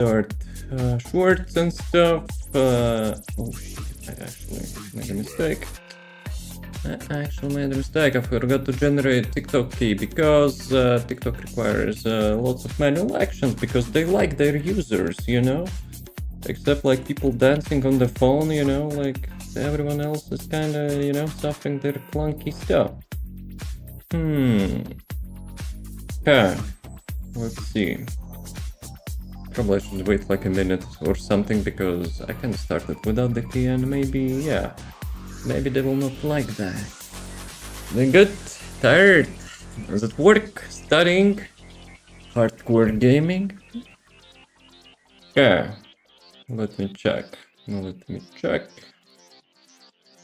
start shorts and stuff. Oh shit, I actually made a mistake. I forgot to generate TikTok key because TikTok requires lots of manual actions because they like their users, you know? Except like people dancing on the phone, you know, like everyone else is kinda, you know, suffering their clunky stuff. Okay, let's see. Probably I should wait like a minute or something because I can start it without the key and maybe, yeah, maybe they will not like that. They good? Tired? Does it work? Studying? Hardcore gaming? Okay, let me check.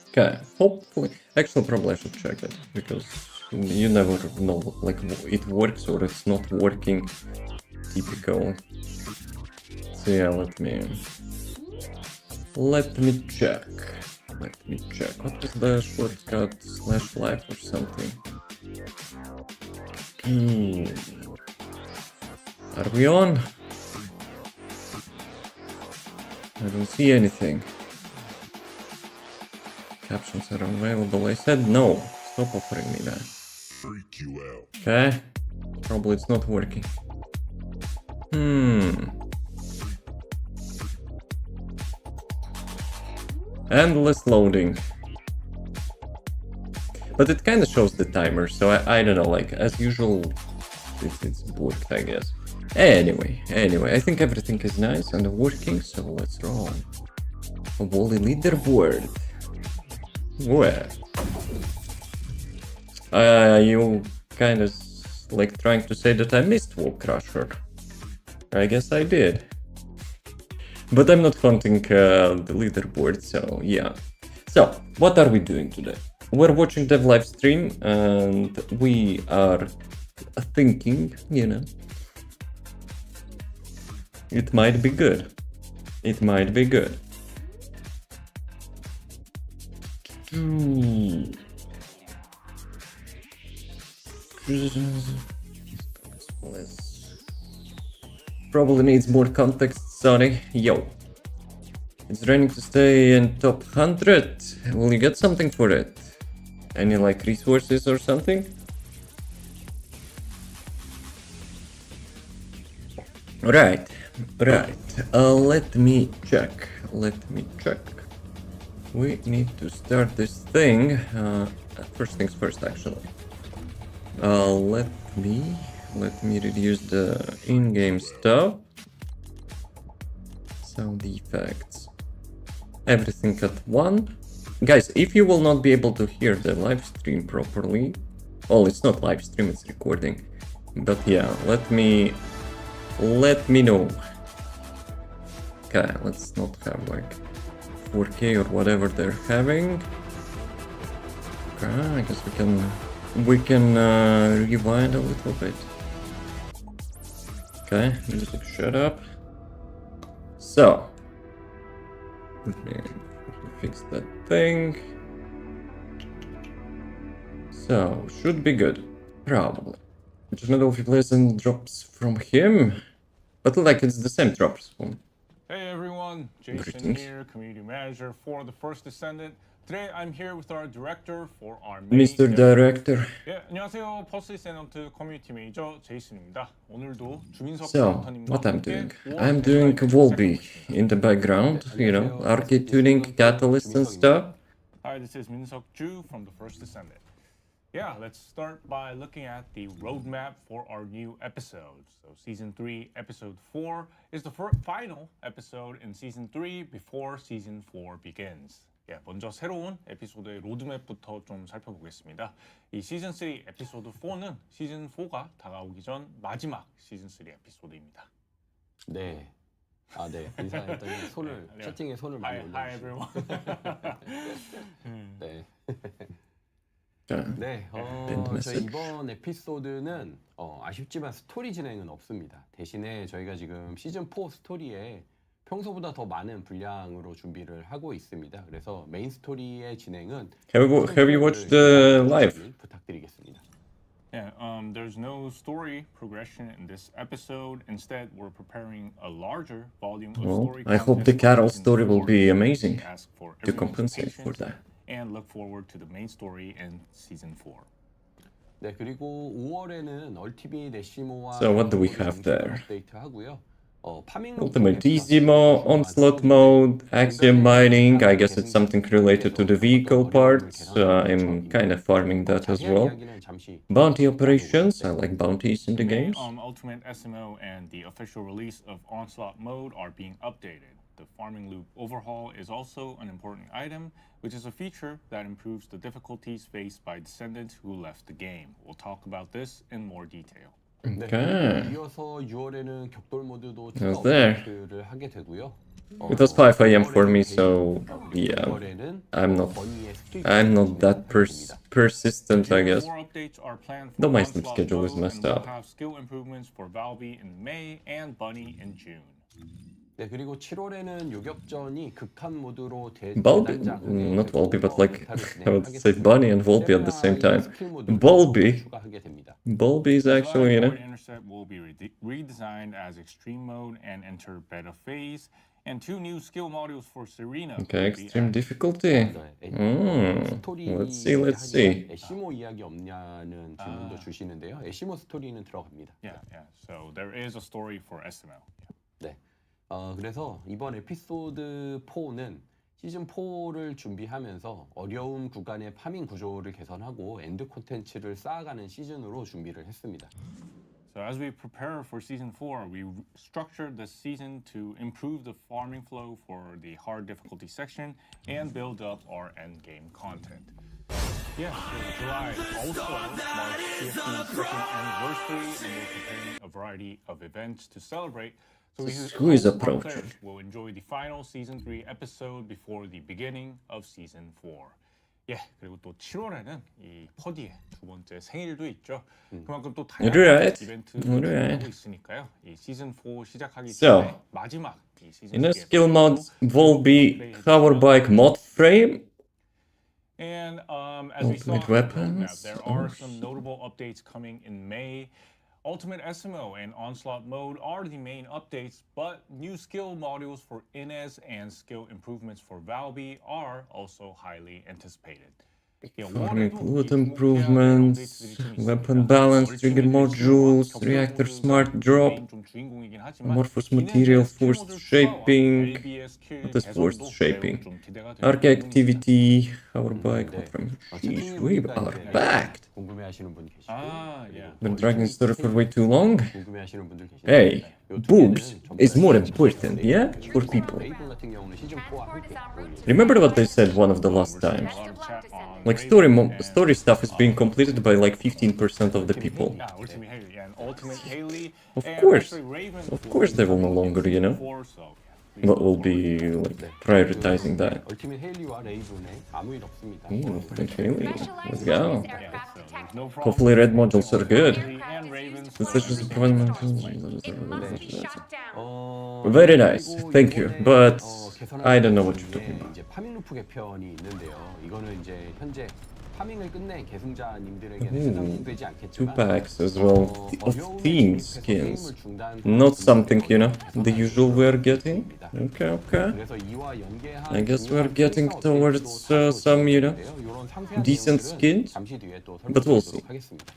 Okay, hopefully, actually probably I should check it because you never know like it works or it's not working. Typical. So yeah, let me check. What is the shortcut /life or something? Are we on? I don't see anything. Captions are available. I said no. Stop offering me that. Freak you out. Okay. Probably it's not working. Endless loading. But it kind of shows the timer, so I don't know, like, as usual, it's worked, I guess. Anyway, I think everything is nice and working, so let's roll. A Wally leaderboard. Where? You kind of like trying to say that I missed Wall Crusher. I guess I did. But I'm not hunting the leaderboard, so yeah. So, what are we doing today? We're watching the live stream and we are thinking, you know, it might be good. Probably needs more context, sorry. Yo. It's raining to stay in top 100. Will you get something for it? Any like resources or something? Right. Let me check. We need to start this thing. First things first, actually. Let me reduce the in-game stuff. Sound effects. Everything at 1. Guys, if you will not be able to hear the live stream properly, well, it's not live stream, it's recording. But yeah, let me know. Okay, let's not have like 4K or whatever they're having. Okay, I guess we can rewind a little bit. Okay, music shut up. So, let me fix that thing. So, should be good. Probably. Just middle of pleasant drops from him. But like it's the same drops from. Hey everyone, Jason Greetings. here, community manager for the first Descendant. Today I'm here with our director for our main Mr. Director. 예, 안녕하세요. 퍼스트 디센던트 커뮤니티 매니저 제이슨입니다. 오늘도 주민석 So, 카운터님과 what I'm 함께 doing? 올 I'm doing 데드라인 Valby 시작해보겠습니다. in the background, you know, arcade tuning, catalysts and stuff. Hi, this is Min-seok Ju from the first Descendant. Yeah, let's start by looking at the roadmap for our new episodes. So Season 3, Episode 4 is the final episode in Season 3 before Season 4 begins. 예, 먼저 새로운 에피소드의 로드맵부터 좀 살펴보겠습니다. 이 시즌 3 에피소드 4는 시즌 4가 다가오기 전 마지막 시즌 3 에피소드입니다. 네. 아, 네. 인사했더니 손을 채팅에 손을 많이 올려주시고. Hi everyone. 네. Okay. 네. 저희 이번 에피소드는 아쉽지만 스토리 진행은 없습니다. 대신에 저희가 지금 시즌 4 스토리에 평소보다 더 많은 분량으로 준비를 하고 있습니다. 그래서 메인 스토리의 진행은 Have you watched the live? 부탁드리겠습니다. Yeah, there's no story progression in this episode. Instead, we're preparing a larger volume of Well, story I hope content the for Carol season story will 4. be So amazing we ask for to everyone's compensate for patience that. and look forward to the main story in season 4. 네, 그리고 5월에는 얼티밋 애쉬모와 So what do we 런던모드 have 정식으로 there? 업데이트하고요. 파밍 Ultimate 루프 Easy 캡처, Mode, 애쉬모와 Onslaught 추억인데 Mode, Axiom 장벽의 Mining. I 장착 guess it's something 계승자들을 related to the 통해서 vehicle 어떤 어려움을 parts. 개선하는 I'm 추억입니다. kind of farming that as 자세한 well. 이야기는 잠시 Bounty 놔두고, operations. I 네. like bounties in the May, games. Ultimate SMO and the official release of Onslaught Mode are being updated. The farming loop overhaul is also an important item, which is a feature that improves the difficulties faced by Descendants who left the game. We'll talk about this in more detail. 네, Okay. 그리고 이어서 6월에는 격돌 모드도 It 추가 was there. 업데이트를 하게 되고요. It was 5 a.m. for me, so yeah, 6월에는 I'm not 버니의 스트리트 that 진행됩니다. persistent, I guess. More updates are planned for Though my sleep Onslaught schedule is Mode, messed and we'll up. have skill improvements for Valby in May and Bunny in June. 네, 그리고 7월에는 요격전이 극한 모드로 Bulby, not Bulby, but like I would say Bunny and Volby at the same time. Bulby is The actually, you know, Forward Intercept will be redesigned as extreme mode and enter beta phase, and 2 new skill modules for Serena. okay, will be extreme added. difficulty. Let's see. 애쉬모 이야기 없냐는 질문도 주시는데요. 애쉬모 스토리는 들어갑니다. Yeah. So there is a story for SML. 네. 그래서 이번 에피소드 4는 시즌 4를 준비하면서 어려운 구간의 파밍 구조를 개선하고 엔드 콘텐츠를 쌓아가는 시즌으로 준비를 했습니다. So as we prepare for season 4, we structured the season to improve the farming flow for the hard difficulty section and build up our end game content. Yeah, so July also marks CFC's second anniversary, and we're preparing a variety of events to celebrate. So we Who is hope our approaching? players will enjoy the final season 3 episode before the beginning of season 4. 예, 그리고 또 7월에는 이 퍼디의 두 번째 생일도 있죠. 그만큼 또 다양한 Alright. 이벤트를 Alright. 하고 있으니까요. 이 시즌 4 시작하기 So, 전에 마지막 이 시즌 in a 3의 skill mod, 에피소드로 Volby power bike mod frame. And as we saw in Ultimate the roadmap, weapons. there are some notable updates coming in May. Ultimate SMO and Onslaught Mode are the main updates, but new skill modules for Inez and skill improvements for Valby are also highly anticipated. Farming fluid improvements, weapon balance, trigger modules, reactor smart drop, amorphous material forced shaping. What is forced shaping? Arc activity, power bike, what from? Sheesh, we are backed. 궁금해하시는 분 계시고 Yeah. Been dragging story for way too long. 궁금해하시는 분들 계시는데 Hey, boobs is more important, yeah? For people. 레이븐 같은 경우는 시즌 4와 함께 올리고 Remember what they said one of the last times? Like story stuff is being completed by like 15% of the people. Yeah, Ultimate Haley and Ultimate Haley. Of and course. actually Raven Of course they will no longer, you know, but will be like prioritizing that. 얼티밋 헤일리와 레이븐에 아무 일 없습니다. Okay, let's go. No problem. Hopefully red modules are good. And Ravens. This is just providing 어, Very nice, 그리고 thank you, 이번에, but 개선할 I don't know what you're 중에 talking about. 이제 파밍 루프 개편이 있는데요. 이거는 이제 현재 파밍을 끝낸 계승자님들에게는 해당되지 Two 않겠지만 packs as well of 어려움을 theme 계속해서 skins. 게임을 중단하는 Not something, you know, the 개선하는 usual we're getting. 있습니다. Okay. 그래서 이와 연계한 I guess we're 중요한 getting 필사 towards, 업데이트도 some, you know, 있는데요. 이런 상세한 decent 내용들은 skins, 잠시 뒤에 또 but we'll see. 설명드리도록 하겠습니다.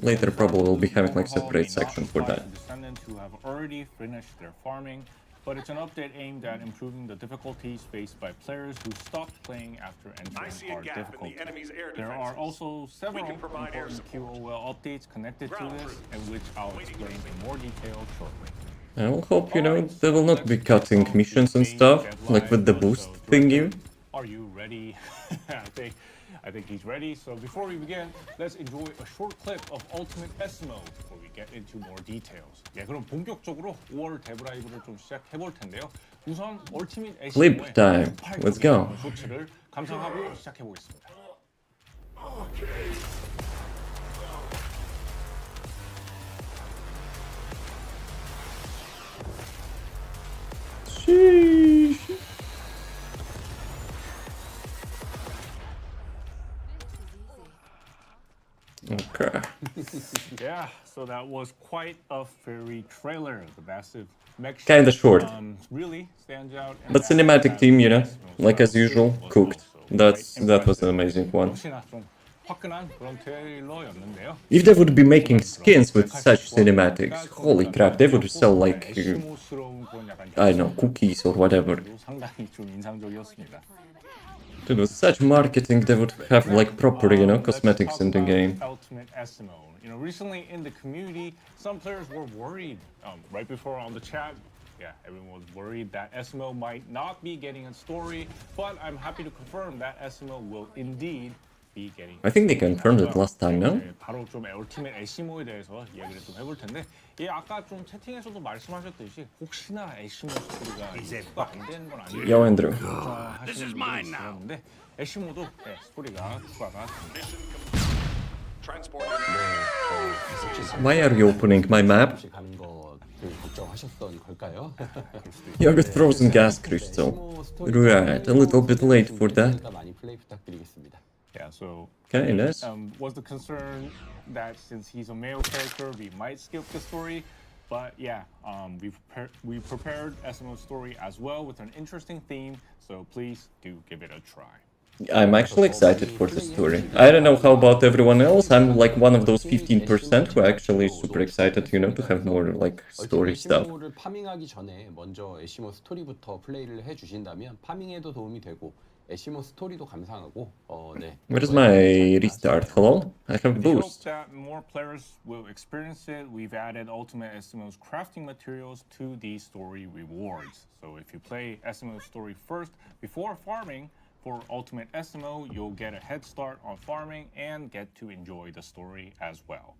Later probably we'll be having like separate section for that. Descendants who have already finished their farming, but it's an update aimed at improving the difficulties faced by players who stopped playing after entering hard difficulty. There are also several important QOL updates connected to this, and which I'll explain in more detail shortly. I will hope, you know, they will not be cutting missions and stuff, like with the boost thingy. Are you ready? I think he's ready. So before we begin, let's enjoy a short clip of Ultimate SMO before we get into more details. 예, 그럼 본격적으로 5월 데브라이브를 좀 시작해 볼 텐데요. 우선 Ultimate Clip SMO의 time. Let's go. 쇼츠를 감상하고 시작해 보겠습니다. Sheesh. Okay. Yeah, so that was quite a fairy trailer. The massive mech Kinda ship, short. really stands out. And But that cinematic team, you know, like as Smoke usual, was cooked. also That quite was an impressive. amazing one. 역시나 좀 화끈한 그런 트레일러였는데요. If they would be making skins with such 메카시프와 cinematics, 좀 holy 약간 crap, they would 부드럽고 sell like, 애시모스러운 그런 약간 I don't know, cookies or whatever. 도 상당히 좀 인상적이었습니다. Dude, with such marketing, they would have like proper, you know, cosmetics in the game. Ultimate SMO. You know, recently in the community, some players were worried. Right before on the chat, yeah, everyone was worried that SMO might not be getting a story, but I'm happy to confirm that SMO will indeed be getting. I think they confirmed it last time, no? 네, 바로 좀 울티메이트 애시모에 대해서 이야기를 좀 해볼 텐데, 예, 아까 좀 채팅에서도 말씀하셨듯이 혹시나 애시모 스토리가 이해가 안 되는 건 아니에요? Yo, Andrew. 하시는 분들이 있었는데 애시모도 네, 스토리가 추가가 됩니다. Why are you opening my map? 혹시 가는 것들 걱정하셨던 걸까요? Yogurt frozen gas crystal. Right, a little bit late for that. 많이 플레이 부탁드리겠습니다. Yeah, so Okay, nice. was the concern that since he's a male character, we might skip the story. But yeah, we prepared SMO's story as well with an interesting theme. So please do give it a try. I'm actually excited for the story. I don't know how about everyone else. I'm like one of those 15% who are actually super excited, you know, to have more like story stuff. 애시모를 파밍하기 전에 먼저 애시모 스토리부터 플레이를 해주신다면 파밍에도 도움이 되고 애시모 스토리도 감상하고 네. Where is my restart? Hello? I have We hope boost. that more players will experience it. We've added Ultimate SMO's crafting materials to the story rewards. So if you play SMO's story first before farming, for Ultimate SMO, you'll get a head start on farming and get to enjoy the story as well.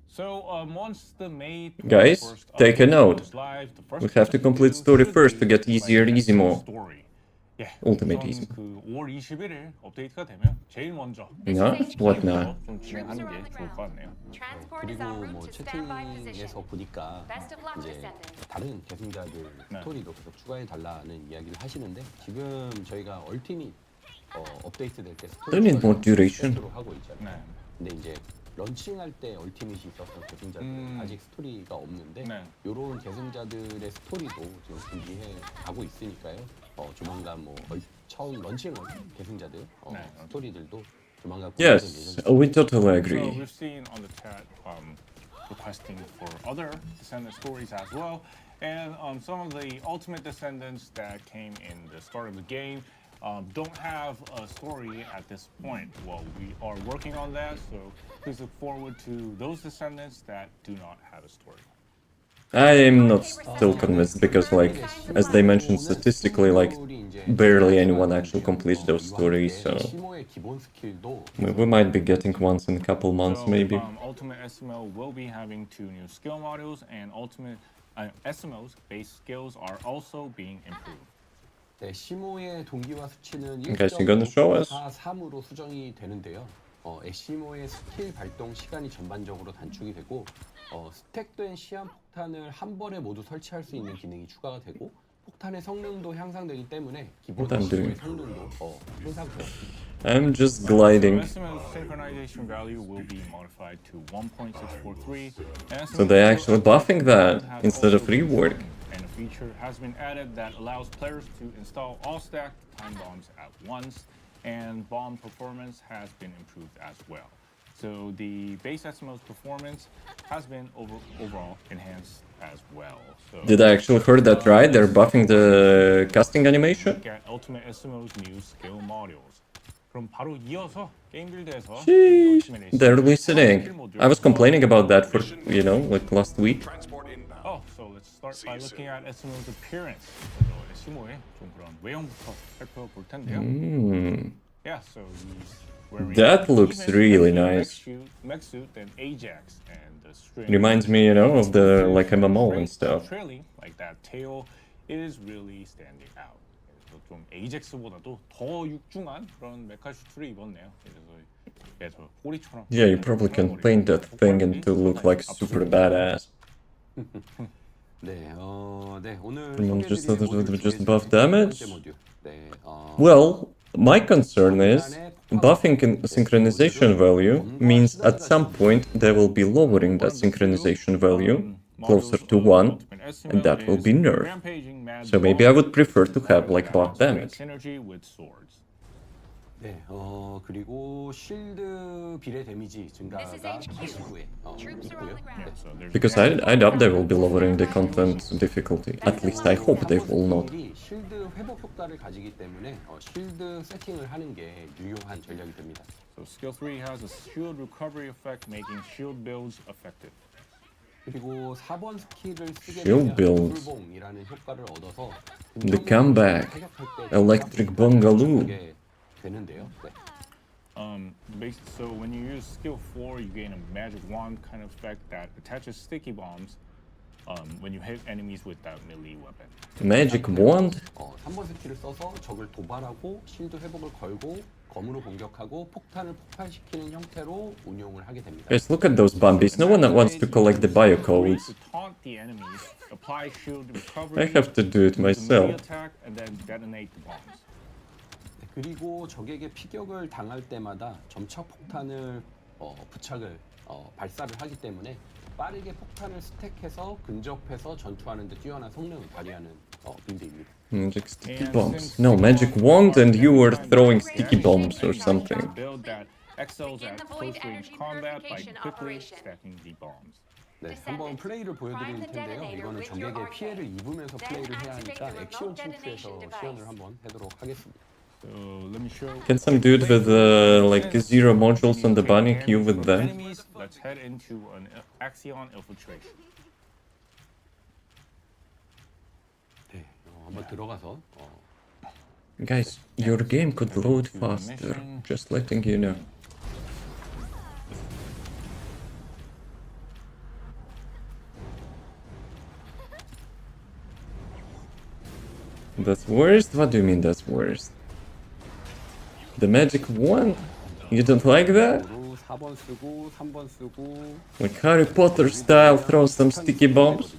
So once the May Guys, 21st take a update note. goes live, the first We have to thing complete do story should first to be get easier like easy mode. story. 예, Ultimate 우선 easy. 그 5월 21일 업데이트가 되면 제일 먼저 No? What now? 좀 진행하는 게 좋을 것 같네요. 그리고 뭐 채팅에서 보니까 이제 다른 계승자들 스토리도 계속 추가해 달라는 이야기를 하시는데 지금 저희가 얼티밋 업데이트 될 때 Don't need more duration. 테스트로 하고 있잖아요. 네. 근데 이제 런칭할 때 얼티밋이 있어서 계승자들 아직 스토리가 없는데 네. 이런 계승자들의 스토리도 지금 준비해 가고 있으니까요. 조만간 뭐 처음 런칭 계승자들 네. 스토리들도 조만간 Yes, we totally So agree. we've seen on the chat requesting for other Descendant stories as well, and some of the Ultimate Descendants that came in the start of the game don't have a story at this point. Well, we are working on that, so please look forward to those Descendants that do not have a story. I'm not still convinced because, like, as they mentioned statistically, like, barely anyone actually completes those stories, so 시모의 기본 스킬도 we might be getting once in a couple months, So, maybe. Ultimate SMO will be having 2 new skill modules, and Ultimate SMO's base skills are also being improved. 네, 시모의 동기화 수치는 Okay, so you're gonna show us? 1.43으로 수정이 되는데요. 애시모의 스킬 발동 시간이 전반적으로 단축이 되고 스택된 시한 폭탄을 한 번에 모두 설치할 수 있는 기능이 추가가 되고 폭탄의 성능도 향상되기 때문에 기본 What I'm doing. 애시모의 성능도 향상되었습니다. I'm just gliding. So SMO's synchronization value will be modified to 1.643. And So they're actually buffing that has instead of also been rework. And a feature has been added that allows players to install all stacked time bombs at once, and bomb performance has been improved as well. So the base SMO's performance has been overall enhanced as well. So Did I actually heard that right? They're buffing the casting animation? look at Ultimate SMO's new skill modules. 그럼 바로 이어서 게임 빌드에서 Sheesh, they're listening. I was complaining about that for, you know, like last week. Oh, so let's start by looking at SMO's appearance. 그래서 SMO의 좀 그런 외형부터 살펴볼 텐데요. Yeah, so he's wearing That looks even really better nice. mech suit than Ajax, and the string Reminds me, you know, of the like MMO and stuff. Trailing, like that tail is really standing out. 그래서 좀 AJAX보다도 더 육중한 그런 메카 슈트를 입었네요. 그래서 예, 저 꼬리처럼. Yeah, you probably can paint that thing and to look like super badass. 네, 네 오늘 just 소개해드릴 모듈 just 중에서 buff 첫 damage? 번째 모듈. 네, Well, my concern is buffing in synchronization value means at some point they will be lowering that synchronization value closer to 1, and that will be nerfed. So maybe I would prefer to have like buff damage. Synergy with swords. 네, 그리고 실드 비례 데미지 증가가 하시고에 있고요. Yeah, so there's Because I doubt they will be lowering the content difficulty. At least I hope they will not. 실드 회복 효과를 가지기 때문에 실드 세팅을 하는 게 유효한 전략이 됩니다. So skill 3 has a shield recovery effect, making shield builds effective. 그리고 4번 스킬을 쓰게 Shield 되면 builds. 불봉이라는 효과를 얻어서 The comeback. Electric Bungaloo. 되는데요. 네. So when you use skill 4, you gain a magic wand kind of effect that attaches sticky bombs when you hit enemies with that melee weapon. Magic wand? 3번 스킬을 써서 적을 도발하고 실드 회복을 걸고 검으로 공격하고 폭탄을 폭발시키는 형태로 운용을 하게 됩니다. Guys, look at those Bambies. No one wants to collect the bio codes. To taunt the enemies, apply shield recovery, I have to do it use a melee myself. attack, and then detonate the bombs. 그리고 적에게 피격을 당할 때마다 점차 폭탄을 부착을 발사를 하기 때문에 빠르게 폭탄을 스택해서 근접해서 전투하는 데 뛰어난 성능을 발휘하는 빌드입니다. Magic sticky bombs. No, magic wand and you were throwing sticky bombs or something. Build that excels at close range combat by quickly stacking the bombs. 네, 한번 플레이를 보여드릴 텐데요. 이거는 적에게 피해를 입으면서 플레이를 해야 하니까 액션 침투에서 시연을 한번 해도록 하겠습니다. So let me show. Can some dude with like 0 modules on the bunny queue with them? Enemies, let's head into an Axion infiltration. 네, 한번 들어가서 Guys, your game could load faster. Just letting you know. That's worst? What do you mean that's worst? The magic wand? You don't like that? 4번 쓰고 3번 쓰고 Like Harry Potter style, throw some sticky bombs?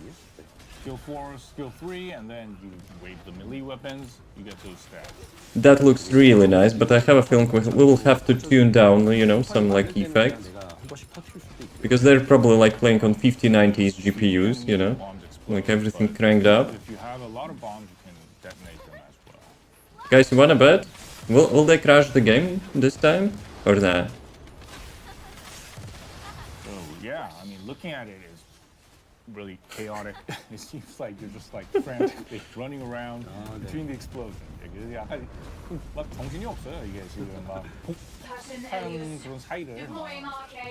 Skill 4, skill 3, and then you wave the melee weapons, you get those stats. That looks really nice, but I have a feeling we will have to tune down, you know, some like effects. 내가 한 번씩 터뜨릴 수도 있고 Because they're probably like playing on 5090s GPUs, you know? Bombs explode. Like everything cranked up. If you have a lot of bombs, you can detonate them as well. Guys, you wanna bet? Will they crash the game this time? Or nah? So yeah, I mean, looking at it is really chaotic. It seems like you're just like frantically running around between the explosions. 이게 약간 막 정신이 없어요. 이게 지금 막 폭탄 그런 사이를 막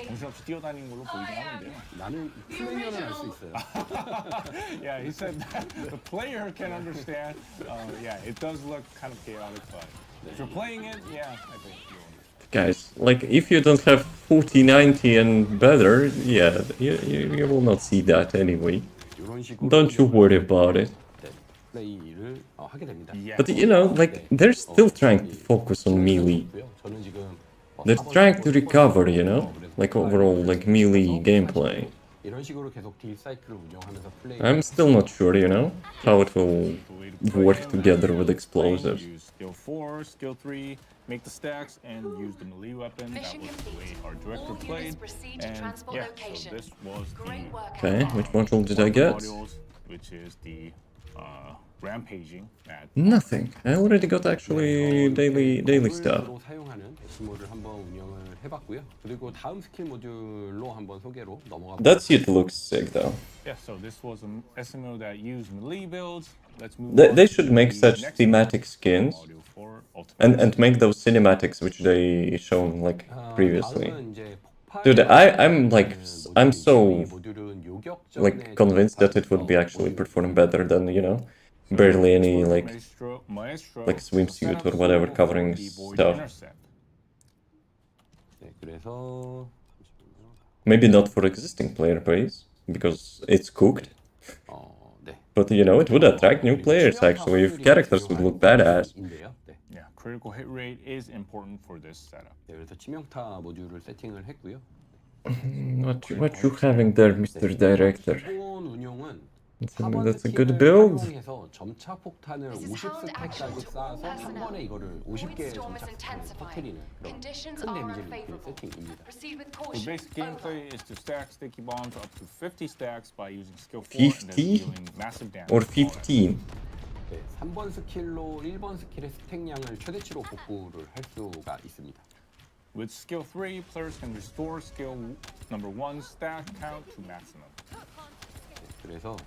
정신없이 뛰어다니는 걸로 보이긴 하는데요. 나는 플레이어는 알 수 있어요. Yeah, he said that the player can understand. Yeah, it does look kind of chaotic, but if you're playing it, yeah, I think you'll understand. Guys, like if you don't have 4090 and better, yeah, you will not see that anyway. 이런 식으로 Don't you worry about it. 네, 플레이를 하게 됩니다. Yeah. But you know, like they're still trying to focus on melee. 저는 지금 They're trying to recover, you know, like overall like melee gameplay. 이런 식으로 계속 딜 사이클을 운영하면서 플레이. I'm still not sure, you know, how it will work together with explosives. Use skill 4, skill 3, make the stacks, and use the melee weapon. That was the way our director played. And yeah, so this was the Okay, which module did I get? modules, which is the rampaging at Nothing. I already got actually daily stuff. 로 사용하는 데스모드를 한번 운영을 해봤고요. 그리고 다음 스킬 모듈로 한번 소개로 넘어가. That suit looks sick though. yeah. So this was an SMO that used melee builds. Let's move. They on should to make the such next thematic skins module for ultimate. and make those cinematics which they shown like previously. 다음은 이제 폭발. Dude, I'm so 모듈은 요격전에 like convinced that it would be actually perform better than, you know, barely any like like swimsuit or whatever covering stuff. 네, 그래서 Maybe not for existing player base because it's cooked. 네. But you know, it would attract new players actually if characters would look badass. 인데요. 네. Yeah, critical hit rate is important for this setup. 네, 그래서 치명타 모듈을 세팅을 했고요. What you having there, Mr. Director? 기본 운용은 4번 That's a 스킬을 good build. 활용해서 점차 폭탄을 50스택까지 쌓아서 한 번에 이거를 50개의 점차 폭탄을 터뜨리는 그런 큰 데미지를 입히는 세팅입니다. The basic gameplay is to stack sticky bombs up to 50 stacks by using skill 4 and then 50 dealing massive damage. or all at 15? 네, 3번 스킬로 1번 스킬의 스택량을 최대치로 복구를 할 수가 있습니다. With skill 3, players can restore skill number 1 stack count to maximum. 그래서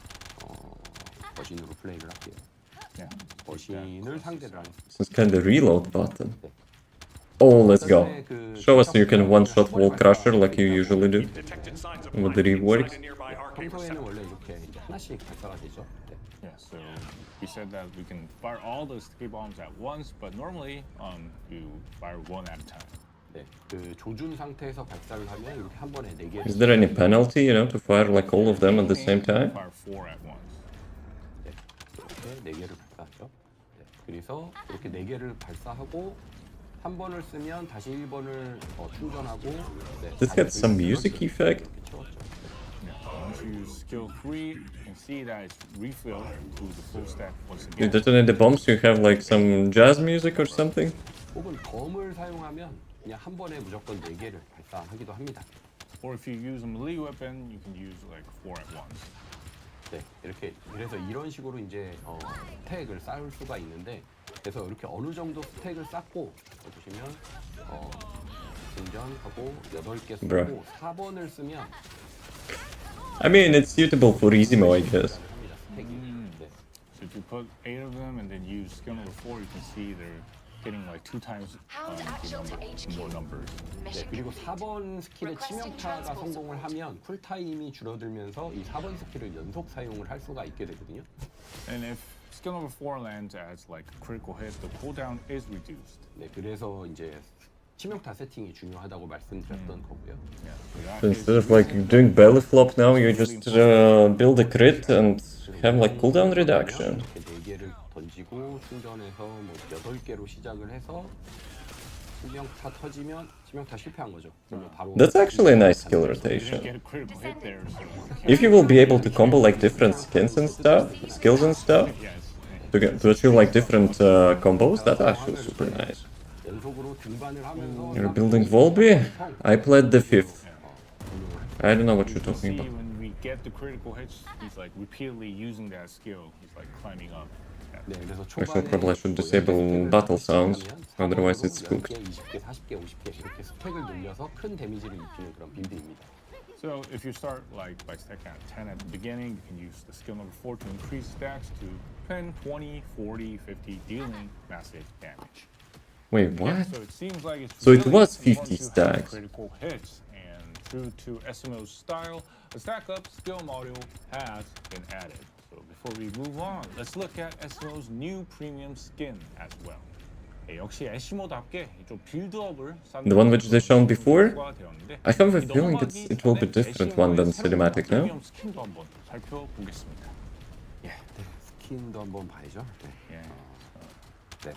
머신으로 플레이를 할게요. Yeah. 머신을 상대를 하겠습니다. This is kind of reload button. Oh, let's go. Show us so you can one-shot wall crusher like you usually do. With the reworks. 평소에는 원래 이렇게 이제 하나씩 발사가 되죠. 네. Yeah, so we said that we can fire all those sticky bombs at once, but normally you fire one at a time. 네, 그 조준 상태에서 발사를 하면 이렇게 한 번에 4개. Is there any penalty, to fire like all of them at the same time? Fire 4 at once. 네, 이렇게 4개를 발사하죠. 네, 그래서 이렇게 4개를 발사하고 한 번을 쓰면 다시 1번을 충전하고. 네, Does it have some music effect? Once you use skill 3, you can see that it's refilled to the full stack once You again. detonate the bombs, you have like some jazz music or something? 혹은 검을 사용하면 그냥 한 번에 무조건 4개를 발사하기도 합니다. Or if you use a melee weapon, you can use like 4 at once. 네, 이렇게 그래서 이런 식으로 이제 스택을 쌓을 수가 있는데, 그래서 이렇게 어느 정도 스택을 쌓고 보시면 충전하고 8개 쓰고 Bruh. 4번을 쓰면 I mean, it's suitable for Easimo, I guess. 합니다. 스택이. 네. So if you put 8 of them and then use skill number 4, you can see they're getting like 2 times more numbers. 네, 그리고 4번 스킬의 치명타가 성공을 하면 쿨타임이 줄어들면서 이 4번 스킬을 연속 사용을 할 수가 있게 되거든요. And if skill number 4 lands as like a critical hit, the cooldown is reduced. 네, 그래서 이제 치명타 세팅이 중요하다고 말씀드렸던 거고요. Yeah, so that So is instead of like doing belly flop now, you just build a crit and have like cooldown reduction. 이렇게 4개를 던지고 충전해서 뭐 8개로 시작을 해서 치명타 터지면 치명타 실패한 거죠. 그러면 바로 That's actually a nice skill you didn't rotation. get a critical hit there. So If you will be able to combo like different skins and stuff, skills and stuff, yes, to achieve like different combos, that's actually super nice. 연속으로 등반을 하면서 You're building Valby? I played the 5th. I don't know what you're you talking see about. when we get the critical hits, he's like repeatedly using that skill. He's like climbing up. 네, 그래서 Actually, 초반에 probably I should disable battle sounds, otherwise it's cooked. 10개, 20개, 40개, 50개 이렇게 스택을 늘려서 큰 데미지를 입히는 그런 빌드입니다. So if you start like by stacking at 10 at the beginning, you can use the skill number 4 to increase stacks to 10, 20, 40, 50, dealing massive damage. Wait, Yeah, what? so it seems like it's So it really was important 50 to have stacks. critical hits, and true to SMO's style, a stack up skill module has been added. So before we move on, let's look at SMO's new premium skin as well. 예, 역시 SMO답게 좀 빌드업을 The one which they shown before? 되었는데, I have a 이 feeling 넘어가기 it will be 전에 different one than SMO의 새로운 cinematic, no? 프리미엄 스킨도 한번 살펴보겠습니다. 네, 스킨도 한번 봐야죠. 네. 예. 네.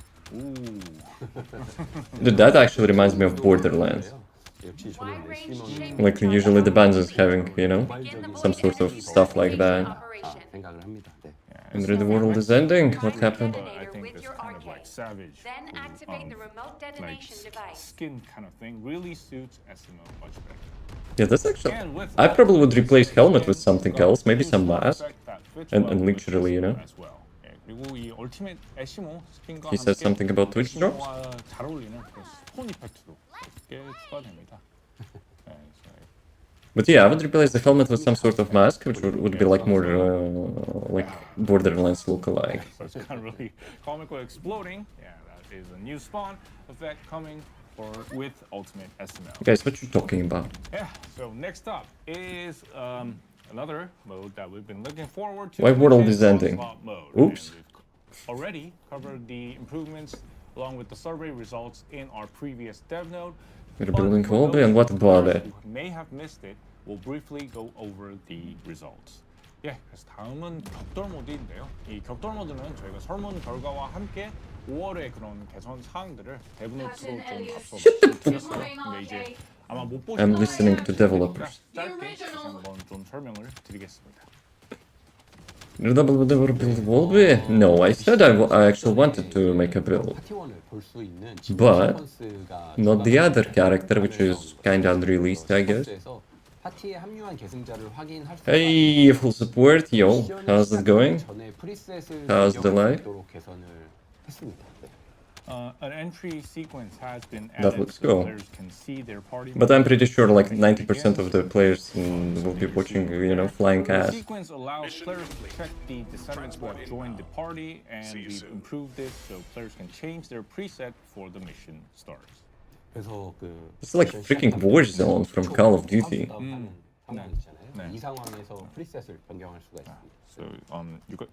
Dude, that actually reminds me of Borderlands. 역시 저는 레시먼은 Like usually the bands is having, some sort of stuff like that. 생각을 합니다. 네. And the world is ending. What happened? But I think this kind of like savage, Then activate the remote like detonation device. skin kind of thing really suits SMO much better. Yeah, that's actually. And with I that, probably would replace this helmet skin with something got else, maybe new some sound mask. effect that fits And well with literally, this as well. 예, 그리고 이 ultimate SMO 스킨과 He said something about Twitch drops? SMO와 잘 어울리는 그런 스톤 이펙트도 꽤 추가됩니다. 예, so But yeah, I would replace the helmet with some sort of mask, which would be like more like Borderlands lookalike. So it's kind of really comical exploding. Yeah, that is a new spawn effect coming with Ultimate SML. Guys, what you talking about? Yeah, so next up is another mode that we've been looking forward to. Why world which is ending? onslaught mode. Oops. And we've already covered the improvements along with the survey results in our previous dev node. We're But building for Valby, and what those about who it? may have missed it, we'll briefly go over the results. 예, 그래서 다음은 격돌 모드인데요. 이 격돌 모드는 저희가 설문 결과와 함께 5월의 그런 개선 사항들을 데브노트로 좀 앞서 드렸어요. 근데 이제 아마 못 보신 I'm listening to developers. 짧게 다시 한번 좀 설명을 드리겠습니다. Double build Valby? No, I said I actually wanted to make a build. 파티원을 볼 수 있는 진짜 But 시퀀스가 not the other 추가가 character, which is kinda unreleased, I guess. 스쿼트에서 파티에 합류한 계승자를 확인할 수가 Hey, full support, yo. 미션을 How's it 시작하기 going? 전에 프리셋을 How's the 변경할 life? 수 있도록 개선을 했습니다. 네. An entry sequence has been That added looks so cool. players can see their party But I'm members pretty sure like before the mission 90% of begins. the players will be watching, you know, flying The cast. sequence allows players to check the descendants who have joined the party, and we've improved this so players can change their preset before the mission starts. 그래서 그 It's like 미션 freaking 시작하기 Warzone from Call of 초 Duty. 카운트다운 하는 상황 있잖아요. 네. 이 상황에서 프리셋을 변경할 수가 있습니다. So you got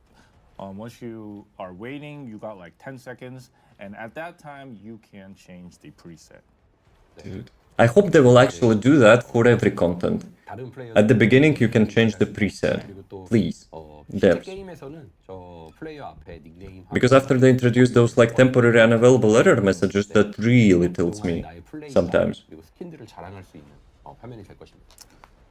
once you are waiting, you got like 10 seconds, and at that time you can change the preset. Dude. I hope they will actually do that for every content. 다른 플레이어 At the beginning, you can change the preset. 그리고 또 Please. 실제 Devs. 게임에서는 저 플레이어 앞에 닉네임 Because after they introduce those like temporary unavailable error messages, that really tilts me sometimes. 그리고 스킨들을 자랑할 수 있는 화면이 될 것입니다.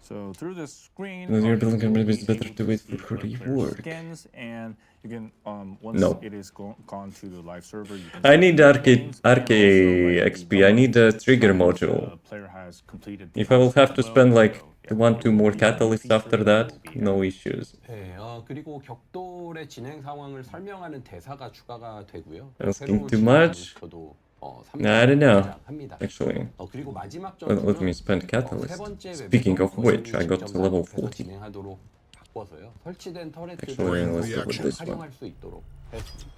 So through this screen, When you're building you'll maybe it's be better able to wait see for her the player's reward. skins, and you can once No. it is gone to the live server, you can I see need the RK, names and RK also, like, XP. the I need a trigger numbers module. the player has completed the If I will have to onslaught spend mode, like so, yeah, 1-2 more the catalysts feature after that, will be no issues. 네, 그리고 격돌의 진행 상황을 설명하는 대사가 추가가 되고요. Asking 새로운 too 진화 much? 몬스터도 I don't know. 합니다. Actually, 그리고 마지막 let me 전투는 spend 세 catalyst. 번째 Speaking of which, I got to level 직접 40. 진행하도록 바꿔서요. 설치된 Actually, 터렛들을 let's go with this one. 활용할 수 있도록 했습니다.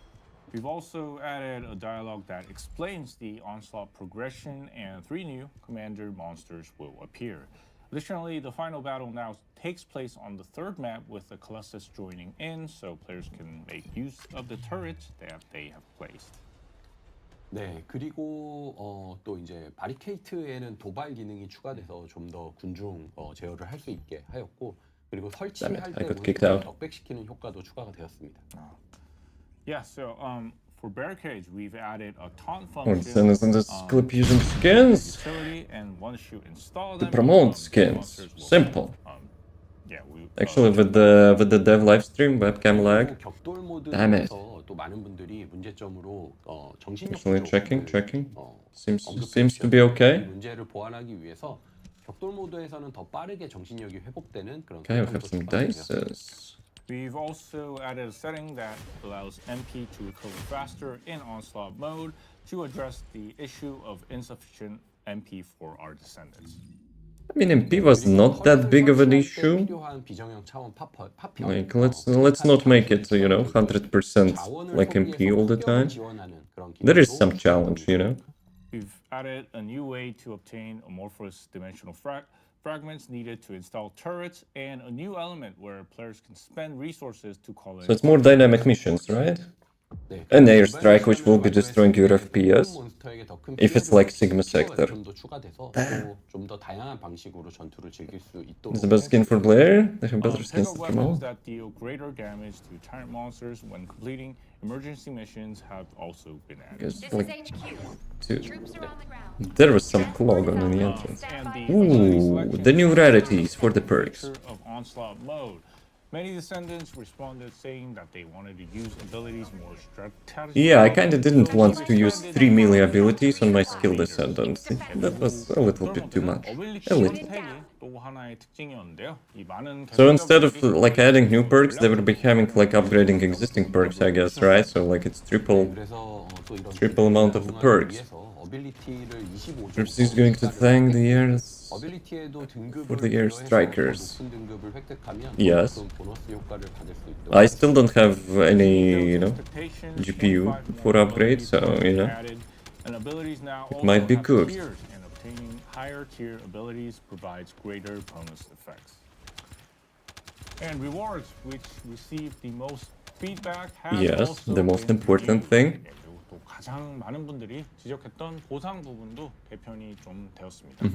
We've also added a dialogue that explains the onslaught progression, and 3 new commander monsters will appear. Additionally, the final battle now takes place on the third map with the Colossus joining in, so players can make use of the turrets that they have placed. 네, 그리고 또 이제 바리케이트에는 도발 기능이 추가돼서 좀 더 군중 제어를 할 수 있게 하였고, 그리고 설치할 Damn it, 때 I got kicked 몬스터를 out. 넉백시키는 효과도 추가가 되었습니다. Yeah, so for barricades, we've added a taunt Oh, function. Descendants in this clip using skins Utility, and once you install to them, promote the skins. monsters will- Simple. Yeah, we Actually, with the dev live stream webcam lag. 그리고 격돌 Damn it. 모드에서 또 많은 분들이 문제점으로 정신력 Actually, 부족을, checking. 어, Seems to be 이 okay. 문제를 보완하기 위해서 격돌 모드에서는 더 빠르게 정신력이 회복되는 그런 Okay, we have 기능도 some 추가되었습니다. dices. We've also added a setting that allows MP to recover faster in onslaught mode to address the issue of insufficient MP for our descendants. I mean, MP was not that big of an issue. 필요한 비정형 차원 파편, Like, let's not make it, you know, 100% like MP all the time. There is some challenge, you know. We've added a new way to obtain amorphous dimensional fragments needed to install turrets, and a new element where players can spend resources to call in. So it's more dynamic missions, right? An airstrike which will be destroying your FPS if it's like Sigma Sector. 좀더 다양한 방식으로 전투를 즐길 수 있도록 It's the best skin for Blair. They have better skins Pickup to weapons promote. that deal greater damage to tyrant monsters when completing emergency missions have also been added. Guess This is like HQ. two. Troops are on the ground. There was some clog on the entrance. And the Ooh, selection the new is rarities for the feature perks. of onslaught mode. Many descendants responded saying that they wanted to use abilities more strategically. Yeah, I kinda didn't want to use 3 melee abilities on my skill descendant. That was a little bit too much. A little. 또 하나의 특징이었는데요. 이 많은 So instead of like adding new perks, they would be having like upgrading existing perks, I guess, right? So like it's triple amount of the perks. Perhaps he's going to thank the airs for the air strikers. Yes. I still don't have any, you know, GPU for upgrade, so you know. It might be good. And obtaining higher tier abilities provides greater bonus effects. And rewards, which receive the most feedback, have Yes, also the most been important reviewed. thing. 네, 그리고 또 가장 많은 분들이 지적했던 보상 부분도 개편이 좀 되었습니다.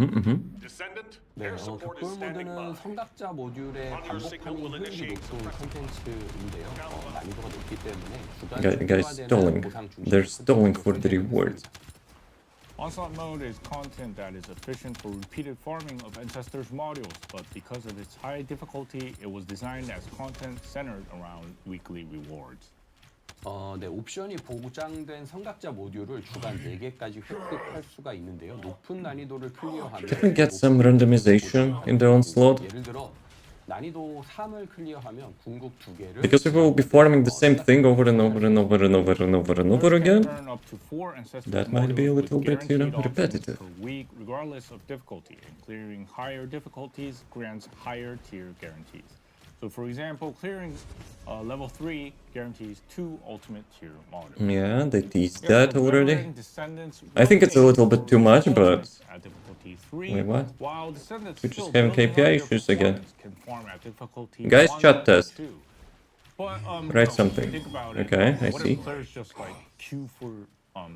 Descendant, 네, air support is 격돌 standing 모드는 by. 성각자 모듈의 반복하는 효율이 높은 콘텐츠인데요. 난이도가 높기 때문에 Guys stalling. They're stalling for the rewards. Onslaught mode is content that is efficient for repeated farming of ancestors' modules, but because of its high difficulty, it was designed as content centered around weekly rewards. 네, 옵션이 보장된 성각자 모듈을 주간 4개까지 획득할 수가 있는데요. 높은 난이도를 클리어하면 Can we get some randomization in the onslaught? 예를 들어 난이도 3을 클리어하면 궁극 2개를 Because if we will be farming the same thing over and over and over and over and over and over again, Earn up to 4 ancestors' that might be a modules little with bit, you know, guaranteed options repetitive. per week, regardless of difficulty, and clearing higher difficulties grants higher tier guarantees. So, for example, clearing level 3 guarantees 2 ultimate tier modules. Yeah, they teased Yeah, that so already. Veteran Descendants I think it's a will little bit too much, aim but- for at difficulty 3, Wait, what? while Descendants We're just still having building KPI up their issues again. performance can farm at difficulty Guys, 1 chat or test. 2. But, Write no, something. Think about it. Okay, I what see. if players just like queue for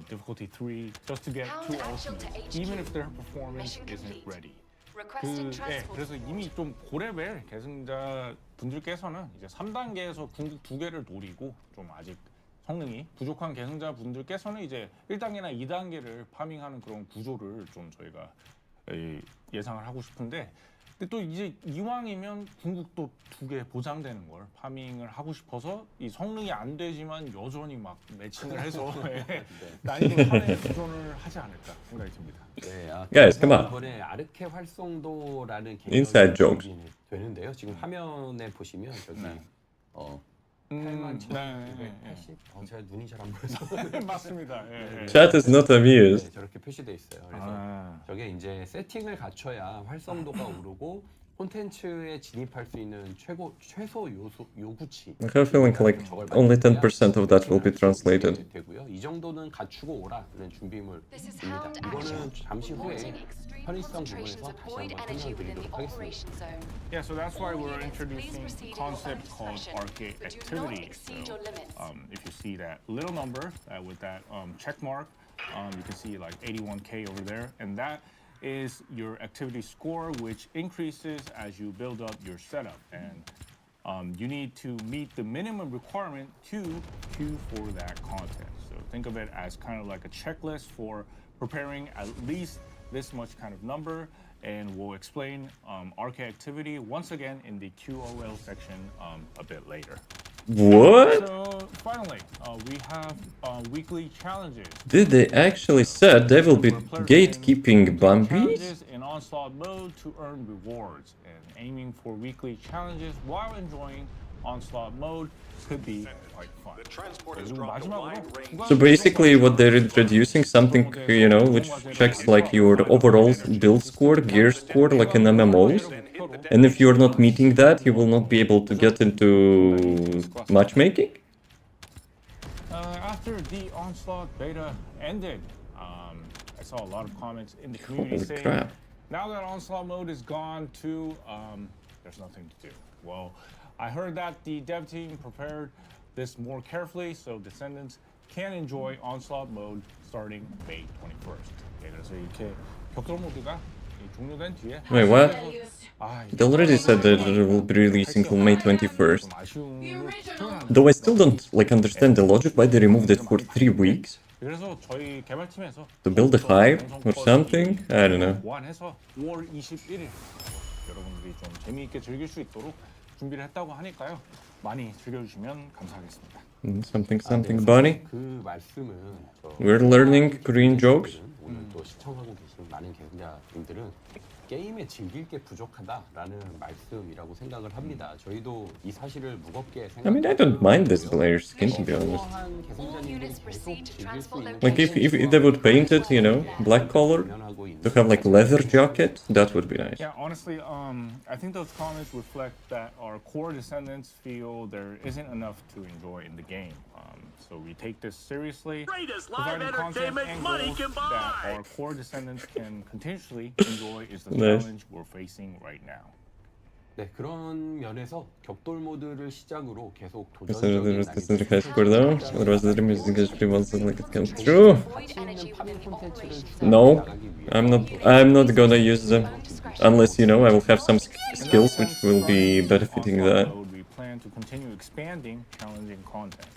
difficulty 3 just to get Hound 2 actual to ultimates, HQ. even if their performance Mission isn't complete. ready? Requesting transport. 그래서 이미 좀 고레벨 계승자 분들께서는 이제 3단계에서 궁극 2개를 노리고 좀 아직 성능이 부족한 계승자 분들께서는 이제 1단계나 2단계를 파밍하는 그런 구조를 좀 저희가 예상을 하고 싶은데, 근데 또 이제 이왕이면 궁극도 2개 보장되는 걸 파밍을 하고 싶어서 이 성능이 안 되지만 여전히 막 매칭을 해서 난이도 3에 도전을 하지 않을까 생각이 듭니다. 네, Guys, come on. 이번에 아르케 활성도라는 Inside 개념이 jokes. 되는데요. 지금 화면에 보시면 저기 8만 네. 80. 제가 눈이 잘 안 보여서 맞습니다. 예. Chat is not amused. 네, 저렇게 표시돼 있어요. 그래서 아. 저게 이제 세팅을 갖춰야 활성도가 오르고 콘텐츠에 진입할 수 있는 최소 요구치. I have a feeling like only 10% of that will be translated. 되고요. 이 정도는 갖추고 오라는 준비물입니다. This is Hound 이거는 Actual. 잠시 후에 Reporting extreme 편의성 concentrations 부분에서 of 다시 void 한번 energy within 설명드리도록 the 하겠습니다. operation zone. Yeah, so that's why All we're units, please introducing proceed a in your concept own called fashion, arcade but do not activity. exceed your limits. If you see that little number with that check mark, you can see like 81K over there, and that is your activity score, which increases as you build up your setup. And you need to meet the minimum requirement to queue for that content. So think of it as kind of like a checklist for preparing at least this much kind of number, and we'll explain arcade activity once again in the QOL section a bit later. What? So finally, we have weekly challenges. Did they actually said they will be Where players gatekeeping aim Bambi? challenges in onslaught mode to earn rewards, and aiming for weekly challenges while enjoying onslaught mode could be quite fun. 그리고 마지막으로 So basically what they're introducing something, you know, which checks like your overall build score, gear score, like in MMOs. And if you're not meeting that, you will not be able to get into matchmaking? After the onslaught beta ended, I saw a lot of comments in the community Holy saying, crap. now that onslaught mode is gone too, there's nothing to do. Well, I heard that the dev team prepared this more carefully so Descendants can enjoy onslaught mode starting May 21st. 네, 그래서 이렇게 격돌 모드가 종료된 뒤에 Wait, what? 아, They already said that it will be releasing till May 21st. 좀 아쉬움을 표현하는 Though I still don't like understand the logic why they removed it for 3 weeks. 그래서 저희 개발팀에서 To build a hype or something? I don't know. 보완해서 5월 21일 여러분들이 좀 재미있게 즐길 수 있도록 준비를 했다고 하니까요. 많이 즐겨주시면 감사하겠습니다. Something bunny? 그 말씀은 We're learning Korean jokes. 오늘 또 시청하고 계신 많은 개발자분들은 게임에 즐길 게 부족하다라는 말씀이라고 생각을 합니다. 저희도 이 사실을 무겁게 I mean, I don't mind this player skin, to be honest. 어떠한 개성자님들이 계속 즐길 수 있는 Like, if they would paint it, you know, black color, to have like leather jacket, that would be nice. Yeah, honestly, I think those comments reflect that our core Descendants feel there isn't enough to enjoy in the game. So we take this seriously, Greatest live providing content entertainment and money goals can that buy. our core Descendants can continuously enjoy is the Nice. challenge we're facing right now. 네, 그런 면에서 격돌 모드를 시작으로 계속 This 도전적인 is high score though. Otherwise, the music is pretty much like it comes through. Void energy within the operation zone. No, I'm not gonna use them. Unless, you know, I will have some skills which will be benefiting that. We plan to continue expanding challenging content.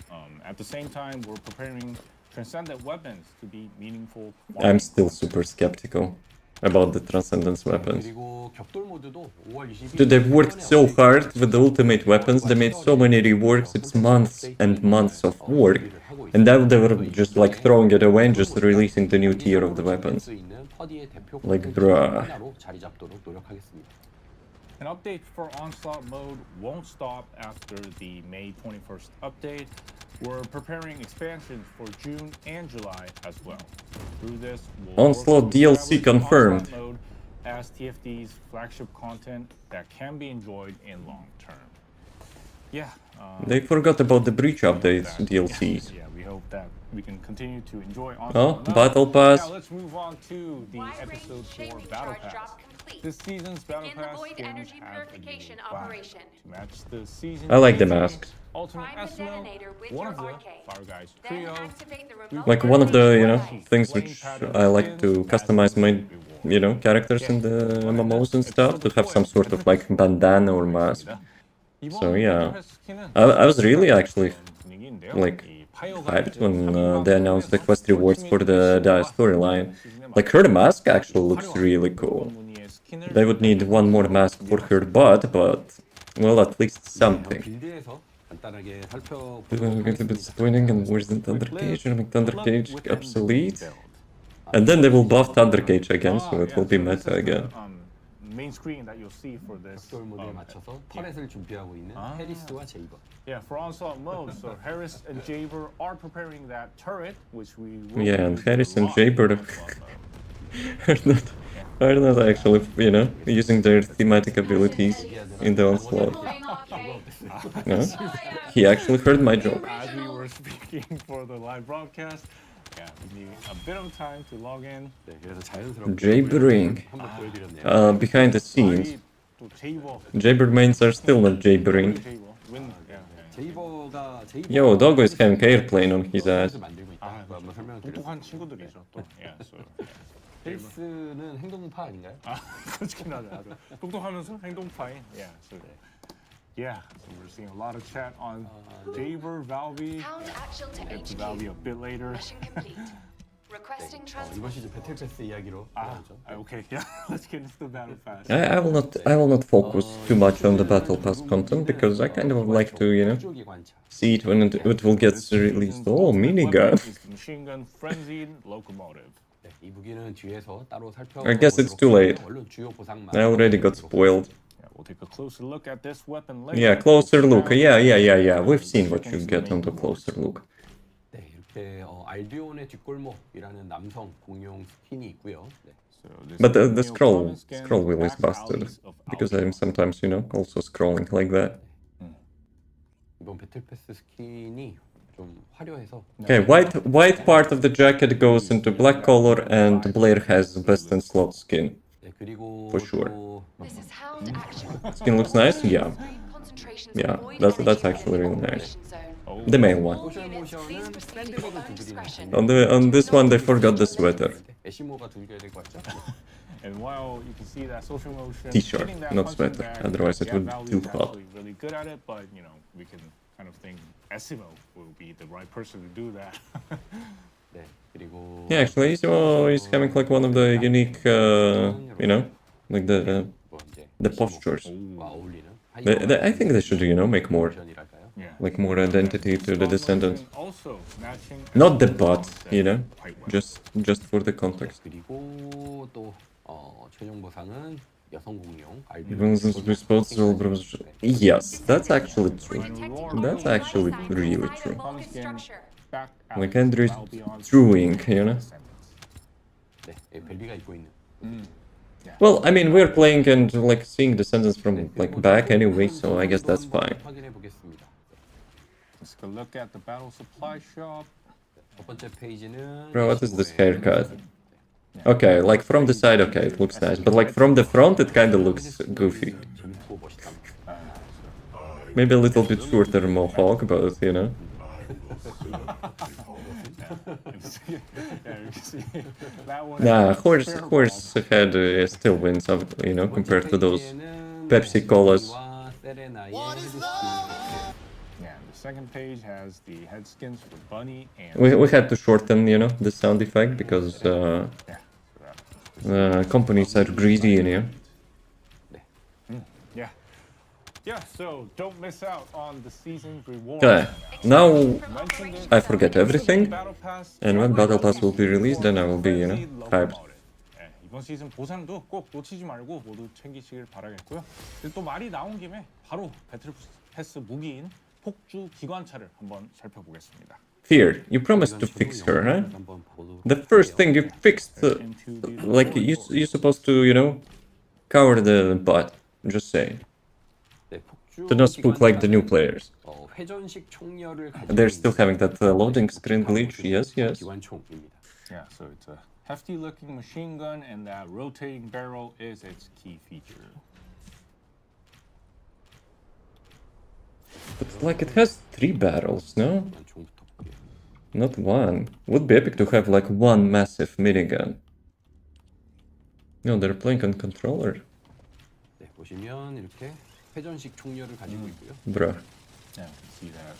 At the same time, we're preparing Transcendent weapons to be meaningful. I'm still super skeptical about the Transcendence weapons. 그리고 격돌 모드도 5월 20일 Dude, they've worked so hard with the ultimate weapons, they made so many reworks, it's months and months of work. And now they were just like throwing it away and just releasing the new tier of the weapons. Like, bruh. 자리 잡도록 노력하겠습니다. An update for Onslaught mode won't stop after the May 21st update. We're preparing expansions for June and July as well. Through this, we'll Onslaught work to DLC establish confirmed. Onslaught mode as TFD's flagship content that can be enjoyed in long term. Yeah. They forgot about the Breach updates DLCs. Yeah, we hope that we can continue to enjoy Oh, Onslaught mode. Battle Pass. Now let's move on to the Wide episode range 4 shaving Battle charge Pass. drop complete. This season's Battle Begin the Pass void skins energy have a purification new flag. operation. To match the season. I like the 18 masks. Ultimate Prime the Esmo, detonator with one your of the arcade. Fire Guys Then trio. activate the remote Like one of the, you know, device. things which I like to customize my, you know, characters in the MMOs and stuff, to have some sort of like bandana or mask. So yeah, I was really actually like hyped when they announced the quest rewards for the storyline. Like her mask actually looks really cool. They would need one more mask for her butt, but well, at least something. 빌드에서 간단하게 It's 살펴보도록 going to be 하겠습니다. disappointing, and where's the Thunder Cage? Gonna make Thunder Cage obsolete. And then they will buff Thunder Cage again, so it will be meta again. Main screen that you'll see for this. 격돌 모드에 맞춰서 터렛을 준비하고 있는 해리스와 제이버. Yeah, for Onslaught mode, so Harris and Jaber are preparing that turret, which we will Yeah, and use Harris a and lot Jaber in Onslaught mode. are not actually, you know, using their thematic abilities in the onslaught. No? He actually heard my joke. As we were speaking for the live broadcast, yeah, we need a bit of time to log in. 네, 그래서 자연스럽게 Jabbering. 한번 보여드렸네요. Behind the scenes, 또 제이버, Jabber mains are still not jabbering. 제이버, win, yeah, yeah. Yo, Doggo is having airplane on his ass. 만들고 있다. 그거 한번 설명드렸습니다. 똑똑한 친구들이죠, 또. Yeah, so. 해리스는 행동파 아닌가요? 아, 그렇긴 하죠. 아주 똑똑하면서 행동파인. Yeah, so. Yeah, so we're seeing a lot of chat on Jaber, Valby. Pound actual to Get to HQ. Valby a bit later. Mission complete. Requesting 이번 transport. 시즌 배틀 패스 이야기로 가야죠. Okay, yeah, let's get into the battle pass. I will not focus too much on the battle pass content because I kind of like to, you know, 쫄기 관찰. see it when it will get released. Oh, minigun. Is the machine gun frenzied locomotive. 네, 이 무기는 뒤에서 따로 살펴. I guess it's too late. 얼른 주요 보상만. I already got spoiled. Yeah, we'll take a closer look at this weapon later. Yeah, closer look. Yeah. We've seen what you get on the closer look. 네, 이렇게 알비온의 뒷골목이라는 남성 공용 스킨이 있고요. 네. So this But the new scroll common skin, wheel is back busted alleys of because Albion. I'm sometimes, you know, also scrolling like that. 이번 배틀 패스 스킨이 좀 화려해서. Okay, white part of the jacket goes into black color, and Blair has best in slot skin. 네, 그리고 For sure. 또 This is Hound actual. Skin looks nice. Yeah, Concentrations Yeah, of void that's energy actually within really the nice. operation zone. the main one. All 소셜 units, please 모션은 proceed 샌드백을 at your own 두드리는 discretion. On this one, they forgot the sweater. 애쉬모가 두드려야 될 것 같죠? And while you can see that social motion, T-shirt, hitting that not punching sweater. bag, Otherwise it yeah, would Valby's feel hot. actually really good at it, but you know, we can kind of think Esimo will be the right person to do that. 네, 그리고 Yeah, actually, he's having like one of the unique, you know, like 뭐 이제 the postures. 와 어울리는 I think they should, you know, make more, 모션이랄까요? Yeah. like more identity to the Descendant. Also matching Not the butt, you know, just for the context. 그리고 또 최종 보상은 여성 공룡 Brings us responsible. Yes, that's actually true. That's actually really true. back Like Andrew's drawing, you know. 네, 벨비가 입고 있는 Well, I mean, we're playing and like seeing Descendants from like back anyway, so I guess that's fine. 확인해 보겠습니다. Let's go look at the battle supply shop. 첫 번째 페이지는 Bro, what is this haircut? Okay, like from the side, okay, it looks nice, but like from the front, it kind of looks goofy. 재밌고 멋있다. Maybe a little bit shorter mohawk, but you know. Yeah, you can see that one. Nah, horse head still wins, you know, compared to those Pepsi Colas. 와 세레나의 헤드스킨. Yeah, the second page has the head skins for Bunny and We had to shorten, you know, the sound effect because yeah. So that, companies are greedy in here. yeah. Yeah, so don't miss out on the season's rewards. Okay, now Mentioned it. I forget everything, Battle Pass and when Battle Pass will be season released, then I will be, you know, frenzy hyped. locomotive. 예, 이번 시즌 보상도 꼭 놓치지 말고 모두 챙기시길 바라겠고요. 그리고 또 말이 나온 김에 바로 배틀 패스 무기인 폭주 기관차를 한번 살펴보겠습니다. Fear, you promised to fix her, huh? The first thing you fixed, like you're supposed to, you know, cover the butt. Just saying. To not spook like the new players. 회전식 총열을 They're still having that loading screen glitch. Yes, yes. 기관총입니다. Yeah, so it's a hefty looking machine gun and that rotating barrel is its key feature. But like it has 3 barrels, no? 기관총부터 볼게요. Not one. Would be epic to have like one massive minigun. No, they're playing on controller. 네, 보시면 이렇게 회전식 총열을 가지고 있고요. Bruh. Yeah, you can see that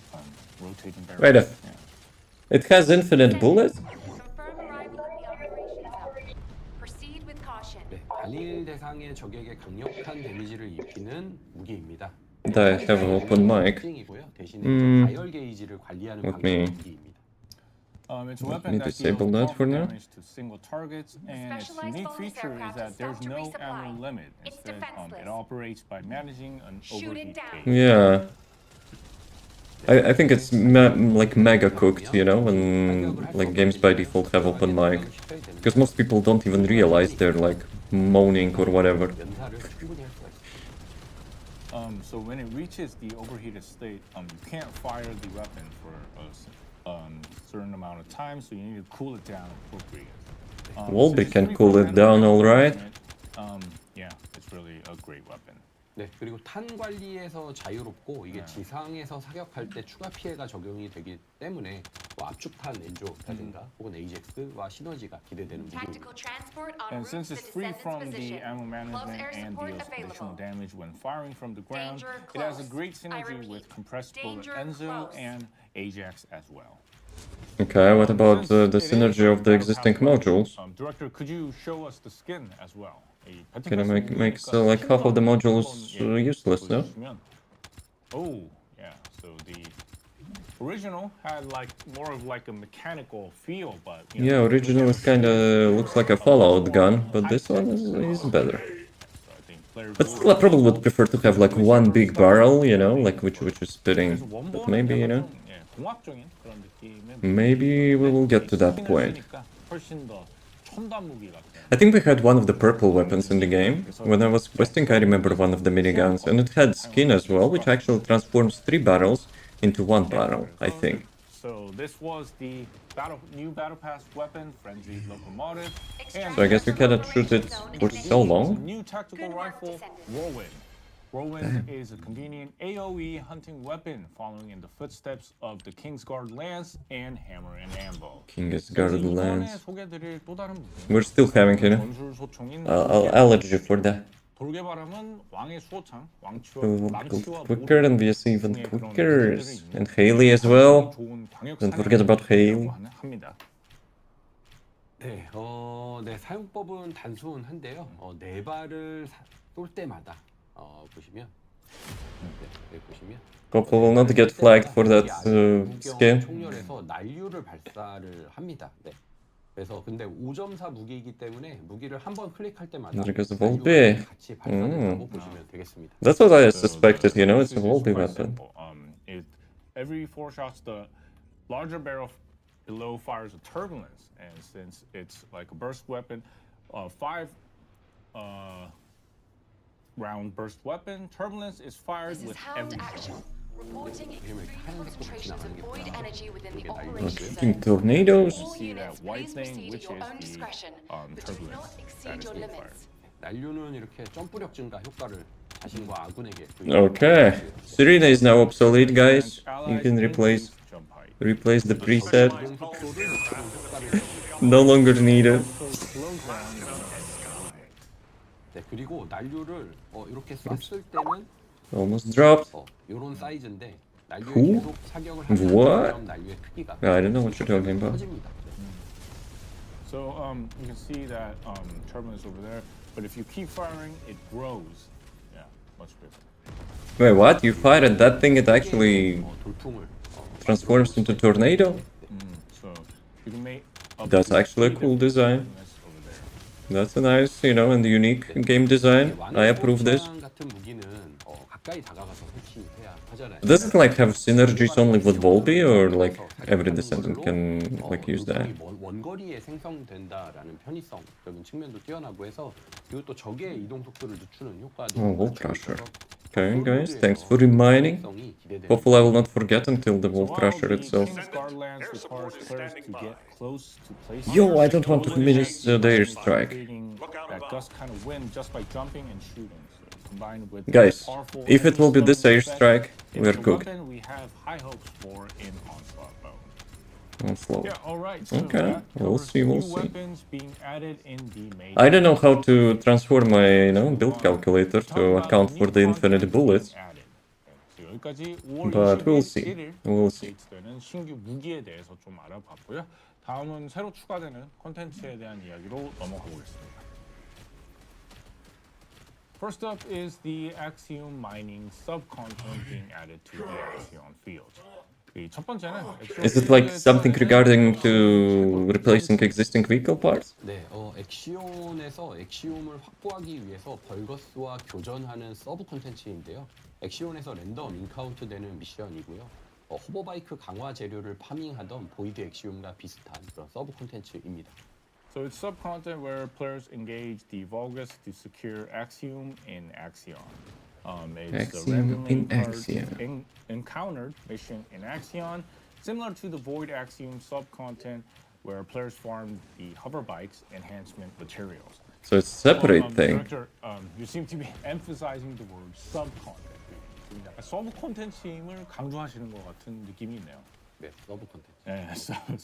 rotating barrel. Wait a- Yeah. It has infinite bullets? Confirm arrival at the operations zone. Proceed with caution. 네, 단일 대상의 적에게 강력한 데미지를 입히는 무기입니다. I have an open mic. 특징이고요. 대신에 다이얼 게이지를 관리하는 Let 방식의 me- 무기입니다. It's a Let weapon me that disable deals that for bulk now. damage to single targets, and its Specialized unique bonus feature is aircraft that is there's stopped to no resupply. ammo limit. It's Instead, defenseless. it operates by managing an Shoot overheat it down. case. Yeah. I think it's like mega cooked, you know, when like games by default have open mic. Because most people don't even realize they're like moaning or whatever. 연사를 충분히 할 수가 있습니다. So when it reaches the overheated state, you can't fire the weapon for a certain amount of time, so you need to cool it down appropriately. Valby since can it's cool it down all right. Yeah, it's really a great weapon. 네, 그리고 탄 관리에서 자유롭고 이게 지상에서 사격할 때 추가 피해가 적용이 되기 때문에 뭐 압축탄 엔조라든가 혹은 AJAX와 시너지가 기대되는 Tactical 무기입니다. transport en And route since to it's free Descendant's from the position. ammo Close management air and support deals additional available. damage when firing from the ground, Danger it has a close. great I synergy repeat, with compressed bullet danger Enzo close. and Ajax as well. Okay, what about Since the it is synergy a of the battle existing pass weapon, modules? Director, could you show us the skin as well? Can I make so like half of the modules useless, no? Oh, yeah. So the original had like more of like a mechanical feel, but Yeah, original is kinda looks like a Fallout gun, but this one is better. But still, I probably would prefer to have like one big barrel, you know, like which is spitting. But maybe, you know, 공학적인 그런 느낌의 maybe we will get to that 스킨을 point. 쓰니까 훨씬 더 첨단 무기 같은. I think we had one of the purple weapons in the game. When I was questing, I remember one of the miniguns, and it had skin as well, which actually transforms 3 barrels into 1 barrel, I think. So this was the new battle pass weapon, frenzied locomotive, and So I guess we cannot shoot it for so long. new tactical Good work, rifle, Descendant. Whirlwind. Whirlwind is a convenient AoE hunting weapon, following in the footsteps of the Kingsguard Lance and Hammer and Anvil. Kingsguard 그래서 이번에 Lance. 소개드릴 또 다른 무기는 We're still having, you know, 전술소총인 allergy for that. 돌개바람은 왕의 수호창, 왕치와 So 망치와 quicker and VS even quicker. And Haley as well. Don't forget about Hale. 합니다. 네, 네, 사용법은 단순한데요. 네 발을 쏠 때마다 보시면 네, 보시면 Couple will not get flagged for that skin. 총열에서 난류를 발사를 합니다. 네. 그래서 근데 5.4 무기이기 때문에 무기를 한 번 클릭할 때마다 Because of 난류가 Valby. 같이 발사된다고 보시면 되겠습니다. That's what I suspected, you know, it's a This is Valby quite weapon. simple. Every 4 shots, the larger barrel below fires a turbulence, and since it's like a burst weapon, 5 round burst weapon, turbulence is fired This is with Hound every action. Reporting extreme concentrations of void energy within the Okay, operations Shooting zone. tornadoes. All See that units, white please thing, proceed which at your is own the discretion, but do turbulence not that exceed is your being limits. 난류는 이렇게 점프력 증가 효과를 자신과 아군에게 Okay. Serena is now obsolete, guys. You can replace the preset. No longer needed. 네, 그리고 난류를 이렇게 쐈을 때는 Almost dropped. 요런 사이즈인데 난류에 Who? 계속 사격을 하면 What? 점점 난류의 크기가 I don't know what you're talking about. 커집니다. So you can see that turbulence over there, but if you keep firing, it grows. Yeah, much bigger. Wait, what? You fired that thing, it actually 돌풍을 transforms into tornado? So you can make up That's to actually a 3 cool different design. turbulence over there. That's a nice, and unique game design. I approve this. 같은 무기는 가까이 다가가서 설치해야 하잖아요. Does it like have synergies only with Valby, or like every Descendant can like use that? 원거리에 생성된다라는 편의성적인 측면도 뛰어나고 해서 그리고 또 적의 이동 속도를 늦추는 효과도 Wall 갖추고 Crusher. 있어서 Okay, guys, 소드들의 thanks for reminding. 가능성이 기대되는 Hopefully I will not forget until the So Wall while Crusher the itself. King's Guardlands requires players to get close to places. Yo, I don't want to Ability miss the by airstrike. creating that gust kind of wind just by jumping and shooting. So combined with Guys, powerful if it will be this enemy stunning airstrike, effect, we're it's a cooked. weapon we have high hopes for in Onslaught mode. Onslaught. Yeah, all right. So Okay, that we'll covers see, we'll new see. weapons being added in the main. I don't know how to transform my, build calculator to account for the infinite bullets. But we'll see. We'll see. 업데이트되는 신규 무기에 대해서 좀 알아봤고요. 다음은 새로 추가되는 콘텐츠에 대한 이야기로 넘어가 보겠습니다. First up is the Axiom mining sub-content being added to the Axiom field. 이 첫 번째는 Is it like something regarding to replacing existing vehicle parts? 네, 엑시온에서 엑시움을 확보하기 위해서 벌거스와 교전하는 서브 콘텐츠인데요. 엑시온에서 랜덤 인카운트 되는 미션이고요. 호버바이크 강화 재료를 파밍하던 보이드 엑시움과 비슷한 그런 서브 콘텐츠입니다. So it's sub-content where players engage the Vulgus to secure Axiom in Axion. It's a Axiom randomly in Axion. encountered mission in Axion, similar to the Void Axiom sub-content where players farm the hover bikes enhancement materials. So it's a separate thing. Director, you seem to be emphasizing the word sub-content. 약간 서브 콘텐츠임을 강조하시는 것 같은 느낌이 있네요. 네, 서브 콘텐츠. 네,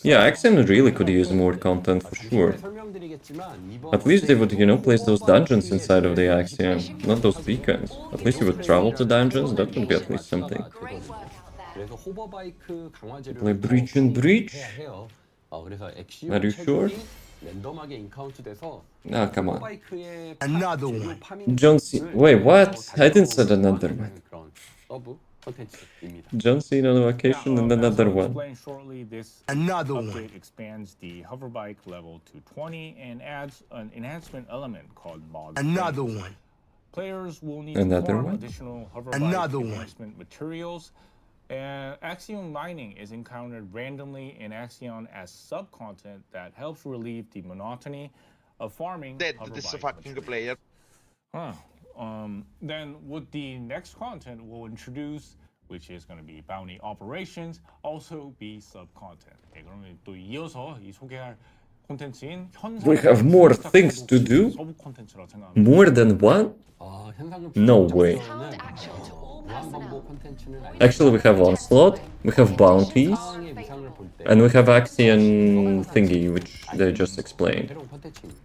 Yeah, Axiom really could use more content for sure. 설명드리겠지만 이번 At least they would, place those dungeons inside of the Axiom, not those beacons. At least you would travel to dungeons, that would be at least something. Great work out there. 그래서 호버바이크 강화 재료를 Like breach and breach? 해야 해요. 그래서 엑시움 Are you sure? 체급이 랜덤하게 인카운트돼서 Ah, come on. 호버바이크의 Another 재료 one. 파밍 John C. 기술을 Wait, what? 더 I didn't say 다양하게 another 도와주는 one. 그런 서브 콘텐츠입니다. John Cena on vacation and another one. Explain shortly, this Another one. update expands the hoverbike level to 20 and adds an enhancement element called mod. Another Frames. one. Players will need Another to farm one? additional hoverbike Another one. enhancement materials. And Axiom mining is encountered randomly in Axion as sub-content that helps relieve the monotony of farming Dead, hoverbike this is a fucking materials. player. Huh. Then what the next content will introduce, which is going to be bounty operations, also be sub-content. 네, 그러면 또 이어서 이 소개할 콘텐츠인 현상. We have more things to do? 서브 콘텐츠라고 생각합니다. More than one? 현상금 No way. Count action to all 무한반복 personnel. 콘텐츠는 Actually, we have Onslaught, we have Bounties, 상황의 위상을 볼 때 and we have Axiom thingy, which they just explained. 새로운 콘텐츠입니다.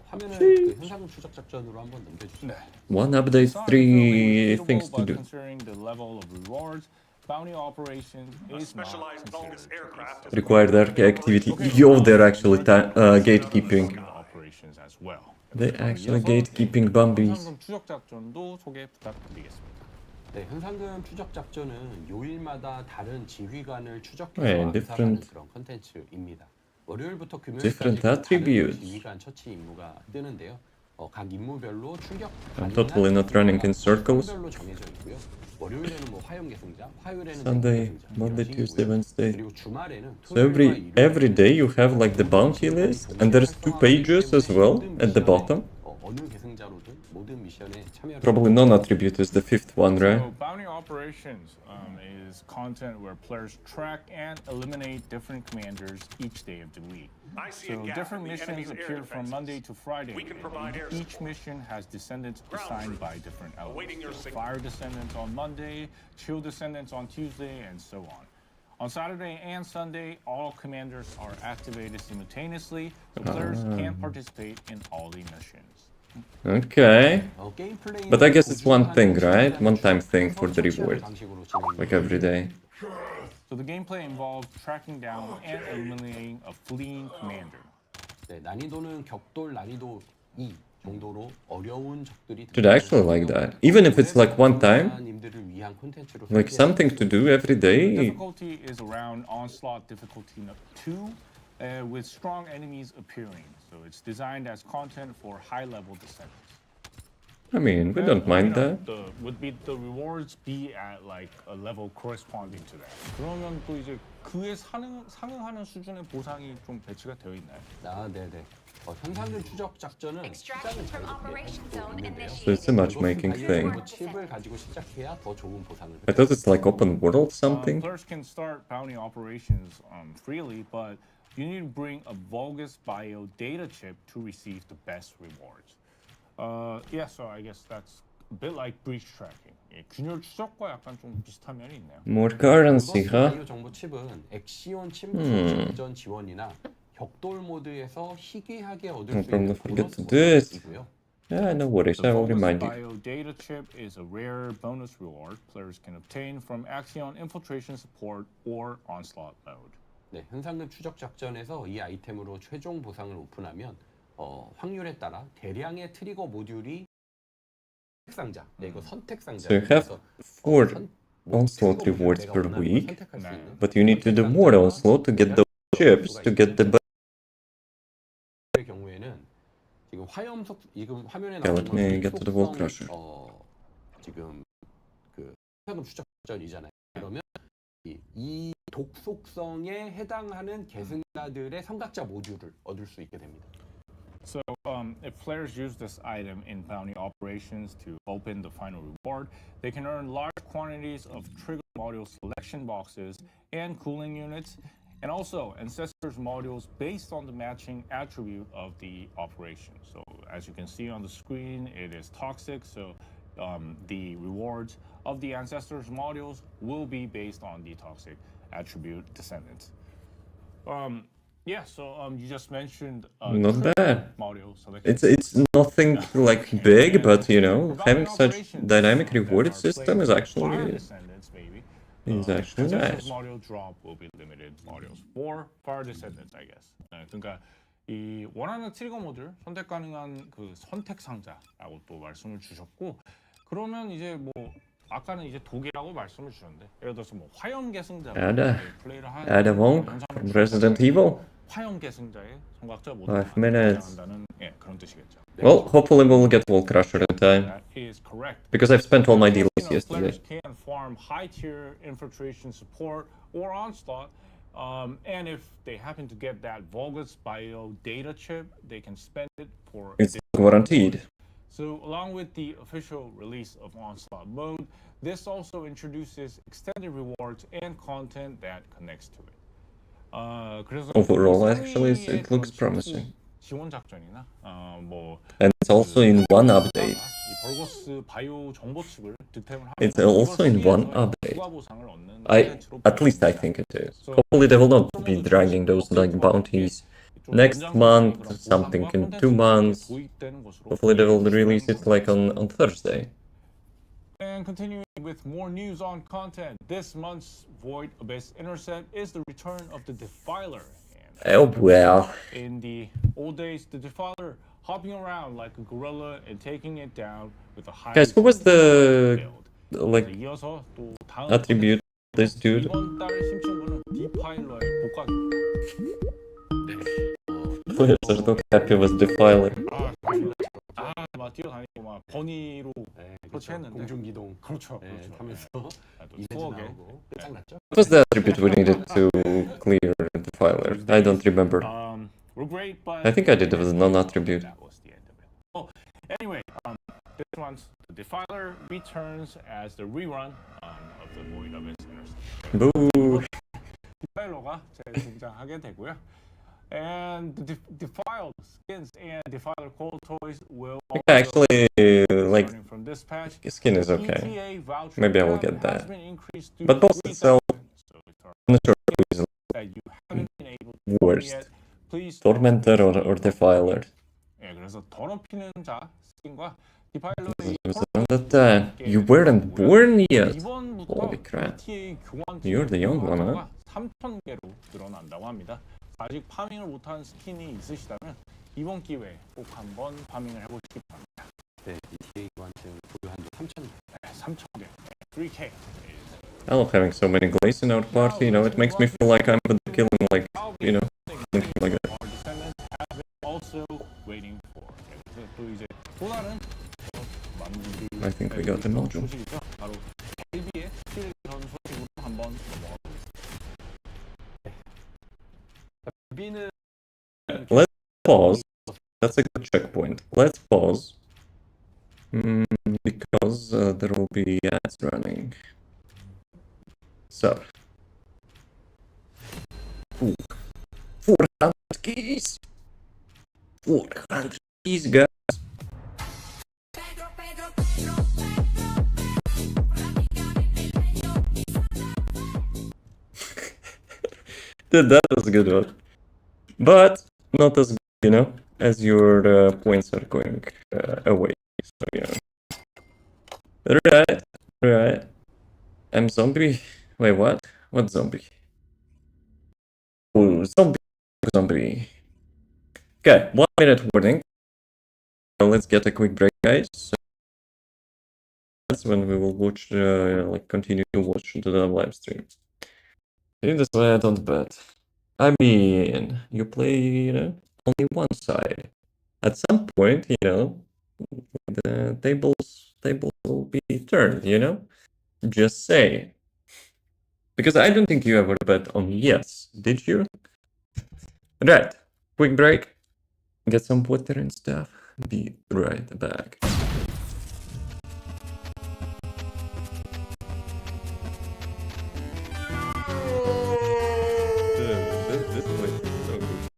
화면을 그 현상금 추적 작전으로 한번 넘겨주시죠. 네. One update, It's not three suitable, things to but do. Considering the level of rewards, bounty operations is not Specialized considered Vulgus to be aircraft is Required activity. Yo, they're actually gatekeeping. operations as well. They 그럼 actually 이어서 gatekeeping Bumbies. 현상금 추적 작전도 소개 부탁드리겠습니다. 네, 현상금 추적 작전은 요일마다 다른 지휘관을 추적해서 네, 암살하는 different- 그런 콘텐츠입니다. 월요일부터 different 금요일까지 다른 attributes. 지휘관 처치 임무가 뜨는데요. 각 임무별로 출격 I'm totally not running in circles. 별로 정해져 있고요. 월요일에는 뭐 화염 계승자, 화요일에는 Sunday, 대기 계승자, Monday, 이런 Tuesday, 식이고요. Wednesday. 그리고 주말에는 So every day you have like the bounty list, and there's 2 pages as well at the bottom. 어느 계승자로든 모든 미션에 참여를 Probably non-attribute is the 5th one, right? So bounty operations is content where players track and eliminate different commanders each day of the week. I see a So gap different in the missions enemy's air appear from defenses. Monday to Friday. We can provide air and each support. mission has descendants Ground assigned troops. by different Awaiting your elements. So signal. fire descendants on Monday, chill descendants on Tuesday, and so on. On Saturday and Sunday, all commanders are activated simultaneously, so players can participate in all the missions. Okay. 게임 플레이는 But I guess it's one 고주하는 thing, right? 진행자는 One-time thing for the 순서 reward. 처치하는 방식으로 진행이 Like every day. So the gameplay involves tracking down and eliminating a fleeing commander. 네, 난이도는 격돌 난이도 2 정도로 어려운 적들이 Dude, I actually like that. Even if it's like one time, 님들을 위한 콘텐츠로 like something to do every day. Difficulty is around onslaught difficulty 2, with strong enemies appearing. So it's designed as content for high-level descendants. I mean, we don't mind that. Would be the rewards be at like a level corresponding to that? 그러면 또 이제 그에 상응하는 수준의 보상이 좀 배치가 되어 있나요? 아, 네네. 현상금 추적 작전은 Extraction 시작은 from operation zone So it's a initiated. matchmaking thing. 칩을 가지고 시작해야 더 좋은 보상을 I thought it's like open world something. Players can start bounty operations freely, but you need to bring a Vulgus Bio data chip to receive the best rewards. Yeah, so I guess that's a bit like breach tracking. 예, 균열 추적과 약간 좀 비슷한 면이 있네요. More currency, huh? 바이오 정보 칩은 엑시온 침투 직전 지원이나 격돌 모드에서 희귀하게 얻을 수 Don't 있는 forget to 보너스 do it. 보상이고요. Yeah, no worries, I will remind you. Bio data chip is a rare bonus reward players can obtain from Axion infiltration support or onslaught mode. 네, 현상금 추적 작전에서 이 아이템으로 최종 보상을 오픈하면 확률에 따라 대량의 트리거 모듈이 선택 상자, 네, 이거 선택 상자. So you have 4 onslaught rewards per week, but you need to do more onslaught to get those chips to get the. 의 경우에는 지금 화염속 지금 화면에 Okay, let me get to the Vault Crusher. 지금 그 현상금 추적 작전이잖아요. 그러면 이 독속성에 해당하는 계승자들의 삼각자 모듈을 얻을 수 있게 됩니다. So, if players use this item in bounty operations to open the final reward, they can earn large quantities of trigger module selection boxes and cooling units, and also ancestors modules based on the matching attribute of the operation. So, as you can see on the screen, it is toxic. So, the rewards of the ancestors modules will be based on the toxic attribute Descendant. Yeah, so you just mentioned Not bad. module selection. It's nothing like big, but you know, having such dynamic reward system is actually Descendants, maybe. nice. Module drop will be limited modules for Fire Descendants, I guess. 그러니까 이 원하는 트리거 모듈 선택 가능한 그 선택 상자라고 또 말씀을 주셨고, 그러면 이제 뭐 아까는 이제 독이라고 말씀을 주셨는데, 예를 들어서 뭐 화염 계승자로 플레이를 하는 Add a monk from Resident Evil. 화염 계승자의 성각자 5 minutes. 한다는 그런 뜻이겠죠. Well, hopefully we'll get Vault Crusher in time. That is correct. Because I've spent all my DLCs yesterday. Players can farm high-tier infiltration support or onslaught, and if they happen to get that Vulgus Bio data chip, they can spend it for. It's guaranteed. So, along with the official release of Onslaught mode, this also introduces extended rewards and content that connects to it. 그래서 Overall, actually, it looks promising. 지원 작전이나 뭐 And it's also in one update. 이 벌거스 바이오 정보칩을 득템을 하면 It's also in one update. 추가 보상을 얻는 At least I think it is. Hopefully they will not be dragging those like bounties next month, something in 2 months. Hopefully they will release it like on Thursday. And continuing with more news on content, this month's Void Abyss Intercept is the return of the Defiler. And Oh well. in the old days, the Defiler hopping around like a gorilla and taking it down with a high. Guys, who was the like 이어서 또 다음 attribute this dude? 이번 달 심층부는 Defiler의 복각입니다. Players are not happy with Defiler. 막 뛰어다니고 막 버니로 터치했는데 공중기동 그렇죠. 하면서 또 이미지 추억에 나오고 끝장났죠. What was the attribute we needed to clear Defiler? I don't remember. were great, but I think I did it with non-attribute. that was the end of it. Oh, anyway, this one's the Defiler returns as the rerun of the Void Abyss Intercept. Boo! Defiler가 재등장하게 되고요. And the defiled skins and defiler cold toys will Yeah, actually, like starting from this patch. skin is okay. ETA voucher Maybe I will cap get that. has been increased to But boss 3,000. itself, So it's our I'm not sure who is that you haven't been able to farm worst, yet. Please Tormentor or Defiler. 예, 그래서 더럽히는 자 스킨과 디파일러의 It was around that time. You weren't born yet. 이번부터 Holy crap. GTA 교환 You're the young one, huh? 3,000개로 늘어난다고 합니다. 아직 파밍을 못한 스킨이 있으시다면 이번 기회에 꼭 한번 파밍을 해보시기 바랍니다. 네, GTA 교환증 보유한도 3,000개. 네, 3,000개, 3K. I love having so many glaze in our party, you know, it makes me feel like I'm the killing, like, you know, something like that. Our descendants have been also waiting for. 그래서 또 이제 또 다른 많은 분들이 I think we got the module. 소식이죠. 바로 벨비의 스킬 전 소식으로 한번 넘어가 보겠습니다. 비는 Let's pause. That's a good checkpoint. Let's pause. Because there will be ads running. So. Ooh. 400 keys! 400 keys, guys! Dude, that was a good one. But not as good, you know, as your points are going away. So, yeah. Right. I'm zombie. Wait, what? What zombie? Oh, zombie. Okay, 1 minute warning. Let's get a quick break, guys. So that's when we will watch, continue to watch the live stream. Leave the sweat on the bed. I mean, you play, you know, only one side. At some point, you know, the tables will be turned, you know? Just say. Because I don't think you ever bet on yes, did you? Right, quick break. Get some water and stuff. Be right back. This place is so good.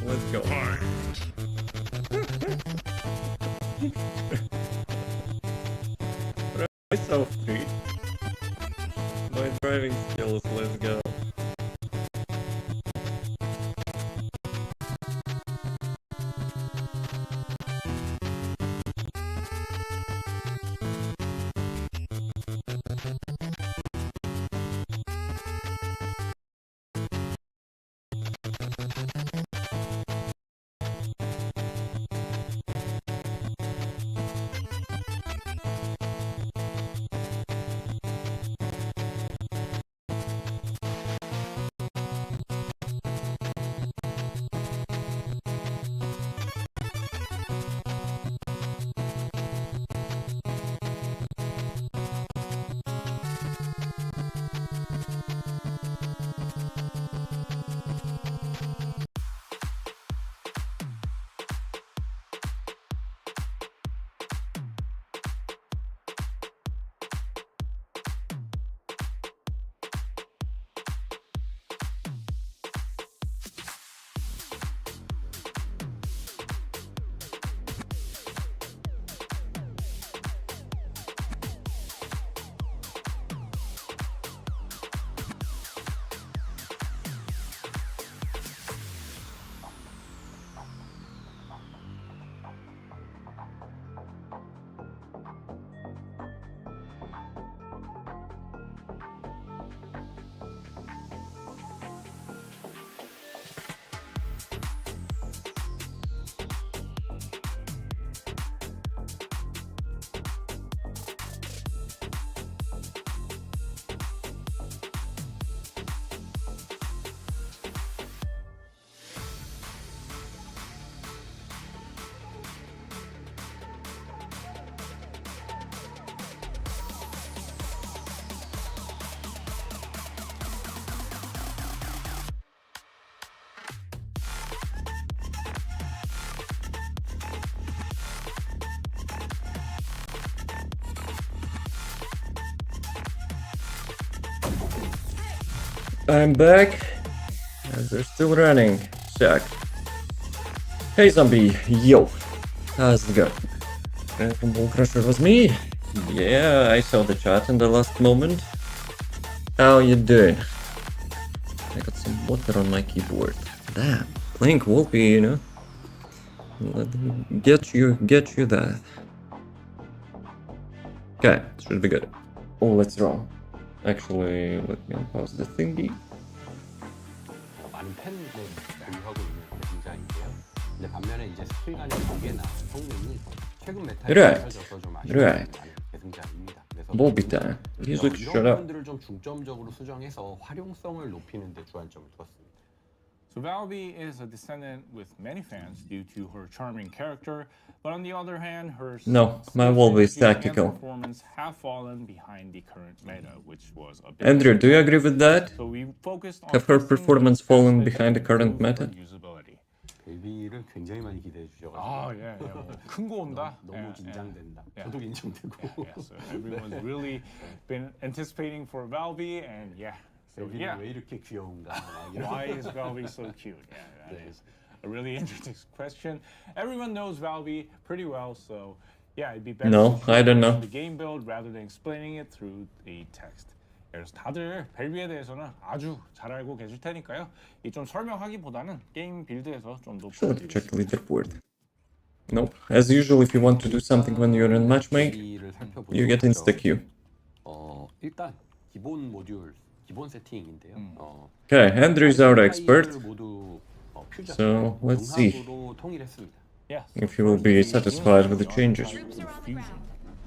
Let's go. So free. My driving skills, let's go. I'm back. As they're still running. Check. Hey zombie, yo. How's it going? From Ball Crusher was me. Yeah, I saw the chat in the last moment. How you doing? I got some water on my keyboard. Damn. playing Valby, you know. Let them get you that. Okay, should be good. Oh, let's draw. Actually, let me unpause the thingy. 많은 팬들을 보유하고 있는 대승자인데요. 근데 반면에 이제 스킬 간의 관계나 성능이 최근 메타에 Right. 맞춰져서 좀 Right. 아쉬운 대승자입니다. 그래서 Valby time. Music, shut 이런 up. 부분들을 좀 중점적으로 수정해서 활용성을 높이는 데 주안점을 두었습니다. So Valby is a descendant with many fans due to her charming character, but on the other hand, her No, my skill Valby is synergy and tactical. performance have fallen behind the current meta, which was a bit Andrew, do you agree with that? So we focused on Have her testing performance each fallen aspect behind the to current improve her meta? usability. 벨비를 굉장히 많이 기대해 주셔가지고 아, 예, 예. 큰거 온다. 너무 예, 긴장된다. 예. 저도 긴장되고. Yeah, so everyone's really been anticipating for Valby, and yeah. So 벨비는 yeah, 왜 이렇게 귀여운가? 막 이런. why is Valby so cute? Yeah, that is a really interesting question. Everyone knows Valby pretty well, so yeah, it'd be better No, to show I don't it know. in the game build rather than explaining it through the text. 그래서 다들 벨비에 대해서는 아주 잘 알고 계실 테니까요. 이 좀 설명하기보다는 게임 빌드에서 좀 더 Sure, check 보여드리겠습니다. leaderboard. Nope. As usual, if you want to do something when you're in matchmake, 벨비를 살펴보도록 you get 하죠. insta queue. 일단 기본 모듈, 기본 세팅인데요. Okay, Andrew is our expert. 타입을 모두 퓨전, So, let's see 융합으로 통일했습니다. Yeah, if you will be satisfied with the changes. Troops are on the ground.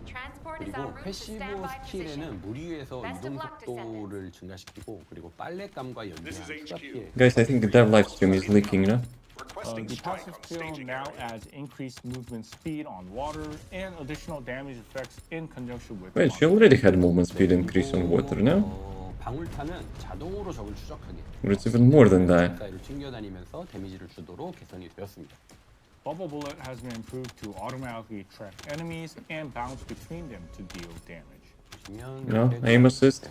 Transport is en 그리고 route to 패시브 standby position. 스킬에는 물 위에서 Best of 이동 luck, 속도를 증가시키고 그리고 빨랫감과 연계한 추가 피해. Guys, I think the dev livestream is leaking, no? the passive skill now adds increased movement speed on water and additional damage effects in conjunction with Wait, she already had movement speed increase on water, no? 방울탄은 자동으로 적을 추적하게. Or it's even more than that. 사이로 튕겨다니면서 데미지를 주도록 개선이 되었습니다. Bubble Bullet has been improved to automatically track enemies and bounce between them to deal damage. 보시면 No? Aim assist?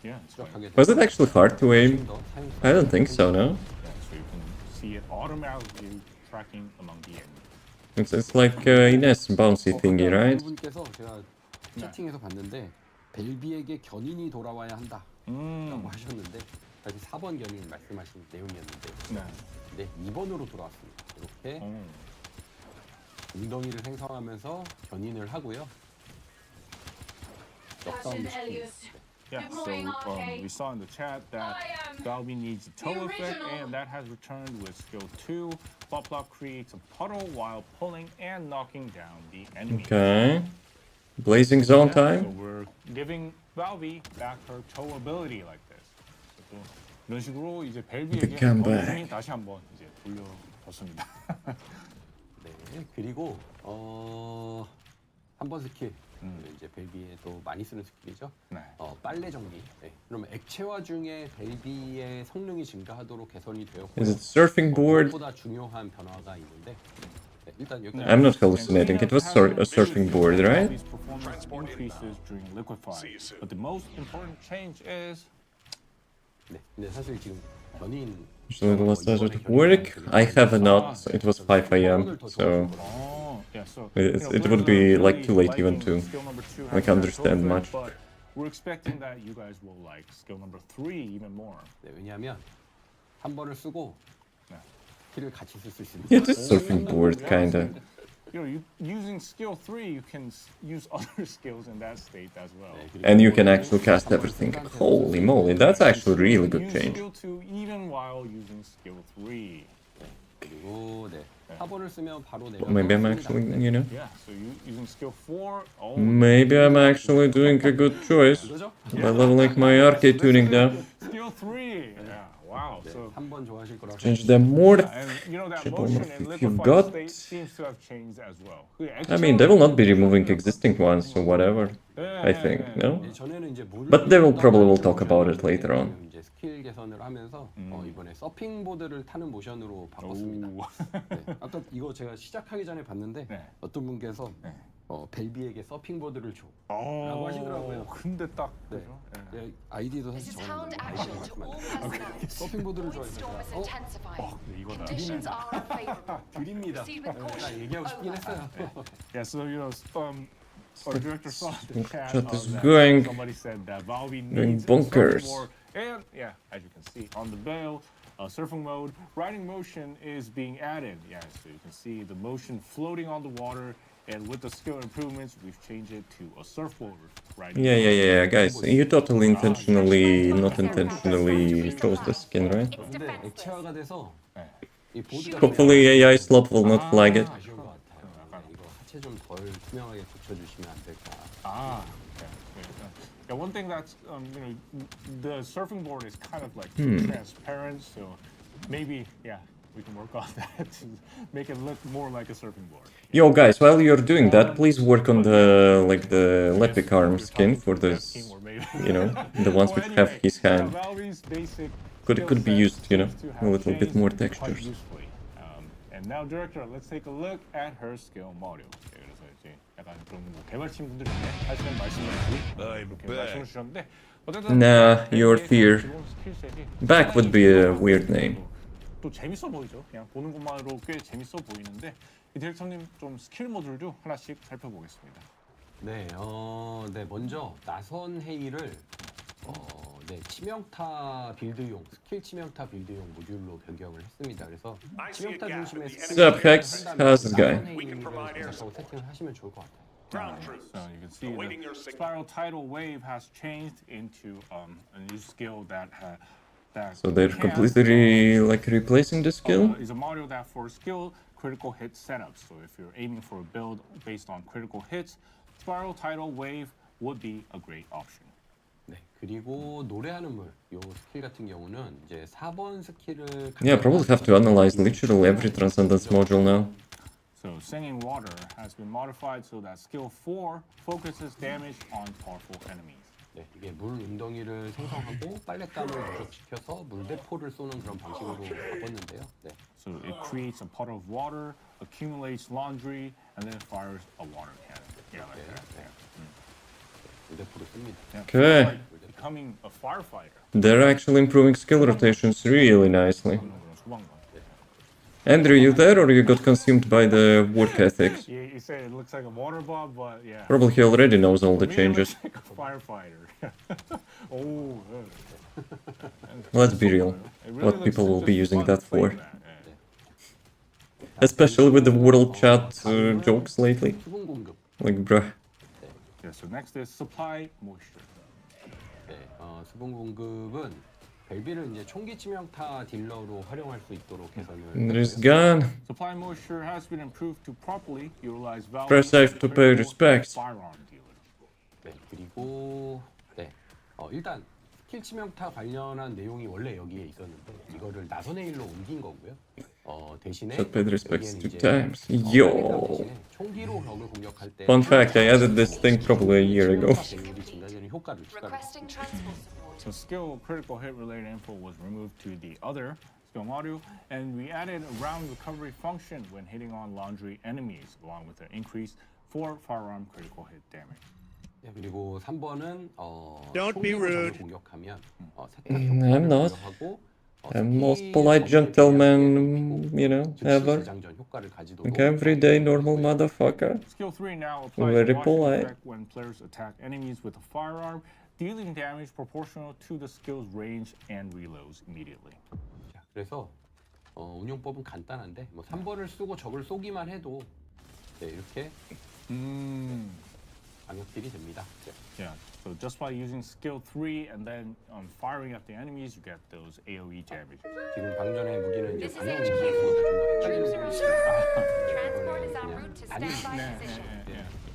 Yeah, it's right. 추적하게 Was it actually hard to aim? 더 사용성- I don't think so, no? Yeah, so you can see it automatically tracking among the enemies. It's like Ines bouncy thingy, right? 분께서 제가 채팅에서 봤는데 벨비에게 견인이 돌아와야 한다라고 하셨는데 사실 4번 견인 말씀하신 내용이었는데 네. 네, 2번으로 돌아왔습니다. 이렇게 웅덩이를 생성하면서 견인을 하고요. 역사운드 시킵니다. Yeah, so we saw in the chat that Valby needs a toe effect, and that has returned with skill 2. Flop Flop creates a puddle while pulling and knocking down the enemy. Okay. Blazing zone So time? we're giving Valby back her toe ability like this. 또 이런 식으로 이제 벨비에게 Come back. 다시 한번 이제 돌려줬습니다. 네, 그리고 한 번 스킬 이제 벨비에 또 많이 쓰는 스킬이죠. 네. 빨래 정리. 네. 그러면 액체화 중에 벨비의 성능이 증가하도록 개선이 되었고 Is it surfing board? 보다 중요한 변화가 있는데 네, 일단 여기 I'm not hallucinating. It was a surfing board, right? Valby's performance increases during liquefy, but the most important change is 네, 근데 사실 지금 견인 So the last started to work. I have not. It was 5 a.m. So yeah, so it would be like too late even to like understand much. But we're expecting that you guys will like skill number 3 even more. 네, 왜냐하면 한 번을 쓰고 네. 스킬을 같이 쓸 수 있습니다. Yeah, just surfing board, kinda. Using skill 3, you can use other skills in that state as well. 네, 그리고 And you can actually cast everything. Holy moly, that's actually a really good Use change. skill 2 even while using skill 3. 그리고 네, 4번을 쓰면 바로 내려. Maybe I'm actually, you know, Yeah, so using skill 4. Oh, maybe I'm actually doing a good choice 그죠? by leveling my arcade tuning now. skill 3. Yeah, wow. So 3번 좋아하실 거라고. Change the morph. and you know that Triple motion morph in if you've liquefied got. state seems to have changed as well. I mean, they will not be removing existing ones, so whatever. I think, no? 네, 전에는 이제 But they will probably talk about it later on. 이제 스킬 개선을 하면서 이번에 서핑 보드를 타는 모션으로 바꿨습니다. 오. 네, 아까 이거 제가 시작하기 전에 봤는데 네. 어떤 분께서 벨비에게 서핑 보드를 줘. 라고 하시더라고요. 근데 딱 네. 그죠? 예. 네, 아이디도 This 사실 is hound 적었는데 action 아이디가 to all 맞지만 personnel. 서핑 보드를 Void 좋아해서 storm is 제가 intensifying. 근데 이거다. Conditions are unfavorable. 드립니다. Proceed with 나 caution. 얘기하고 싶긴 했어요. Yeah, so our director saw the chat Chat of is that. going- Somebody said that Valby doing needs bonkers. something more. And yeah, as you can see on the veil, surfing mode, riding motion is being added. Yeah, so you can see the motion floating on the water, and with the skill improvements, we've changed it to a surfboard riding. Yeah, guys, you totally intentionally, not intentionally chose the skin, right? It's 근데 defenseless. 액체화가 돼서 이 보드가 Hopefully AI slot will not flag it. 아쉬운 것 같아요. 네, 이거 하체 좀 덜 투명하게 붙여주시면 안 될까. Yeah, one thing that's the surfing board is kind of like transparent, so maybe we can work on that to make it look more like a surfing board. Yo, guys, while you're doing that, please work on the the Lepic arm skin for this, the ones which have his hand. Could be used, a little bit more textures. And now, director, let's take a look at her skill module. 그래서 이제 약간 좀 개발진 분들이 하시는 말씀을 이렇게 말씀을 주셨는데 어쨌든 Nah, your fear. Back would be a weird name. 또 재밌어 보이죠. 그냥 보는 것만으로 꽤 재밌어 보이는데 이 디렉터님 좀 스킬 모듈도 하나씩 살펴보겠습니다. 네, 네, 먼저 나선 회의를 치명타 빌드용, 스킬 치명타 빌드용 모듈로 변경을 했습니다. 그래서 치명타 중심의 Sup, Hex? How's this guy? 회의를 세팅을 하시면 좋을 것 같아요. So you can see the spiral tidal wave has changed into a new skill that So they're completely like replacing the skill? Is a module that for skill critical hit setups. So if you're aiming for a build based on critical hits, spiral tidal wave would be a great option. 네, 그리고 노래하는 물, 요 스킬 같은 경우는 이제 4번 스킬을 Yeah, probably have to analyze literally every Transcendence module now. So singing water has been modified so that skill 4 focuses damage on powerful enemies. 네, 이게 물 웅덩이를 생성하고 빨랫감을 누적시켜서 물대포를 쏘는 그런 방식으로 바꿨는데요. 네. So it creates a pot of water, accumulates laundry, and then fires a water cannon. Yeah, like that. 물대포를 씁니다. Okay. Like becoming a firefighter. They're actually improving skill rotations really nicely. Andrew, you there or you got consumed by the work ethics? Yeah, you say it looks like a water bomb, but yeah. Probably he already knows all the Me, it changes. looks like a firefighter. Oh. Let's be real. It really What looks people will be just using fun that for? playing yeah. Especially with the world chat jokes lately. 수분 공급. Like, bruh. Yeah, so next is supply moisture. 네, 수분 공급은 벨비를 이제 총기 치명타 딜러로 활용할 수 있도록 개선을 There's 했고요. gun. Supply moisture has been improved to properly utilize Valby Press F to pay respects. firearm dealer. 네, 그리고 일단 스킬 치명타 관련한 내용이 원래 여기에 있었는데 이거를 나선의 일로 옮긴 거고요. 대신에 Should pay the respects 여기에는 2 이제 times. 빨랫감 Yo. 대신에 총기로 벽을 공격할 때 Fun fact, I added this thing probably a year ago. 치명타 배율이 증가되는 효과를 추가를 Requesting transport support. So skill critical hit related info was removed to the other skill module, and we added a round recovery function when hitting on laundry enemies, along with an increase for firearm critical hit damage. 네, 그리고 3번은 Don't be 총기로 적을 rude. 공격하면 I'm not. 하고 I'm most polite gentleman, ever. 재장전 효과를 가지도록 Like everyday normal motherfucker. Skill 3 now applies Very a washing polite. effect when players attack enemies with a firearm, dealing damage proportional to the skill's range and reloads immediately. 자, 그래서 운용법은 간단한데 3번을 쓰고 적을 쏘기만 해도 이렇게 방역딜이 됩니다. Yeah, so just by using skill 3 and then firing at the enemies, you get those AoE damage. 지금 방금 전에 무기는 이제 This is 방역 HQ. 무기가 Troops 좀더 are 헷갈리는 on 부분이 route. 있어요. Transport is en route to standby position.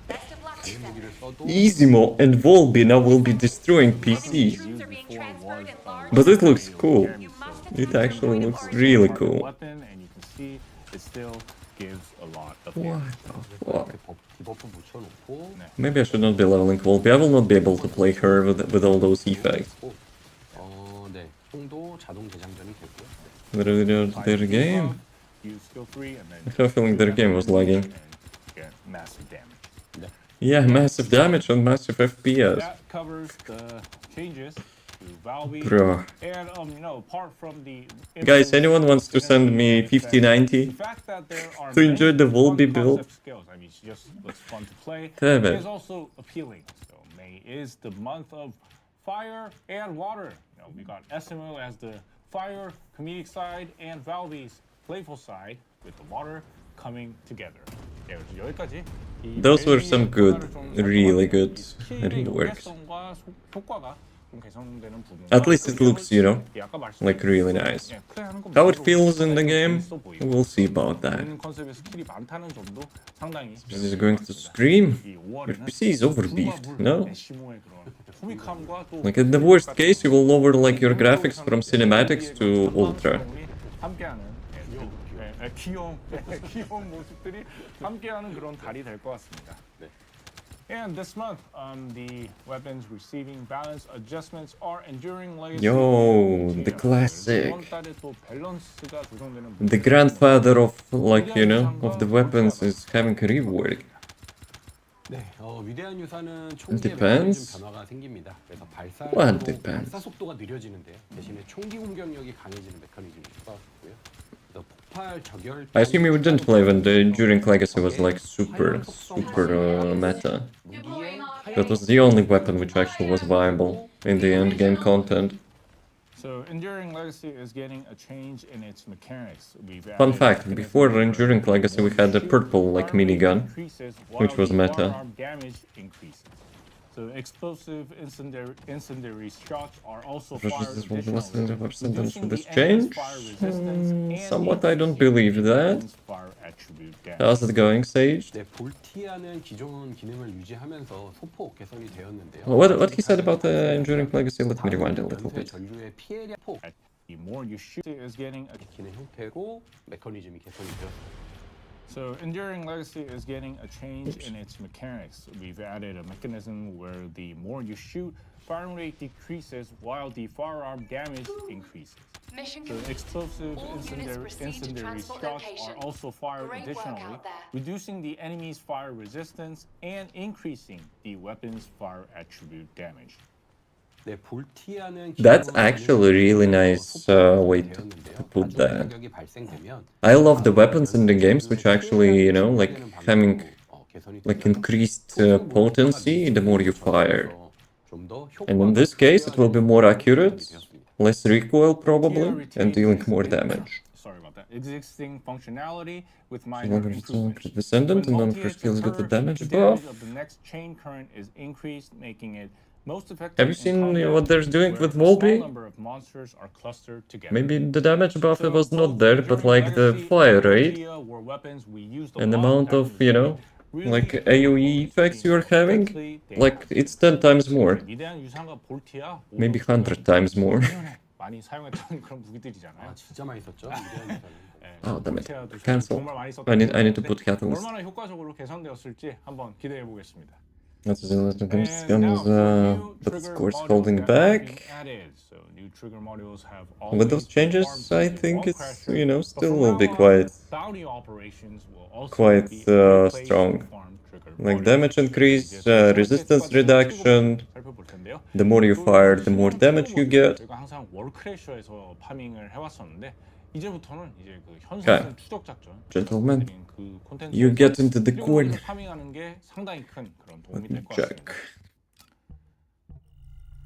Best of luck, 방역 Descendant. 무기를 써도 Easymo and Valby now will be destroying PCs. Troops are being transferred in large But it looks cool. You must It defend actually your looks point of really Part of the cool. weapon, and you can see it still gives a lot of What damage. the fuck? 이렇게 디버프 붙여놓고 Maybe I should not be leveling Valby. I will not be able to play her with all those effects. 네, 총도 자동 재장전이 되고요. Their game? Use skill 3 and then I have a feeling their game was lagging. and get massive damage. Yeah, massive damage and massive FPS. That covers the changes to Valby. Bro. And apart from the Guys, anyone wants to send me the 5090 fact that there are to enjoy many the fun Valby build? concept skills, I mean, it's just looks fun to play. Damn It it. is also appealing. So May is the month of fire and water. We got SMO as the fire, comedic side, and Valby's playful side with the water coming together. 네, 그래서 여기까지. 이 Those were some 밸비의 good, 변화를 좀 really 살펴봤는데 good 이 스킬의 reworks. 연계성과 효과가 좀 개선되는 부분. At least it looks, you know, like really nice. How it feels in the game, we'll see about that. 컨셉의 스킬이 많다는 점도 상당히 This is going to scream. Your PC is overbeefed, no? Like in the worst case, you will lower like your graphics from cinematics to ultra. 귀여운 모습들이 함께하는 그런 달이 될 것 같습니다. And this month, the weapons receiving balance adjustments are enduring legacy. Yo, the classic. The grandfather of, like, you know, of the weapons is having a rework. 네, 위대한 유산은 총기의 Depends. 메커니즘 변화가 생깁니다. 그래서 What depends? 발사 속도가 느려지는데요. 대신에 총기 공격력이 강해지는 메커니즘이 추가되고요. 그래서 폭발 저결. I assume you didn't play when the Enduring Legacy was like super meta. That was the only weapon which actually was viable in the end game content. So Enduring Legacy is getting a change in its mechanics. Fun fact, before Enduring Legacy we had the purple like minigun, which was meta. So explosive incendiary shots are also This fired is what the additionally, Descendant reducing this the change? enemy's fire resistance and Somewhat I don't increasing believe the that. weapon's fire attribute damage. How's it going, Sage? 네, 볼티아는 기존 기능을 유지하면서 소폭 개선이 되었는데요. What he said about the Enduring Legacy, let me rewind a little bit. 전류의 피해량 폭 The more you shoot is getting a 기능 형태로 메커니즘이 개선이 되었습니다. So Enduring Legacy is getting a change in its mechanics. We've added a mechanism where the more you shoot, firing rate decreases while the firearm damage increases. Mission So complete. explosive All units proceed to incendiary transport shots location. are also fired Great work additionally, out there. reducing the enemy's fire resistance and increasing the weapon's fire attribute damage. 네, 볼티아는 That's 기존 actually a really nice way to put that. 가격이 발생되면 I love the weapons in the games which actually, you know, like having like increased potency the more you fire. And in this case it will be more accurate, less recoil probably, and dealing more damage. Sorry about that. Existing functionality with Longer minor it's improvements. Descendant and When non-first multi-hits skills get the occur, damage the damage buff. of the next chain current is increased, making it most effective. Have you in seen combat what they're doing where with a small Valby? number of monsters are clustered together. Maybe the damage buff So was not both there, but Enduring like the Legacy fire and rate Portia were weapons we used a and the lot amount back of, in the you day. know, Really like improved AoE both effects the you're having, effectively they like have. it's 10 times more, 위대한 유산과 볼티아 maybe 100 times more. 많이 사용했던 그런 무기들이잖아요. 진짜 많이 썼죠. 위대한 유산은. Oh, damn it. 볼티아도 Cancel. 정말 많이 썼던 I need to 건데 put catalyst. 얼마나 효과적으로 개선되었을지 한번 기대해 보겠습니다. That's a little bit And now, for new but of trigger course modules holding that have been back. added. So new trigger modules have With those always changes, performed I as think one it's, crasher, you know, but still from will now be on, quite bounty operations will also quite, be replaced strong. with farm trigger Like modules. damage increase, 이제 resistance 스tats reduction. 살펴볼 텐데요. The more you 또 fire, the more 실용 damage you get. 저희가 항상 월크래셔에서 파밍을 해왔었는데 이제부터는 이제 그 Okay. 현실성 추적 작전, Gentlemen, 그 you 콘텐츠에서 get into the 실용적으로 corn. 파밍하는 게 상당히 큰 그런 도움이 Let me 될 것 check. 같습니다.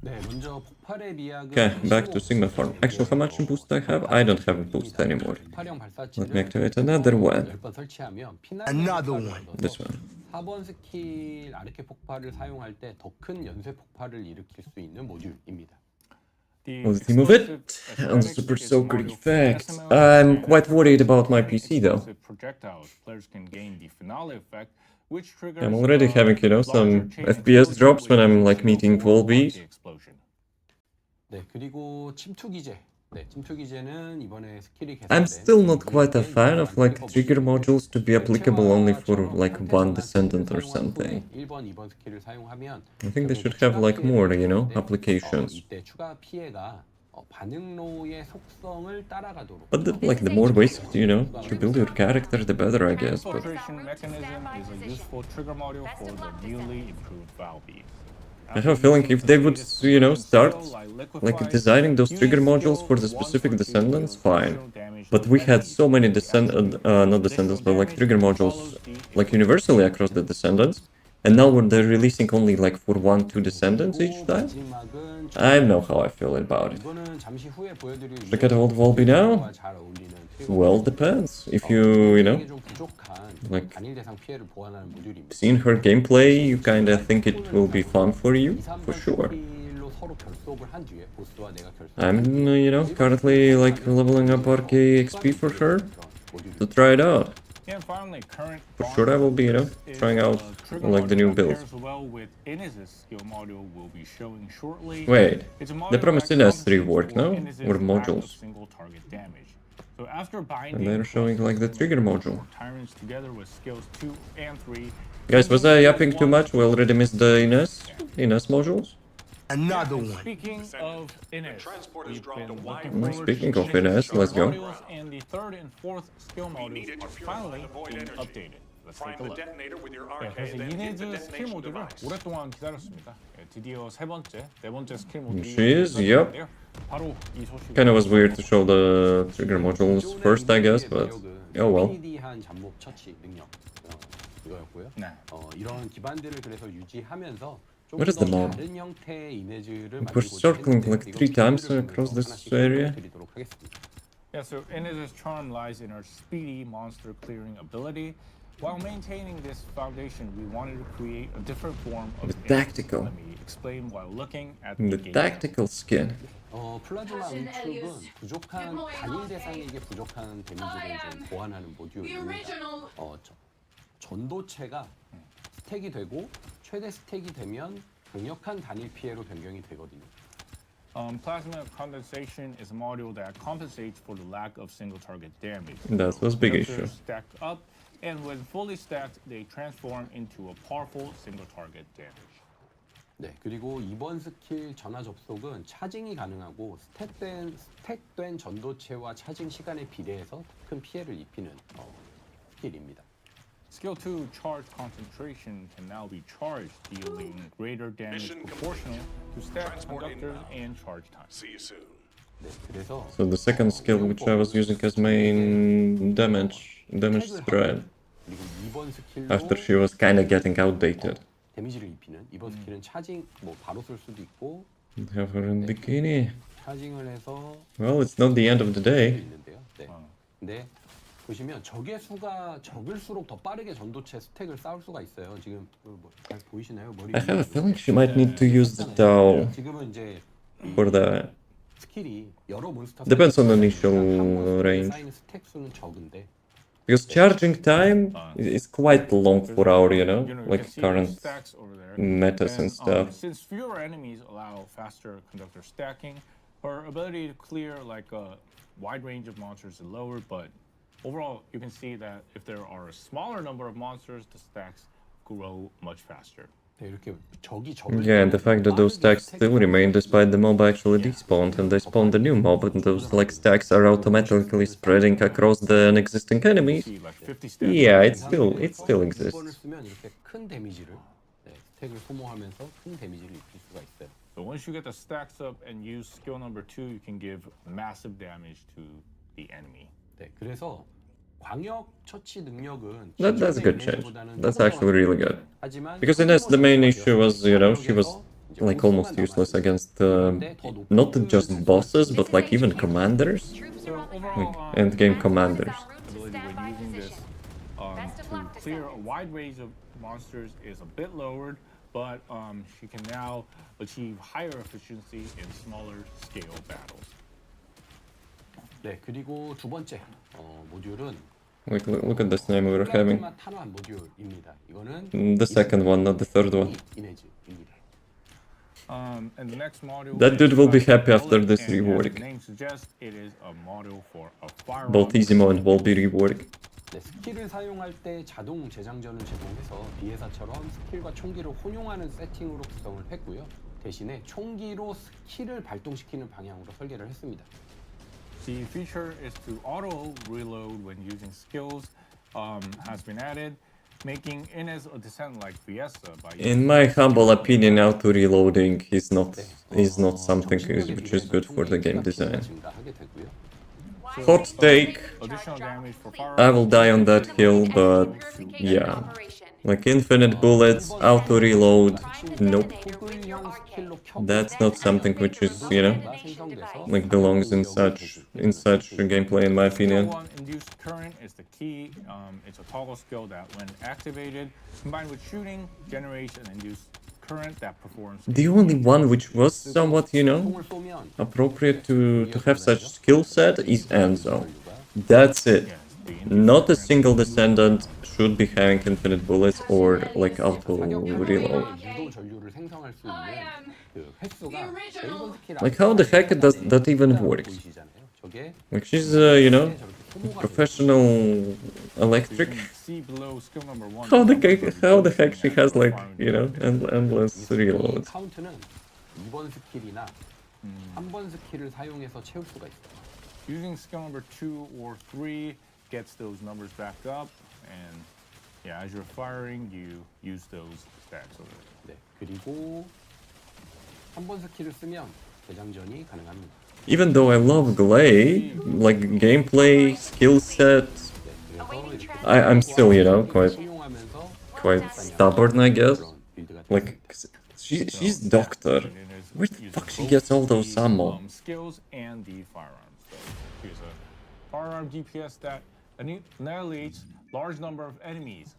네, 먼저 폭발의 미학은 Okay, back to Sigma farm. Actually, how much boost I have? I don't have a boost anymore. 폭발형 Let me activate another one. 10번 설치하면 Another one. This one. 4번 스킬 아르케 폭발을 사용할 때 더 큰 연쇄 폭발을 일으킬 수 있는 모듈입니다. On the theme of it, on the Super Soaker effect, I'm quite worried about my PC though. I'm already having, you know, some FPS drops when I'm like meeting Valby. 네, 그리고 침투 기제. 네, 침투 기제는 이번에 스킬이 I'm 개선된 still not quite a fan of like trigger modules to be applicable only for like one Descendant or something. 1번, 2번 스킬을 사용하면 I think they should have like more, you know, applications. 이때 추가 피해가 반응로의 속성을 따라가도록 But like the more ways, you know, to build your character, the better, I guess. But Operation mechanism is a useful trigger module for the newly improved Valby. I have a feeling if they would, you know, start like designing those trigger modules for the specific Descendants, fine. But we had so many not Descendants, but like trigger modules, like universally across the Descendants. And now when they're releasing only like for 1-2 Descendants each time, 마지막은 I know how I feel about it. 이거는 잠시 후에 보여드릴 Should I get hold of Valby now? 잘 어울리는 Well, depends. If you know, 좀 부족한 like, 단일 대상 피해를 보완하는 모듈입니다. seen her gameplay, you kinda think it will be fun for you, for sure. 로 서로 결속을 한 뒤에 보스와 내가 결속. I'm, currently like leveling up RK XP for her to try it out. And finally, current For sure, I will be, trying out like the new builds. pairs well with Inez's skill module will be showing shortly. Wait, It's a module they promised that Inez compensates rework for now, Inez's or lack of modules? single target damage. So after binding And they're showing like the trigger module. Tyrants together with skills 2 and 3. Guys, was I yapping too much? We already missed the Inez modules. Another one. Speaking of Inez, transport has we've dropped been a wide looking forward Speaking to of Inez's Inez, let's go. modules, and the third and fourth skill modules it to are purify finally the void being energy. updated. Let's take Prime a the look. detonator with your 네, RK, 그래서 then hit the 이네즈 스킬 detonation 모드를 device. 오랫동안 기다렸습니다. 네, 드디어 네 번째 스킬 모드가 She is, yep. 나왔는데요. 바로 이 소식을 Kinda was weird to show the trigger modules first, I guess, but oh well. PD한 잠복 처치 능력 이거였고요. 네. 이런 기반들을 그래서 유지하면서 What is the mob? 다른 형태의 이미지를 We're circling like 3 times across this area. 드리도록 하겠습니다. Yeah, so Inez's charm lies in her speedy monster clearing ability. While maintaining this foundation, we wanted to create a different form of The Inez. tactical. Let me explain while looking at The game. tactical skin. 플라즈마 응축은 부족한 단일 대상에게 부족한 데미지를 좀 보완하는 모듈입니다. 전도체가 스택이 되고 최대 스택이 되면 강력한 단일 피해로 변경이 되거든요. Plasma condensation is a module that compensates for the lack of single target damage. That was a big Conductors issue. stack up, and when fully stacked, they transform into a powerful single target damage. 네, 그리고 이번 스킬 전화 접속은 차징이 가능하고 스택된 전도체와 차징 시간에 비례해서 큰 피해를 입히는 스킬입니다. Skill 2, Charge Concentration, can now be charged, dealing greater damage Mission proportional to stack Transport conductors inbound. and charge time. See you soon. 네, 그래서 So the second skill which I was using as main damage spread 그리고 이번 스킬로 after she was kinda getting outdated. 데미지를 입히는 이번 스킬은 차징 바로 쓸 수도 있고 Have her in bikini. 차징을 해서 Well, it's not the end of the day. 있는데요. 네. 근데 보시면 적의 수가 적을수록 더 빠르게 전도체 스택을 쌓을 수가 있어요. 지금 잘 보이시나요? 머리 I have a feeling she might need to use the Tao 지금은 이제 for that. 스킬이 여러 몬스터 Depends on the 사이에 initial 한 몬스터에 range. 쌓이는 스택 수는 적은데 Because charging time is quite long for our, You know, you like can see current the stacks over there. metas and stuff. Since fewer enemies allow faster conductor stacking, her ability to clear like a wide range of monsters is lower, but overall you can see that if there are a smaller number of monsters, the stacks grow much faster. 네, 이렇게 적이 적을 Yeah, and the fact that those stacks still remain despite the mob actually despawned, and they spawned a new mob, and those like stacks are automatically spreading across the existing enemies. See like 50 stacks. Yeah, it still 번을 exists. 쓰면 이렇게 큰 데미지를 스택을 소모하면서 큰 데미지를 입힐 수가 있어요. So once you get the stacks up and use skill number 2, you can give massive damage to the enemy. 네, 그래서 광역 처치 능력은 That's a good change. That's actually really good. 하지만 Because Inez, the main issue was, she was like almost useless against not just bosses, but like even commanders. Troops So are on the overall, ground. End game Advise commanders. en route to ability when standby using this position. Best of luck, to clear a Descendant. wide range of monsters is a bit lowered, but she can now achieve higher efficiency in smaller scale battles. 네, 그리고 두 번째 모듈은 Look at this name we were having. 플라즈마 탄환 모듈입니다. 이거는 The second one, not the third one. 이네즈입니다. And the next module That dude is will be Fire happy after Bullet, this and as rework. the name suggests, it is a module for a firearm. Both Easimo and Valby rework. 네, 스킬을 사용할 때 자동 재장전을 제공해서 비에사처럼 스킬과 총기를 혼용하는 세팅으로 구성을 했고요. 대신에 총기로 스킬을 발동시키는 방향으로 설계를 했습니다. The feature is to auto reload when using skills has been added, making Inez a Descendant like Fiesta by In my humble opinion, auto reloading is not something which is good for the game design. 증가하게 되고요. Hot take. additional damage for I will die on that hill, but Purification yeah. operation. Like infinite bullets, auto reload. Nope. 토글형 스킬로 That's not something which is, you know, 생성돼서 like belongs in such gameplay in my Skill opinion. 1, induced current is the key. It's a toggle skill that, when activated, combined with shooting, generates an induced current that performs. The only one which was somewhat, you know, 총을 쏘면 appropriate to have such skill set is Enzo. That's it. Not a single Descendant should be having infinite bullets or like auto reload. 유도 전류를 생성할 수 있는 그 횟수가 웨이번 스킬 Like how the heck does that even work? 보이시잖아요. 저게 Like she's, you know, professional electric. See below skill number 1. How the heck she has like, you know, endless 이 reloads. 카운트는 2번 스킬이나 3번 스킬을 사용해서 채울 수가 있어요. Using skill number 2 or 3 gets those numbers back up, and yeah, as you're firing, you use those stats over there. 네, 그리고 3번 스킬을 쓰면 대장전이 가능합니다. Even though I love Glay, like gameplay, skill set, 네, 그래서 이렇게 I'm still, you know, 사용하면서 quite stubborn, I guess. 그런 빌드가 Like, she's doctor. Where the fuck she gets all those ammo? Skills and the firearms. So here's a firearm DPS that annihilates large number of enemies.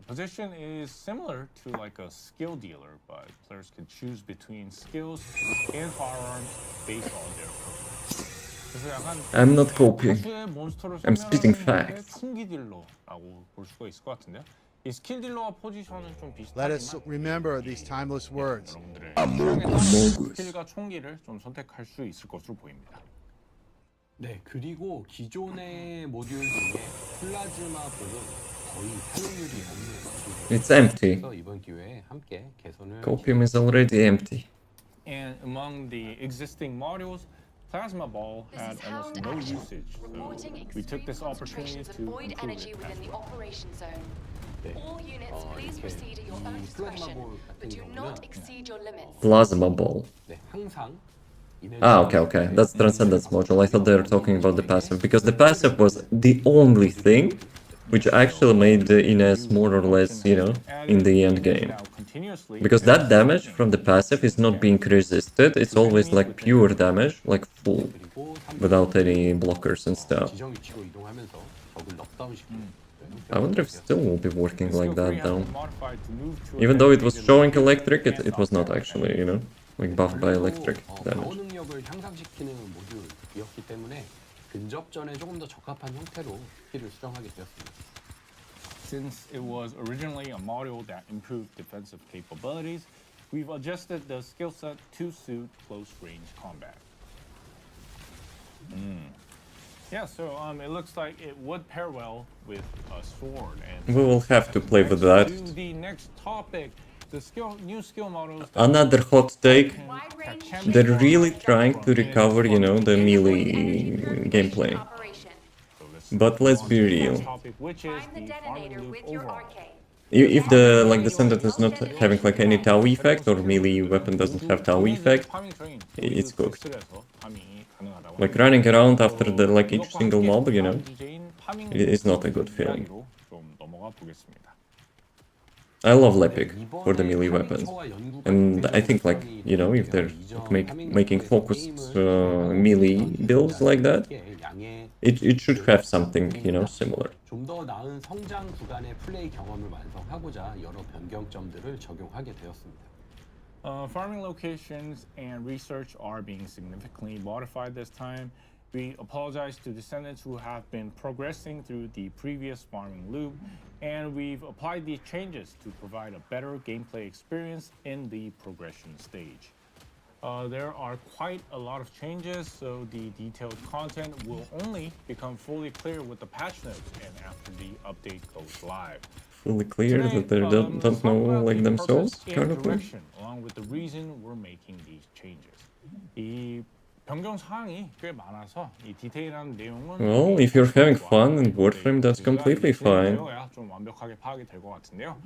The position is similar to like a skill dealer, but players can choose between skills and firearms based on their preference. 그래서 약간 I'm not copying. 다수의 몬스터를 I'm spitting 소멸하는 facts. 총기 딜러라고 볼 수가 있을 것 같은데요. 이 스킬 딜러와 포지션은 좀 Let us 비슷하지만 remember these timeless words. 여러분들의 취향에 따라 스킬과 총기를 좀 선택할 수 있을 것으로 보입니다. 네, 그리고 기존의 모듈 중에 플라즈마 볼은 거의 사용률이 없는 It's empty. 그래서 이번 기회에 함께 개선을 Copium is already empty. And among the existing modules, Plasma Ball This had is Hound almost no Action, usage, so reporting we took extreme this opportunity concentrations of to void improve energy it within as the well. operation zone. 네, All units, please 이렇게 proceed at your own 이 플라즈마 discretion, 볼 but 같은 do 경우는 not exceed your limits. Plasma ball. 네, 항상 Okay. That's Transcendence module. I thought they were talking about the passive, because the passive was the only thing which actually made the Ines more or less, you know, in the end game. Because that damage from the passive is not being resisted, it's always like pure damage, like full, 그리고 3번 without any blockers and stuff. 지정 위치로 이동하면서 적을 넉다운시키는 I wonder if it still will be working like that though. Even though it was showing electric, it was not actually, you know, like buffed by electric 방어 damage. 능력을 향상시키는 모듈이었기 때문에 근접전에 조금 더 적합한 형태로 스킬을 수정하게 되었습니다. Since it was originally a module that improved defensive capabilities, we've adjusted the skill set to suit close range combat. Yeah, so it looks like it would pair well with a sword. And We will have to play with that. To the next topic, the new skill models. Another hot take, Wide range they're really trying to recover, you know, the melee gameplay. operation. But let's be real. Topic, which is Find the the detonator farming loop with your overall. arcade. If the like Descendant is not having like any Tau effect, or melee weapon doesn't have Tau effect, it's cooked. Like running around after the like each single mob, you know, it is not a good feeling. I love Lepic for the melee weapons, and I think like, you know, if they're making focused melee builds like that, it should have something, you know, similar. 좀 더 나은 성장 구간의 플레이 경험을 완성하고자 여러 변경점들을 적용하게 되었습니다. Farming locations and research are being significantly modified this time. We apologize to descendants who have been progressing through the previous farming loop, and we've applied these changes to provide a better gameplay experience in the progression stage. There are quite a lot of changes, so the detailed content will only become fully clear with the patch notes and after the update goes live. Fully clear that they don't know like themselves currently. Along with the reason we're making these changes. 이 변경 사항이 꽤 많아서 이 디테일한 내용은 Well, if you're having fun in Warframe, that's completely fine. 좀 완벽하게 파악이 될 것 같은데요.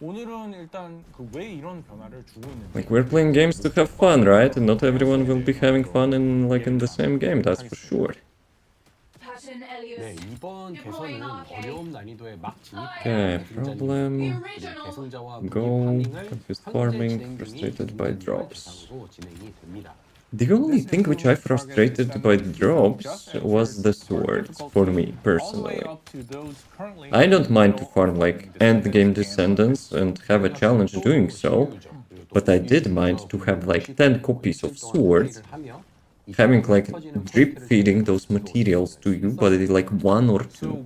오늘은 일단 그 왜 이런 변화를 주고 있는지. Like we're playing games to have fun, right? And not everyone will be having fun in the same game, that's for sure. 네, 이번 개선은 어려움 난이도에 막 Okay, 진입한 problem. 그리고 계승자와 무기 Go. 파밍을 Confused 현재 farming. 진행 중인 Frustrated by 중간중간 drops. 대상으로 진행이 됩니다. The only thing which I frustrated by the drops was the swords, for me, personally. I don't mind to farm like endgame Descendants and have a challenge doing so, but I did mind to have like 10 copies of swords, having like drip feeding those materials to you, but it's like 1 or 2.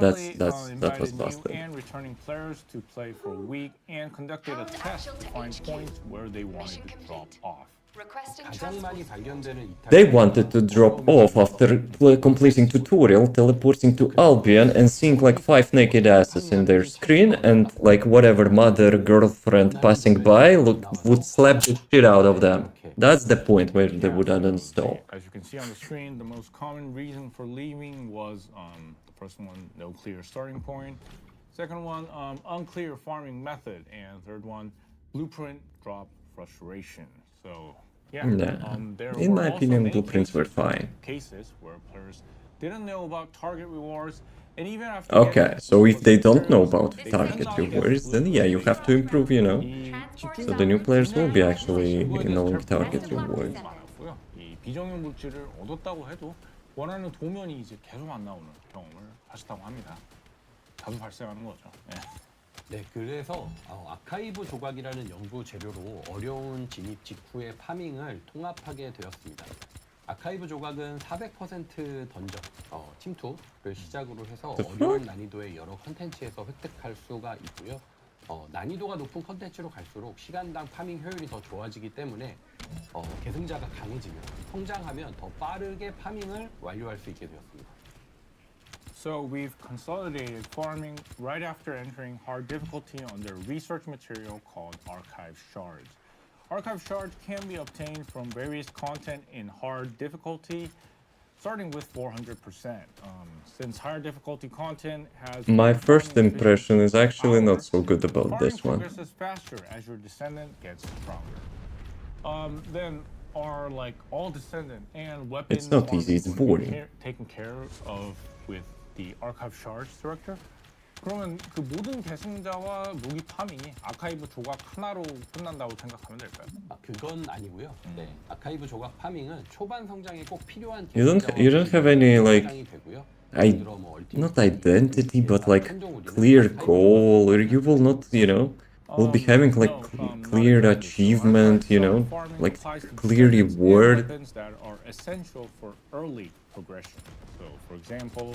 That was busted. And returning players to play for a week and conducted a test to find points where they wanted to drop off. Requesting 가장 많이 transport. 발견되는 이탈 They wanted to drop off after completing tutorial, teleporting to Albion and seeing like 5 naked asses in their screen, and like whatever mother girlfriend passing by would slap the shit out of them. That's the point where they would uninstall. As you can see on the screen, the most common reason for leaving was the first one, no clear starting point. Second one, unclear farming method, and third one, blueprint drop frustration. So yeah, there In were my also opinion, many blueprints were fine. cases where players didn't know about target rewards, and even after Okay, so if they don't know about they target cannot get rewards, then yeah, you have to improve, you know. So the new players will be actually knowing target rewards. 많았고요. 이 비정형 물질을 얻었다고 해도 원하는 도면이 이제 계속 안 나오는 경험을 하셨다고 합니다. 자주 발생하는 거죠. 예. 네, 그래서 아카이브 조각이라는 연구 재료로 어려운 진입 직후의 파밍을 통합하게 되었습니다. 아카이브 조각은 400% 던전, 침투를 시작으로 해서 어려운 난이도의 여러 컨텐츠에서 획득할 수가 있고요. 난이도가 높은 컨텐츠로 갈수록 시간당 파밍 효율이 더 좋아지기 때문에 계승자가 강해지면, 성장하면 더 빠르게 파밍을 완료할 수 있게 되었습니다. So we've consolidated farming right after entering hard difficulty on their research material called archive shards. Archive shards can be obtained from various content in hard difficulty, starting with 400%. Since higher difficulty content has My first impression is actually not so good about farming this one. progresses faster as your descendant gets stronger. Then are like all descendant and weapon It's not easy, it's boring. taken care of with the archive shards director. 그러면 그 모든 계승자와 무기 파밍이 아카이브 조각 하나로 끝난다고 생각하면 될까요? 그건 아니고요. 네, 아카이브 조각 파밍은 초반 성장에 꼭 필요한 You don't have any like 되고요. not identity, but like clear goal, or you will not, you know, will be having like clear achievement, you know, like clear reward. Weapons that are essential for early progression. So, for example,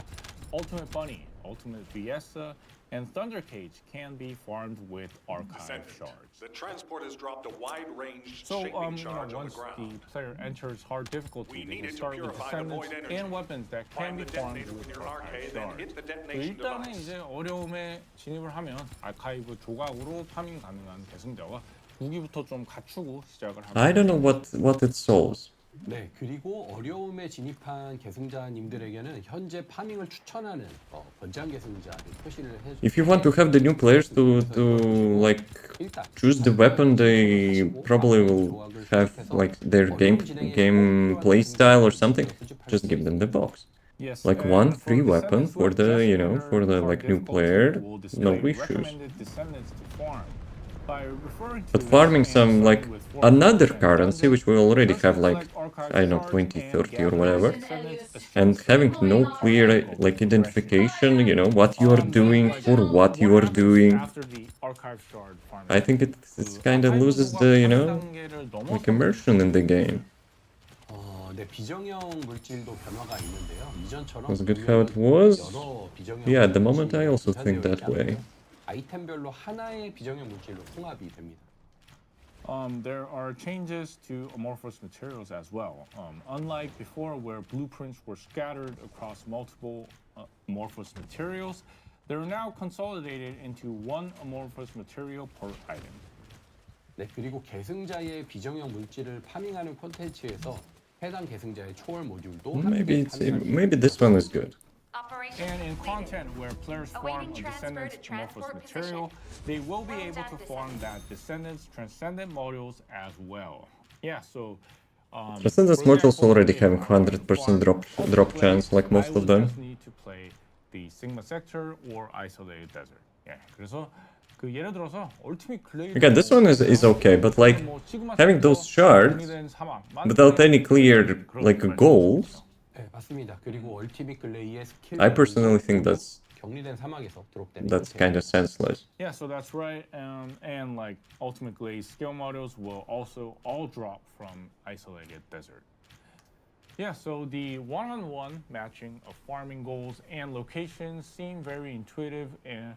Ultimate Bunny, Ultimate Fiesta, and Thunder Cage can be farmed with archive shards. The transport has dropped a wide-range So, shaping charge on the once ground. the player enters hard difficulty, they needed can to start with purify the descendants void energy. and weapons that can Find be the farmed detonator with with your archive arcade, then shards. hit the detonation 일단은 device. 이제 어려움에 진입을 하면 아카이브 조각으로 파밍 가능한 계승자와 무기부터 좀 갖추고 시작을 합니다. I don't know what it solves. 네, 그리고 어려움에 진입한 계승자님들에게는 현재 파밍을 추천하는 권장 계승자를 표시를 해주고 If you want to have the new players to like choose the weapon, they probably will have like their gameplay style or something. Just give them the box. Yes, Like and one for free weapon descendants for with the, just you know, for the hard like new difficulty, player, we'll no display issues. recommended descendants to farm. By referring to But it farming and some like starting with 4% another currency, which we already just have like, select archive I don't know, shards 20, and 30 or gather whatever, descendants and essential having for no hard clear difficulty like progression. identification, you know, what you are Then, doing, like, for what you are happens doing. after the archive shard farming? I think it kind of 아카이브 loses 조각 the, you 한 know, 단계를 like 넘어서 immersion in the game. 네, 비정형 물질도 변화가 있는데요. 이전처럼 Was good how it was? 여러 비정형 Yeah, at the moment 물질이 I also 분산되어 think that 있지 않고요. way. 아이템별로 하나의 비정형 물질로 통합이 됩니다. There are changes to amorphous materials as well. Unlike before, where blueprints were scattered across multiple amorphous materials, they're now consolidated into one amorphous material per item. 네, 그리고 계승자의 비정형 물질을 파밍하는 콘텐츠에서 해당 계승자의 초월 모듈도 Maybe 함께 파밍할 수 maybe this one is good. Operation And in completed. content where players farm Awaiting a transfer Descendant's to transport amorphous material, they will be Well able done, to farm that Descendant's Transcendent modules as well. Yeah, so Descendant's for modules example, already if having I want to 100% farm drop Ultimate chance, like most I of would them. just need the Sigma sector or isolated desert. 예, 그래서 그 예를 들어서 Ultimate Glade. Again, this one is okay, but like having those shards without any clear like goals, 네, 맞습니다. 그리고 얼티밋 글레이의 스킬 I personally think 격리된 사막에서 드롭되는 that's kind of senseless. Yeah, so that's right. And like Ultimate Glade skill models will also all drop from isolated desert. Yeah, so the one-on-one matching of farming goals and locations seem very intuitive and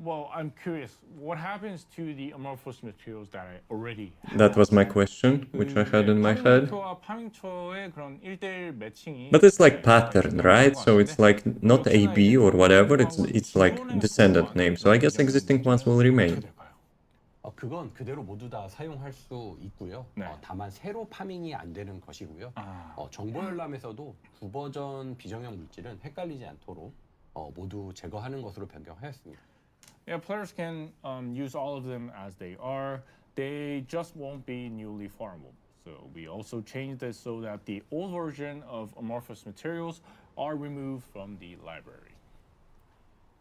well, I'm curious, what happens to the amorphous materials that I already have? That was my question, which I had in my head. 파밍초와 파밍초의 그런 1대1 매칭이 But it's like pattern, right? So it's like not AB or whatever, it's like descendant name. So I guess existing ones will remain. 그건 그대로 모두 다 사용할 수 있고요. 네. 다만 새로 파밍이 안 되는 것이고요. 아. 정보 열람에서도 구버전 비정형 물질은 헷갈리지 않도록 모두 제거하는 것으로 변경하였습니다. Yeah, players can use all of them as they are. They just won't be newly farmable. So we also changed this so that the old version of amorphous materials are removed from the library.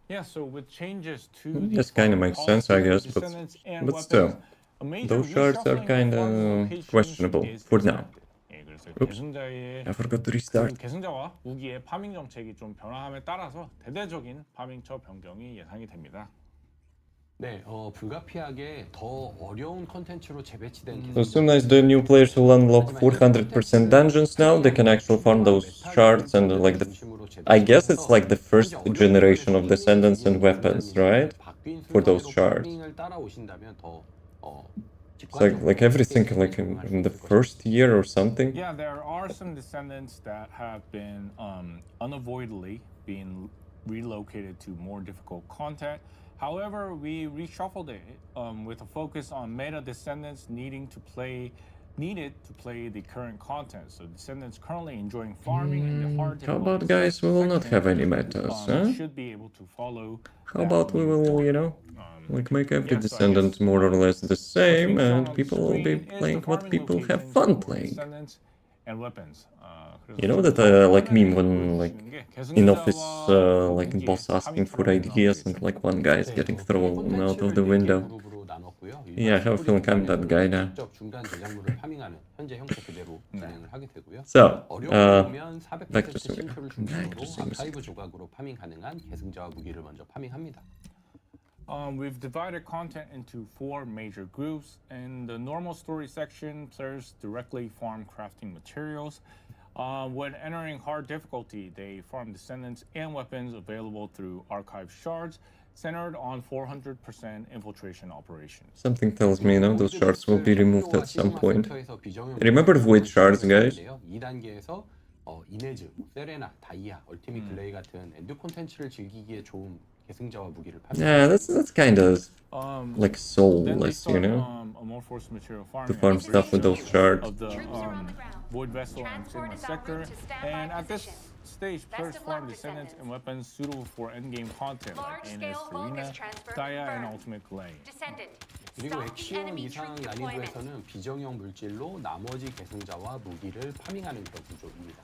Yeah, so with changes to the This kind of makes sense, I guess, but Descendants and but weapons, still, a major those shards are reshuffling of kind farm of locations questionable is for now. expected. 예, 그래서 Oops. 계승자의 I forgot to restart. 계승자와 무기의 파밍 정책이 좀 변화함에 따라서 대대적인 파밍처 변경이 예상이 됩니다. 네, 불가피하게 더 어려운 컨텐츠로 재배치된 So as soon as the new players will unlock 400% dungeons now, they can actually farm those shards and like the... I guess it's like the first generation of descendants and weapons, right? For those shards. It's like everything like in the first year or something. Yeah, there are some descendants that have been unavoidably being relocated to more difficult content. However, we reshuffled it with a focus on meta descendants needed to play the current content. So descendants currently enjoying farming in the hard How about guys, we will not have any metas, huh? should be able to follow. How about we will, you know, like make every descendant more or less the same and people will be playing what people have fun playing. And weapons. You know that like meme when like in office like boss asking for ideas and like one guy is getting thrown out of the window. Yeah, I have a feeling I'm that guy now. So, back to we've divided content into 4 major groups. In the normal story section, players directly farm crafting materials. When entering hard difficulty, they farm descendants and weapons available through archive shards, centered on 400% infiltration operations. Something tells me, you know, those shards will be removed at some point. Remember the void shards, guys? 2단계에서 이네즈, 세레나, 다이아, 얼티밋 글레이 같은 엔드 콘텐츠를 즐기기에 좋은 계승자와 무기를 Yeah, that's kind of like soulless, you know? Amorphous material To farm stuff with those shards. Of the Void Vessel and Sigma sector. And at this stage, players farm descendants and weapons suitable for endgame content like Anus, Serena, Gaia, and Ultimate Glade. 그리고 액션 이상 난이도에서는 비정형 물질로 나머지 계승자와 무기를 파밍하는 그런 구조입니다.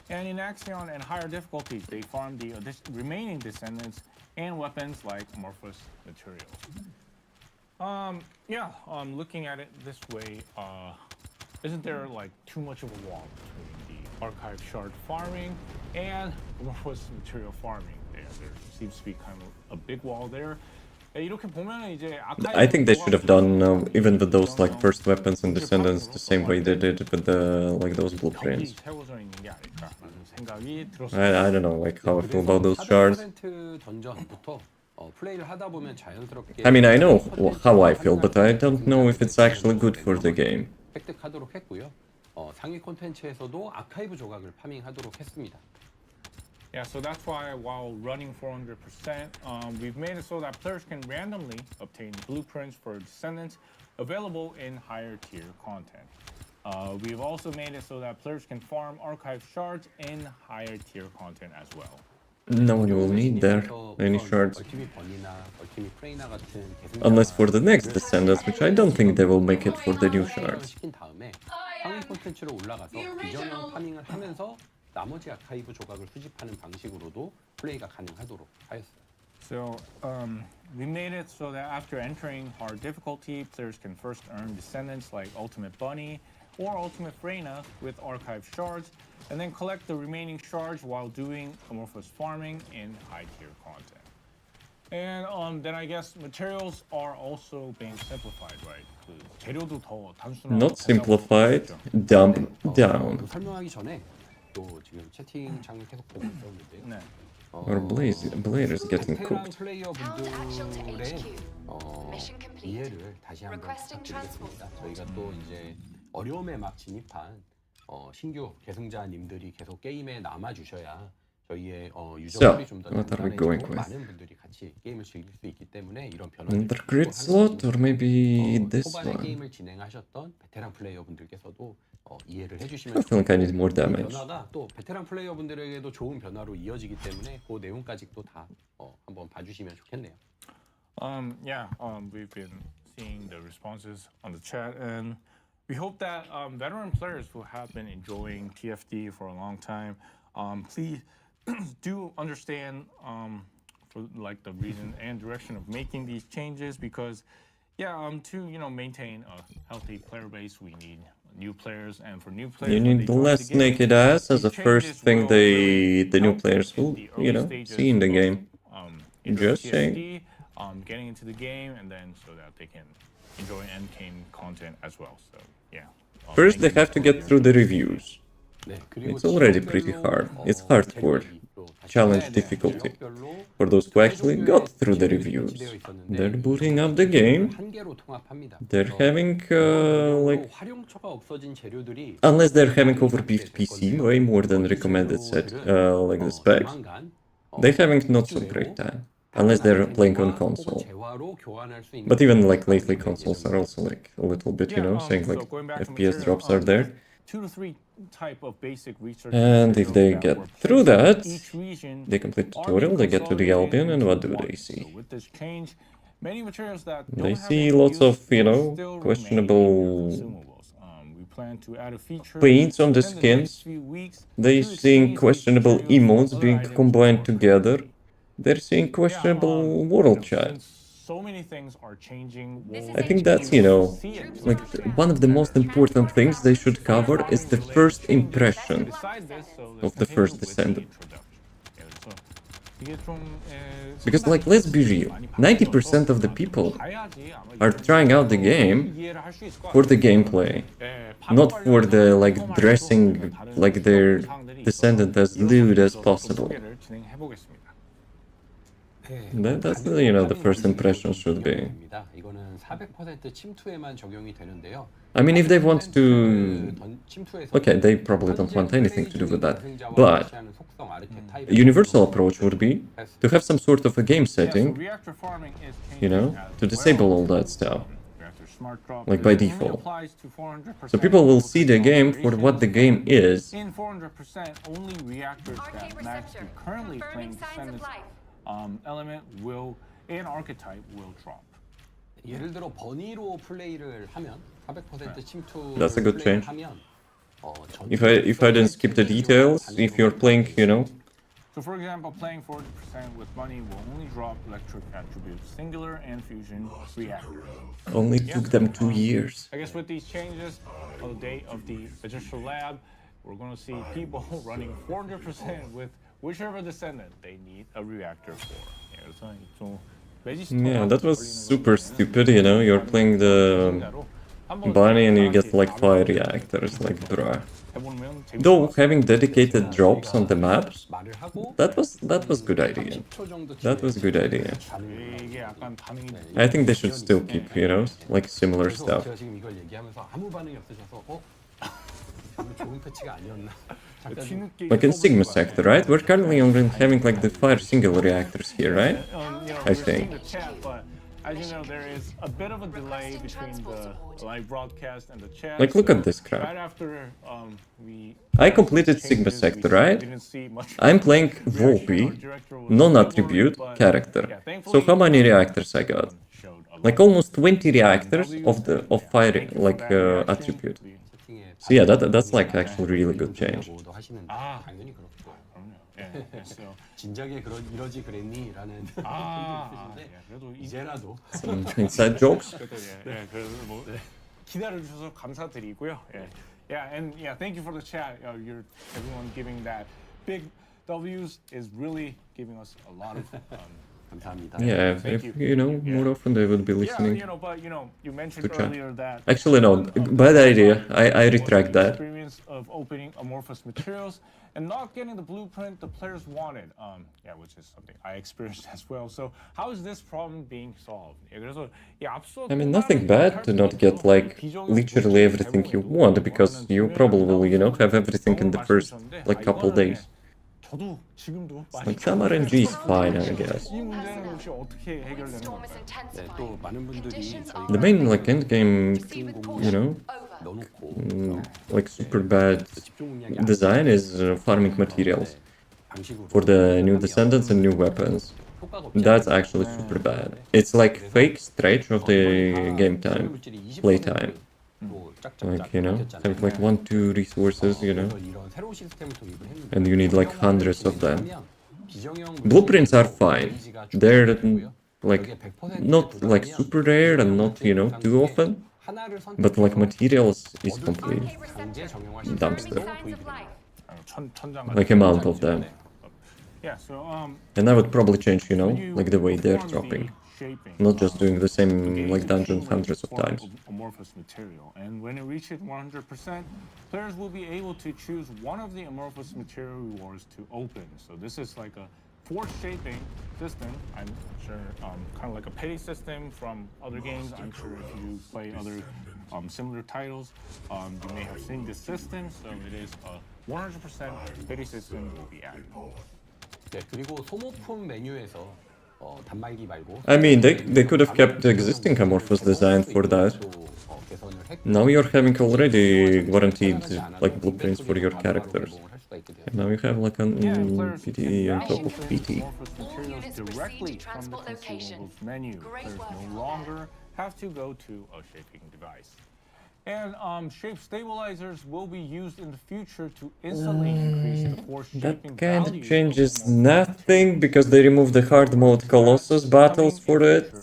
And in Axion and higher difficulties, they farm the remaining descendants and weapons like amorphous materials. Looking at it this way, isn't there like too much of a wall between the archive shard farming and amorphous material farming? There seems to be kind of a big wall there. 이렇게 보면 이제 I think they should have done even with those like first weapons and descendants the same way they did with the like those blueprints. I don't know like how I feel about those shards. I mean I know how I feel, but I don't know if it's actually good for the game. 획득하도록 했고요. 상위 콘텐츠에서도 아카이브 조각을 파밍하도록 했습니다. Yeah, so that's why while running 400%, we've made it so that players can randomly obtain blueprints for descendants available in higher tier content. We've also made it so that players can farm archive shards in higher tier content as well. No one will need there any shards. Unless for the next descendants, which I don't think they will make it for the new shards. 상위 콘텐츠로 올라가서 비정형 파밍을 하면서 나머지 아카이브 조각을 수집하는 방식으로도 플레이가 가능하도록 하였어요. So we made it so that after entering hard difficulty, players can first earn descendants like Ultimate Bunny or Ultimate Freyna with archive shards, and then collect the remaining shards while doing amorphous farming in high tier content. And then I guess materials are also being simplified, right? 그 재료도 더 단순하고 Not simplified, dumbed down. 또 설명하기 전에 또 지금 채팅창을 계속 보고 있었는데요. 네. Or Blader is getting 베테랑 cooked. 플레이어분들의 Mission complete. 이해를 다시 한번 Requesting 부탁드리겠습니다. transport. 저희가 또 이제 어려움에 막 진입한 신규 계승자님들이 계속 게임에 남아주셔야 저희의 유저들이 좀 더 what are we going 단단해지고 with? 많은 분들이 같이 게임을 즐길 수 있기 때문에 이런 변화를 Another grid slot or maybe this 초반에 one? 게임을 진행하셨던 베테랑 플레이어분들께서도 이해를 I 해주시면 feel like I need more 이 damage. 변화가 또 베테랑 플레이어분들에게도 좋은 변화로 이어지기 때문에 그 내용까지 또 다 한번 봐주시면 좋겠네요. We've been seeing the responses on the chat, and we hope that veteran players who have been enjoying TFD for a long time, please do understand for like the reason and direction of making these changes, because to maintain a healthy player base, we need new players, and for new players, You when need they join less the game, naked ass as these a first changes thing will the new help players in will, the early stages see in the of, game. Just saying. TFD, getting into the game, and then so that they can enjoy endgame content as well. So First they thank you have to for get your- through the reviews. 네, 그리고 It's already pretty hard. It's hardcore. Challenge difficulty. For those who actually got through the reviews, they're booting up the game. They're having like, 활용처가 없어진 재료들이 unless they're having overbeefed PC way more than recommended set, like the specs, they're having not so great time. Unless they're playing on console. But even like lately consoles are also like a little bit, saying like going back to FPS material, drops are there. 2 to 3 type of basic research And if materials they that get were through placed in that, each region they complete are tutorial, they get to the consolidated Albion, and into what do one. they So see? with this change, many materials that They don't have see any lots use of, will still questionable remain in their consumables. We plan to add a feature paints on the within next skins. few weeks They to seeing exchange these questionable materials for emotes other being items combined more together. frequently. They're seeing questionable world chat. Since so many things are changing, we'll I think that's, see it. like one of the most important things they should cover is the first impression Beside this, so of let's the continue first with the Descendant. introduction. So 이게 좀, Because like, let's be real, 90% of the people are trying out the game for the gameplay, not for the like dressing like their Descendant as lewd as possible. That's the first impression should be. 이거는 400% 침투에만 적용이 되는데요. I mean, if they want to... Okay, they probably don't want anything to do with that. But a universal approach would be to have some sort of a game setting, to disable all that stuff, like by default. So people will see the game for what the game is. In 400%, only reactors Arcade that match the receptor. currently playing Confirming signs of Descendants life. element and archetype will drop. 예를 들어 버니로 플레이를 하면 400% 침투 That's a good change. 하면 If I didn't skip the details, if you're playing, So for example, playing 40% with Bunny will only drop electric attributes, singular and fusion reactor. only took them 2 years. I guess with these changes on the date of the digital lab, we're going to see people running 400% with whichever Descendant they need a reactor for. Yeah, that was super stupid, you're playing the Bunny and you get like 5 reactors, like bruh. Though having dedicated drops on the maps, that was good idea. That was good idea. I think they should still keep, like similar stuff. 제가 지금 이걸 얘기하면서 아무 반응이 없으셔서 좋은 패치가 아니었나. Like in Sigma sector, right? We're currently only having like the 5 single reactors here, right? I think. As you know, there is a bit of a delay between the live broadcast and the chat. Like, look at this crap. Right after we I completed Sigma changes, sector, we right? didn't see much I'm playing Valby, non-attribute character. So how many reactors I got? Like almost 20 reactors of fire, like attribute. So yeah, that's like actually really good change. 라고 하시는데 아. 당연히 그렇죠. 그럼요. 예, 예, so, 진작에 이러지 그랬니라는 아, 분들이 예, 있으신데 그래도 이제라도 Some inside jokes. 그래도 예, 그래도 뭐 기다려주셔서 감사드리고요. 예, yeah, and yeah, thank you for the chat. You're everyone giving that big W's is really giving us a lot of. 감사합니다. Yeah, Thank if you. you know, more often they would be Yeah, listening. but you mentioned to chat. earlier that Actually, no, one of the bad idea. drawbacks I was retract the that. experience of opening amorphous materials and not getting the blueprint the players wanted. Yeah, which is something I experienced as well. So how is this problem being solved? 예, 그래서 이 앞서 I mean, nothing bad to not get like literally everything you want because you probably, you know, have everything in the first like couple days. 저도 지금도 Like some RNG is fine, I guess. 이 문제는 혹시 어떻게 해결되는 Windstorm is 건가요? 네, intensifying. 또 많은 분들이 Conditions are The main like end game, Proceed with you caution. know, Over. 넣어놓고 like super bad 집중 공략이 안 design is farming materials 방식으로 for the new descendants and new weapons. 효과가 없지 That's 않아요. actually super bad. It's like fake stretch of the game time, play time. Like, you know, have like 1-2 resources, you know, 이런 새로운 시스템을 도입을 했는데 and you need like hundreds of them. 하면 비정형 Blueprints are fine. 데미지가 They're 줄어들고요. like 여기에 100% not like 도달하면 super rare and not, you know, too often, 하나를 but like 선택해서 materials is 얻을 수 complete. 있는 강제 정형화 dumpster. 시스템도 Signs 도입이 of 됩니다. life. 천장 Like amount of them. Yeah, so And I would probably change, you know, when you like the way they're perform the dropping. shaping, Not just doing the same game like dungeons accumulates hundreds of form times. Amorphous material, and when it reaches 100%, players will be able to choose one of the amorphous material rewards to open. So this is like a force shaping system. I'm sure, kind of like a pay system from other games. I'm sure if you play other similar titles, you may have seen this system. So it is a 100% pay system will be added. 네, 그리고 소모품 메뉴에서 단말기 말고 I mean, they could have kept the existing amorphous design for that. 개선을 했고 Now you're having already guaranteed like blueprints for your characters. And now you have like an Yeah, and players can PT on top of download PT. amorphous materials units directly proceed to from the transport location. consumables menu. Great Players work. no longer have to go to a shaping device. And shape stabilizers will be used in the future to instantly increase the force That shaping kind values of changes of amorphous nothing because they removed the hard mode Colossus battles for it,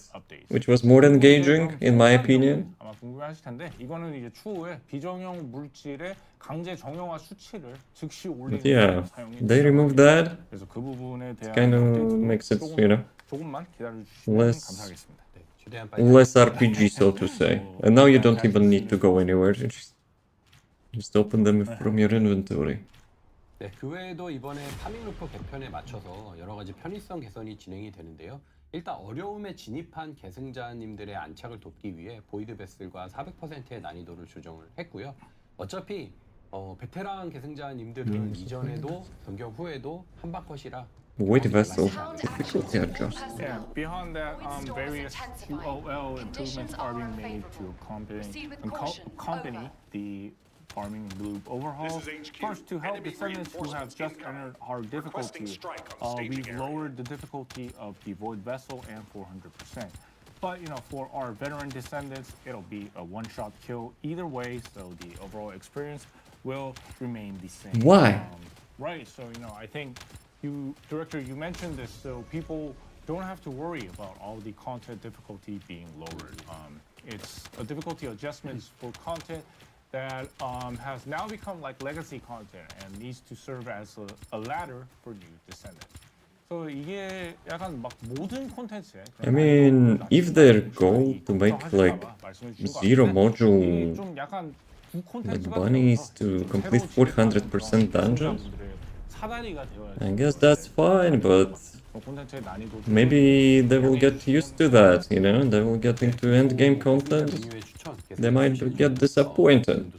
which was more engaging in my opinion. 아마 궁금해하실 텐데 이거는 이제 추후에 비정형 물질의 강제 정형화 수치를 즉시 올리는 But yeah, 사용이 they removed that. 그래서 그 부분에 대한 Kind of 업데이트도 makes it, 조금- you know, 조금만 기다려 주시면 less- 감사하겠습니다. 네. 최대한 빨리 less RPG, so to say. And now you don't even need to go anywhere. You just open them from your inventory. 네, 그 외에도 이번에 파밍 루프 개편에 맞춰서 여러 가지 편의성 개선이 진행이 되는데요. 일단 어려움에 진입한 계승자님들의 안착을 돕기 위해 보이드 베슬과 400%의 난이도를 조정을 했고요. 어차피 베테랑 계승자님들은 이전에도 변경 후에도 한바컷이라 Wait vessel difficulty adjust. Yeah, beyond that, various QOL improvements are being made to accompany the farming loop overhaul. This is HQ. First, to help Enemy descendants who have reinforcements just incoming. entered our Requesting difficulty, strike on staging we've area. lowered the difficulty of the void vessel and 400%. But for our veteran descendants, it'll be a one-shot kill either way, so the overall experience will remain the same. Why? Right. So I think Director, you mentioned this, so people don't have to worry about all the content difficulty being lowered. It's a difficulty adjustments for content that has now become like legacy content and needs to serve as a ladder for new descendants. So 이게 약간 막 모든 콘텐츠에 I mean, if their goal to make like zero module 좀 약간 like bunnies to complete 400% dungeons, I guess that's fine, but maybe they will get used to that, you know, they will get into endgame content, they might get disappointed.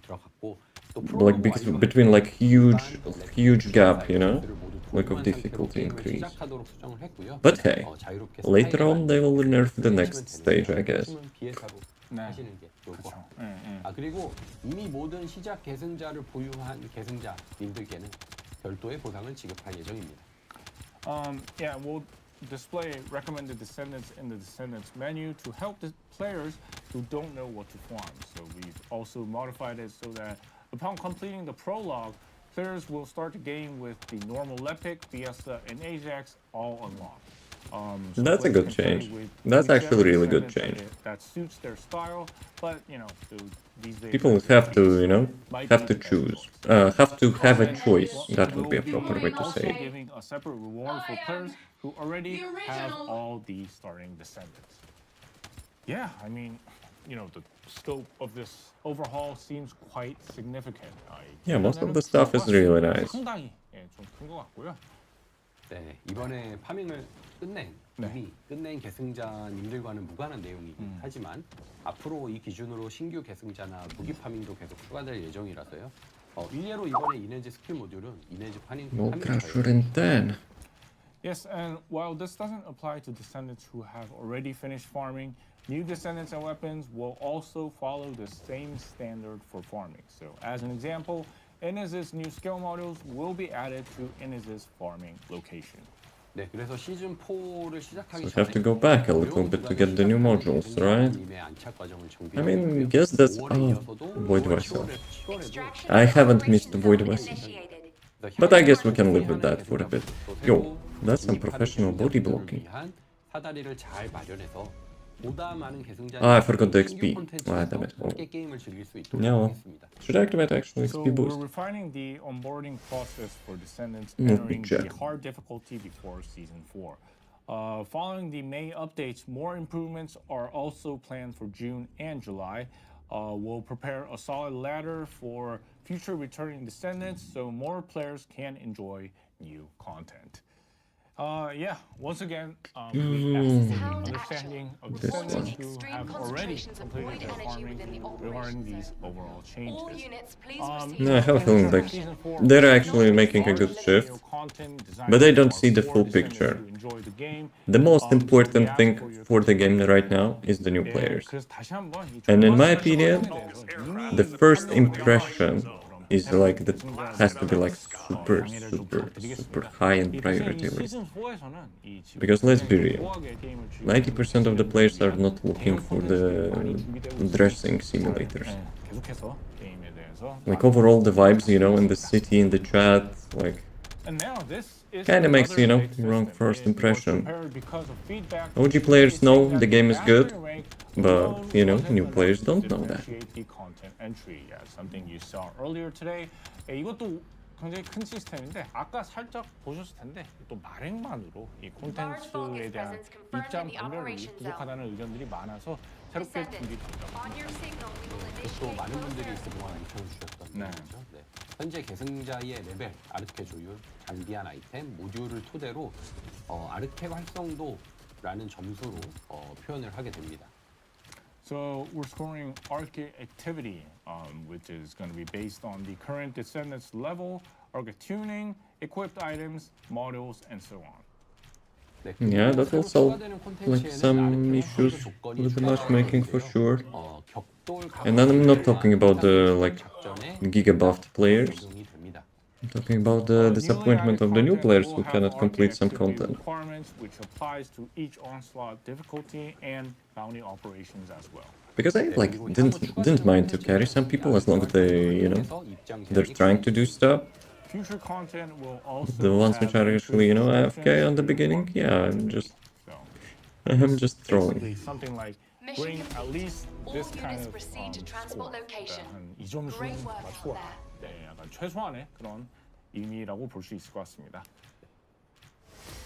Like between like huge gap, you know, like of difficulty increase. But hey, later on they will nerf the next stage, I guess. 하시는 게 좋을 것 같아요. 그리고 이미 모든 시작 계승자를 보유한 계승자님들께는 별도의 보상을 지급할 예정입니다. Yeah, we'll display recommended descendants in the descendants menu to help the players who don't know what to farm. So we've also modified it so that Upon completing the prologue, players will start the game with the normal Epic, Fiesta, and Ajax all unlocked. So That's a players good can play change. with That's actually whichever really good Descendant change. that suits their style, but these days People have to, you know, might have be to the best choose. choice. Have to have a And choice. That would we'll be a proper way to also say it. giving a separate reward for players who already have all the starting Descendants. Yeah, I mean, the scope of this overhaul seems quite significant. Yeah, most of the stuff is really nice. 상당히 좀 큰 것 같고요. 네, 이번에 파밍을 이미 끝낸 계승자님들과는 무관한 내용이긴 하지만 앞으로 이 기준으로 신규 계승자나 무기 파밍도 계속 추가될 예정이라서요. 일례로 이번에 이네즈 스킬 모듈은 이네즈 파밍 Ultra 110. Yes, and while this doesn't apply to Descendants who have already finished farming, new Descendants and weapons will also follow the same standard for farming. So, as an example, Inez's new skill modules will be added to Inez's farming location. 네, 그래서 시즌 4를 시작하기 So we have to go back a little bit to get the new modules, right? I mean, guess that's... Oh, Void Vessel. I haven't missed the Void Vessel. But I guess we can live with that for a bit. Yo, that's some professional body blocking. 사다리를 잘 마련해서 보다 많은 계승자 I forgot the XP. Ah, damn it. Oh. 게임을 즐길 수 있도록 Yeah, well. 하겠습니다. Should I activate actually So XP we're boost? refining the onboarding process for Descendants Let me entering the check. hard difficulty before Season 4. Following the May updates, more improvements are also planned for June and July. We'll prepare a solid ladder for future returning Descendants so more players can enjoy new content. Yeah, once again, we ask for the understanding of Descendants who have already completed their farming regarding these overall changes. No, I have a feeling like they're actually making a good shift, but they don't see the full picture. The most important thing for the game right now is the new players. And in my opinion, the first impression is like that has to be like super high in priority list. Because let's be real, 90% of the players are not looking for the dressing simulators. Like overall the vibes, in the city, in the chat, like kinda makes, wrong first impression. OG players know the game is good, but, new players don't know that. Entry, yeah, something you saw earlier today. 이것도 굉장히 큰 시스템인데 아까 살짝 보셨을 텐데 또 말행만으로 이 콘텐츠에 대한 입장 분별이 부족하다는 의견들이 많아서 새롭게 준비됐다. 또 많은 분들이 그동안 요청을 주셨던 거죠. 네. 현재 계승자의 레벨, 아르케 조율, 장비한 아이템, 모듈을 토대로 아르케 활성도라는 점수로 표현을 하게 됩니다. So we're scoring arcade activity, which is going to be based on the current Descendants level, arcade tuning, equipped items, models, and so on. 네, Yeah, that will solve like some issues with the matchmaking for sure. And I'm not talking about the like gigabuffed players. I'm talking about the disappointment of the new players who cannot complete some content. Requirements, which applies to each onslaught difficulty and bounty operations as well. Because I like didn't mind to carry some people as long as they they're trying to do stuff. Future content will also The ones which are actually AFK on the beginning, yeah, I'm just basically trolling. something like bring at least this kind of score. 한 2점 Great 수는 work 맞고 out there. 네, 약간 최소한의 그런 의미라고 볼 수 있을 것 같습니다.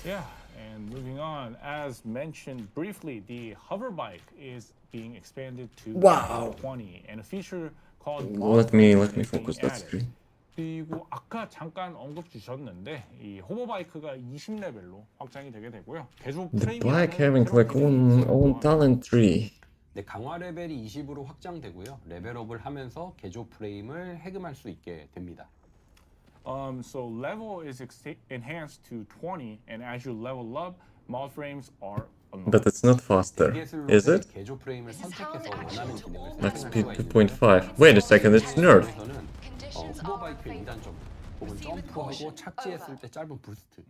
Yeah, and moving on, as mentioned briefly, the hover bike is being expanded to Wow. 20, and a feature called Let me focus that screen. 그리고 아까 잠깐 언급 주셨는데 이 호버바이크가 20레벨로 확장이 되게 되고요. 개조 The 프레임이 bike having like own talent tree. 네, 강화 레벨이 20으로 확장되고요. 레벨업을 하면서 개조 프레임을 해금할 수 있게 됩니다. So level is enhanced to 20, and as you level up, mod frames are unlocked. But it's not faster, is it? 개조 프레임을 선택해서 원하는 기능을 Let's speed to 0.5. Wait a second, it's nerfed. 호버바이크 인단점 혹은 점프하고 착지했을 때 짧은 부스트,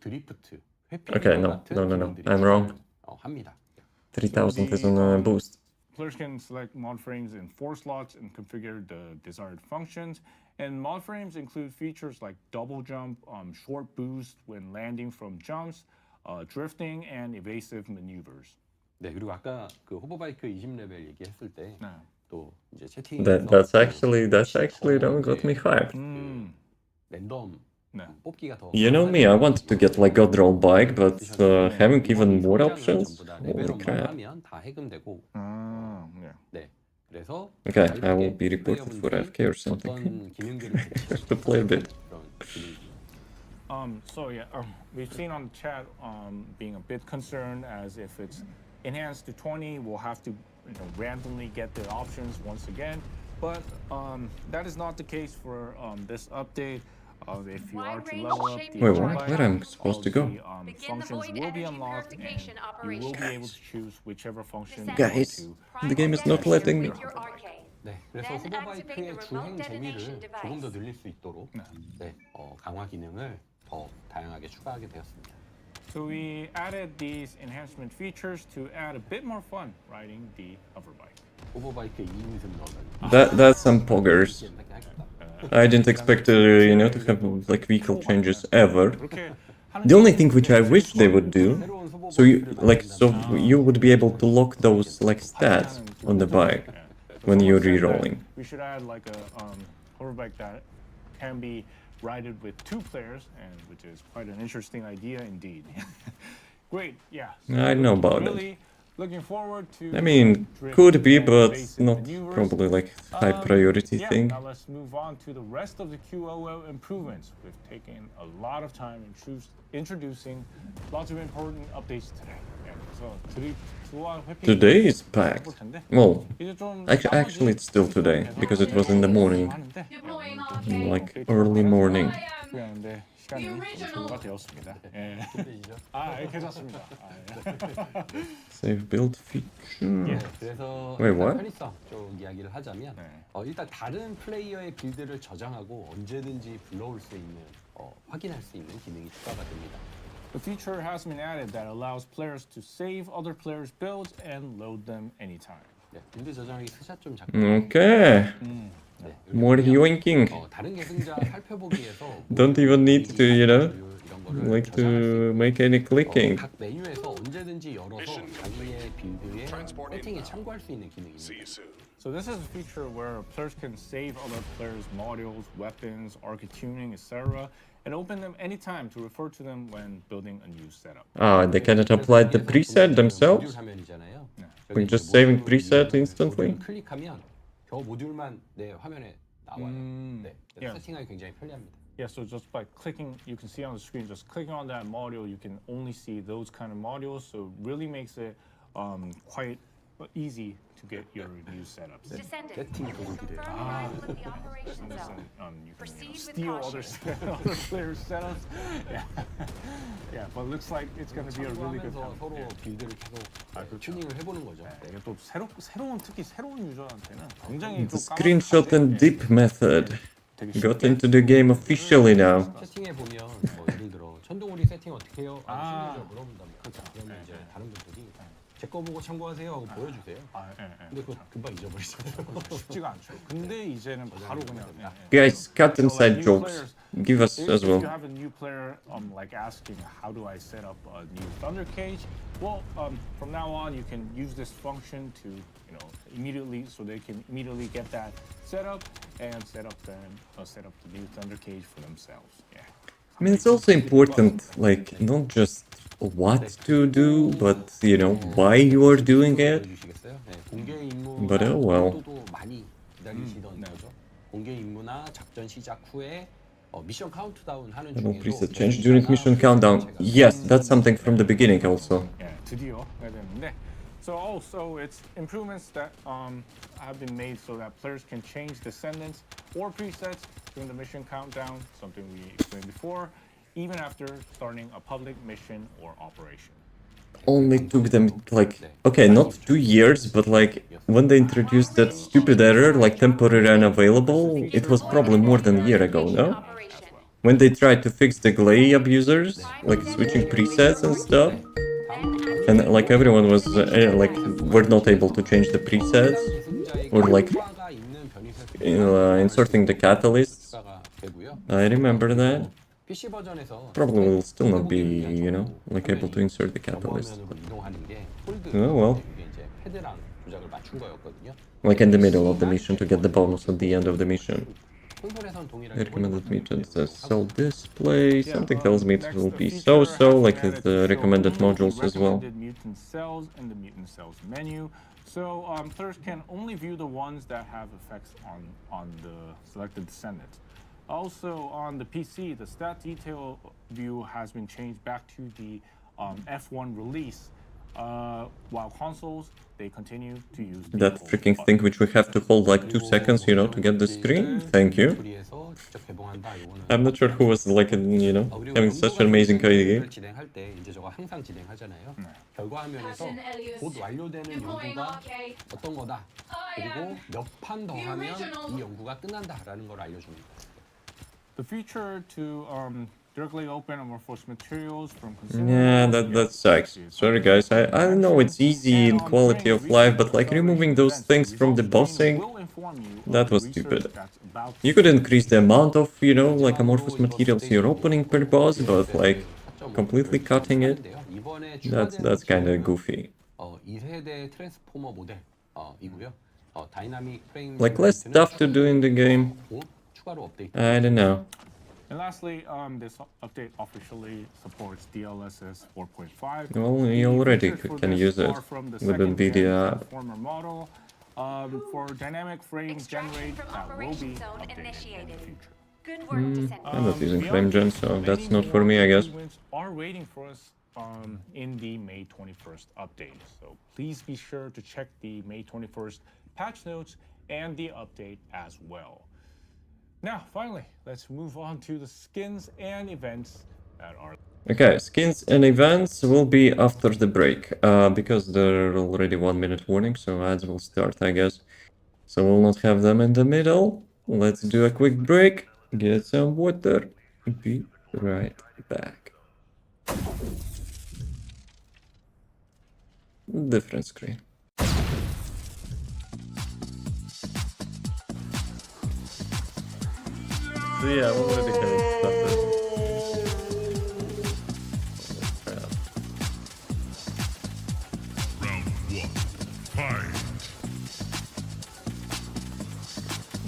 드리프트, 회피 Okay, no, 같은 no. 기능들이 I'm wrong. 합니다. 3000 is on a boost. players can select mod frames in 4 slots and configure the desired functions. And mod frames include features like double jump, short boost when landing from jumps, drifting, and evasive maneuvers. 네, 그리고 아까 그 호버바이크 20레벨 얘기했을 때 네. 또 이제 채팅에서 That's actually got me hyped. 랜덤 네. 뽑기가 더 You know me, I wanted to get like God roll bike, but having even more options. Holy crap. 하면 다 해금되고 네. 네. 그래서 Okay, I will be reported for AFK or something. 어떤 기능들을 Just to play a bit. 그런 기능이 So yeah, we've seen on the chat being a bit concerned as if it's enhanced to 20, we'll have to randomly get the options once again. But that is not the case for this update. If you are to level up the Wait, motorbike, where am I supposed to go? all the, Begin the functions void will be energy unlocked and purification you will be operation. able to choose whichever function you Guys, want to. the game is not letting me. With your arcade. 네, 그래서 Then activate 호버바이크의 the 주행 remote 재미를 detonation 조금 더 device. 늘릴 수 있도록 네, 강화 기능을 더 다양하게 추가하게 되었습니다. So we added these enhancement features to add a bit more fun riding the hoverbike. 호버바이크의 2인승 넣으면 That's some poggers. 옛날에 하겠다. I didn't expect to have like vehicle changes ever. 이렇게 The only thing which I wish they would do, so you would be able to lock those like stats on the bike when you're re-rolling. We should add like a hoverbike that can be ridden with 2 players, and which is quite an interesting idea indeed. Great, yeah. I know about it. Really looking forward to. I mean, drift could be, and but evasive not maneuvers. probably like high priority Yeah, thing. now let's move on to the rest of the QOO improvements. We've taken a lot of time introducing lots of important updates today. Yeah, 그래서 Today is packed. Well, 이제 좀 actually it's still today because it was in the morning, Deploying arcade. like early morning. 그런데 시간이 종료가 되었습니다. 예. 괜찮습니다. Save build feature. 예. 그래서 Wait, 일단 what? 편의성 쪽 이야기를 하자면 일단 다른 플레이어의 빌드를 저장하고 언제든지 불러올 수 있는 확인할 수 있는 기능이 추가가 됩니다. The feature has been added that allows players to save other players' builds and load them anytime. 네, 빌드 저장하기 스샷 좀 잡고 Okay. 네, More yoinking. 다른 계승자 살펴보기에서 Don't even need to, you know, 이런 거를 like 저장할 수 to make any clicking. 각 메뉴에서 언제든지 열어서 자기의 빌드의 세팅에 참고할 수 있는 기능입니다. See you soon. So this is a feature where players can save other players' modules, weapons, arcade tuning, etc., and open them anytime to refer to them when building a new setup. Ah, they cannot apply the preset themselves? 모듈 화면이잖아요. We're just saving preset instantly? 모듈 클릭하면 저 모듈만 내 화면에 나와요. 네, 그래서 yeah. 세팅하기 굉장히 편리합니다. Yeah, so just by clicking, you can see on the screen, just clicking on that module, you can only see those kind of modules. So it really makes it quite easy to get your new setups. Descendant. 세팅이 도둑이 돼요. Confirm arrival at the operation So, zone. you can Proceed with steal other, caution. other players' setups. Yeah. Yeah, but it looks like it's going to be a really good 참고하면서 help. 서로 Yeah. 빌드를 계속 튜닝을 해보는 거죠. 네. 이게 또 새로운 특히 새로운 유저한테는 굉장히 The 또 screenshot and dip method 되게 got 쉽게 into the game officially now. 세팅해 보면 뭐 예를 들어 천둥오리 세팅 어떻게 해요? 시청자 물어본다면 그러면 이제 다른 분들이 제 거 보고 참고하세요 하고 보여주세요. 근데 그거 금방 잊어버리잖아요. 쉽지가 않죠. 근데 이제는 바로 그냥 Guys, cut So, inside new jokes. players, Give us If as you well. have a new player like asking how do I set up a new Thunder Cage, well, from now on you can use this function to immediately so they can immediately get that set up and set up the new Thunder Cage for themselves. Yeah. I mean, it's also important, like, not just what to do, but, you know, why you are doing it. 보여주시겠어요? 네, 공개 임무 But oh well. 도 많이 기다리시던 거죠. 공개 임무나 작전 시작 후에 미션 카운트다운 하는 Level 중에도 preset change during mission countdown. Yes, that's something from the beginning also. Yeah, 드디어 해야 되는데. So also it's improvements that have been made so that players can change descendants or presets during the mission countdown, something we explained before, even after starting a public mission or operation. Only took them, like, okay, not 2 years, but like, when they introduced that stupid error, like temporary unavailable, it was probably more than a year ago, no? Operation. When they tried to fix the Glay abusers, like switching presets and stuff. Then And like everyone was like, we're not able to change the presets or like inserting the catalysts. I remember that. PC 버전에서 Probably will still not be, you know, like able to insert the catalyst. Oh well. 이게 이제 패드랑 조작을 맞춘 거였거든요. Like in the middle of the mission to get the bonus at the end of the mission. 콘솔에선 동일하게 Recommended mutants says cell display. Something tells me it will be so-so, like the recommended modules as well. Recommended mutant cells in the mutant cells menu. So players can only view the ones that have effects on the selected descendant. Also on the PC, the stat detail view has been changed back to the F1 release. While consoles, they continue to use the That old freaking button. thing which we have to hold like 2 seconds, you know, to get the screen. Thank you. 프리에서 직접 개봉한다. 이거는 I'm not sure who was like, you know, having such an amazing idea. 진행할 때 이제 저거 항상 진행하잖아요. 결과 화면에서 곧 완료되는 연구가 어떤 거다. 그리고 몇 판 더 하면 이 연구가 끝난다라는 걸 알려줍니다. The feature to directly open amorphous materials from Yeah, that sucks. Sorry guys, I know it's easy in quality of life, but like removing those things from the bossing, that was stupid. You could increase the amount of, you know, like amorphous materials you're opening per boss, but like completely cutting it, that's kind of goofy. 2세대 트랜스포머 모델이고요. 다이나믹 프레임 Like less stuff to do in the game. 추가로 업데이트. I don't know. And lastly, this update officially supports DLSS 4.5. Well, you already Features for can this use it are from the with second gen NVIDIA. Transformer model. For dynamic frame generate, Extraction from that will operation be zone updated in the initiated. future. Good work, Descendant. I'm not using Beyond frame gen, this, so that's many not for more me, I guess. improvements are waiting for us in the May 21st update. So please be sure to check the May 21st patch notes and the update as well. Now, finally, let's move on to the skins and events that are. Okay, skins and events will be after the break, because they're already 1 minute warning, so ads will start, I guess. So we'll not have them in the middle. Let's do a quick break, get some water, be right back. Different screen. So yeah, I'm already having started.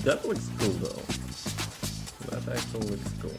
That looks cool though. That actually looks cool.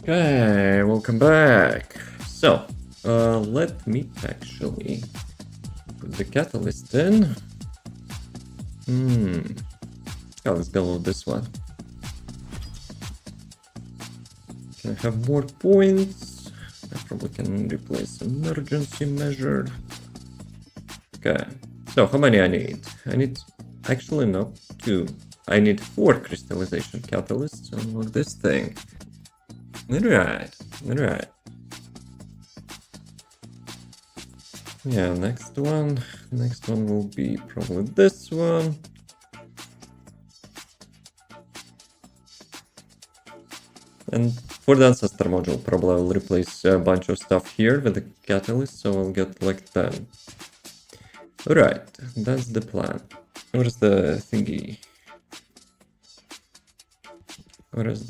Okay, welcome back. So, let me actually put the catalyst in. Oh, let's go with this one. Can I have more points? I probably can replace emergency measure. Okay, so how many I need? I need, actually no, 2. I need 4 crystallization catalysts on this thing. Alright. Yeah, next one will be probably this one. And for the ancestor module, probably I'll replace a bunch of stuff here with the catalyst, so I'll get like 10. Alright, that's the plan. Where's the thingy? Where is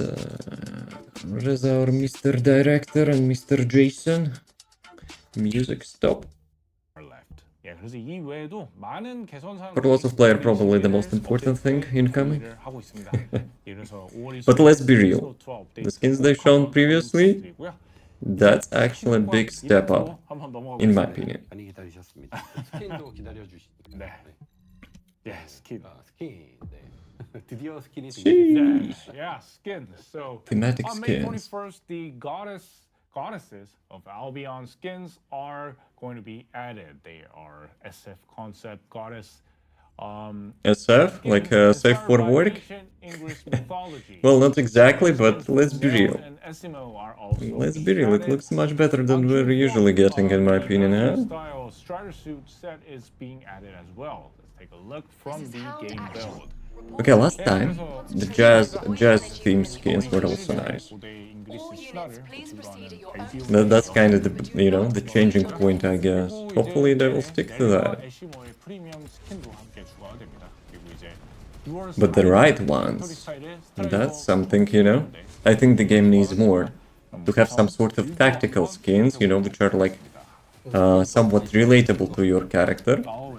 our Mr. Director and Mr. Jason? Music stop. left. 예, 그래서 이 외에도 많은 개선 사항. For lots of players, probably the most important thing incoming. 하고 있습니다. 그래서 5월 But let's be real. The skins they've shown previously, that's actually a big step up, in my opinion. 많이 기다리셨습니다. 스킨도 기다려주시니까. 네. 예, 스킨. 스킨. 네. 드디어 스킨이 Sheesh. Yeah, skin. So Thematic on May skins. 21st, the goddesses of Albion skins are going to be added. They are SF concept goddess. SF? Like safe for work? Well, not exactly, but let's be real. Let's be real, it looks much better than we're usually getting, in my opinion, huh? Strider suit set is being added as well. Let's take a look from the game build. Okay, last time, the jazz theme skins were also nice. All units, please proceed at your own That's kind of the, you know, the changing point, I guess. Hopefully they will stick to that. But the right ones, that's something, you know? I think the game needs more. To have some sort of tactical skins, you know, which are like somewhat relatable to your character. Oh,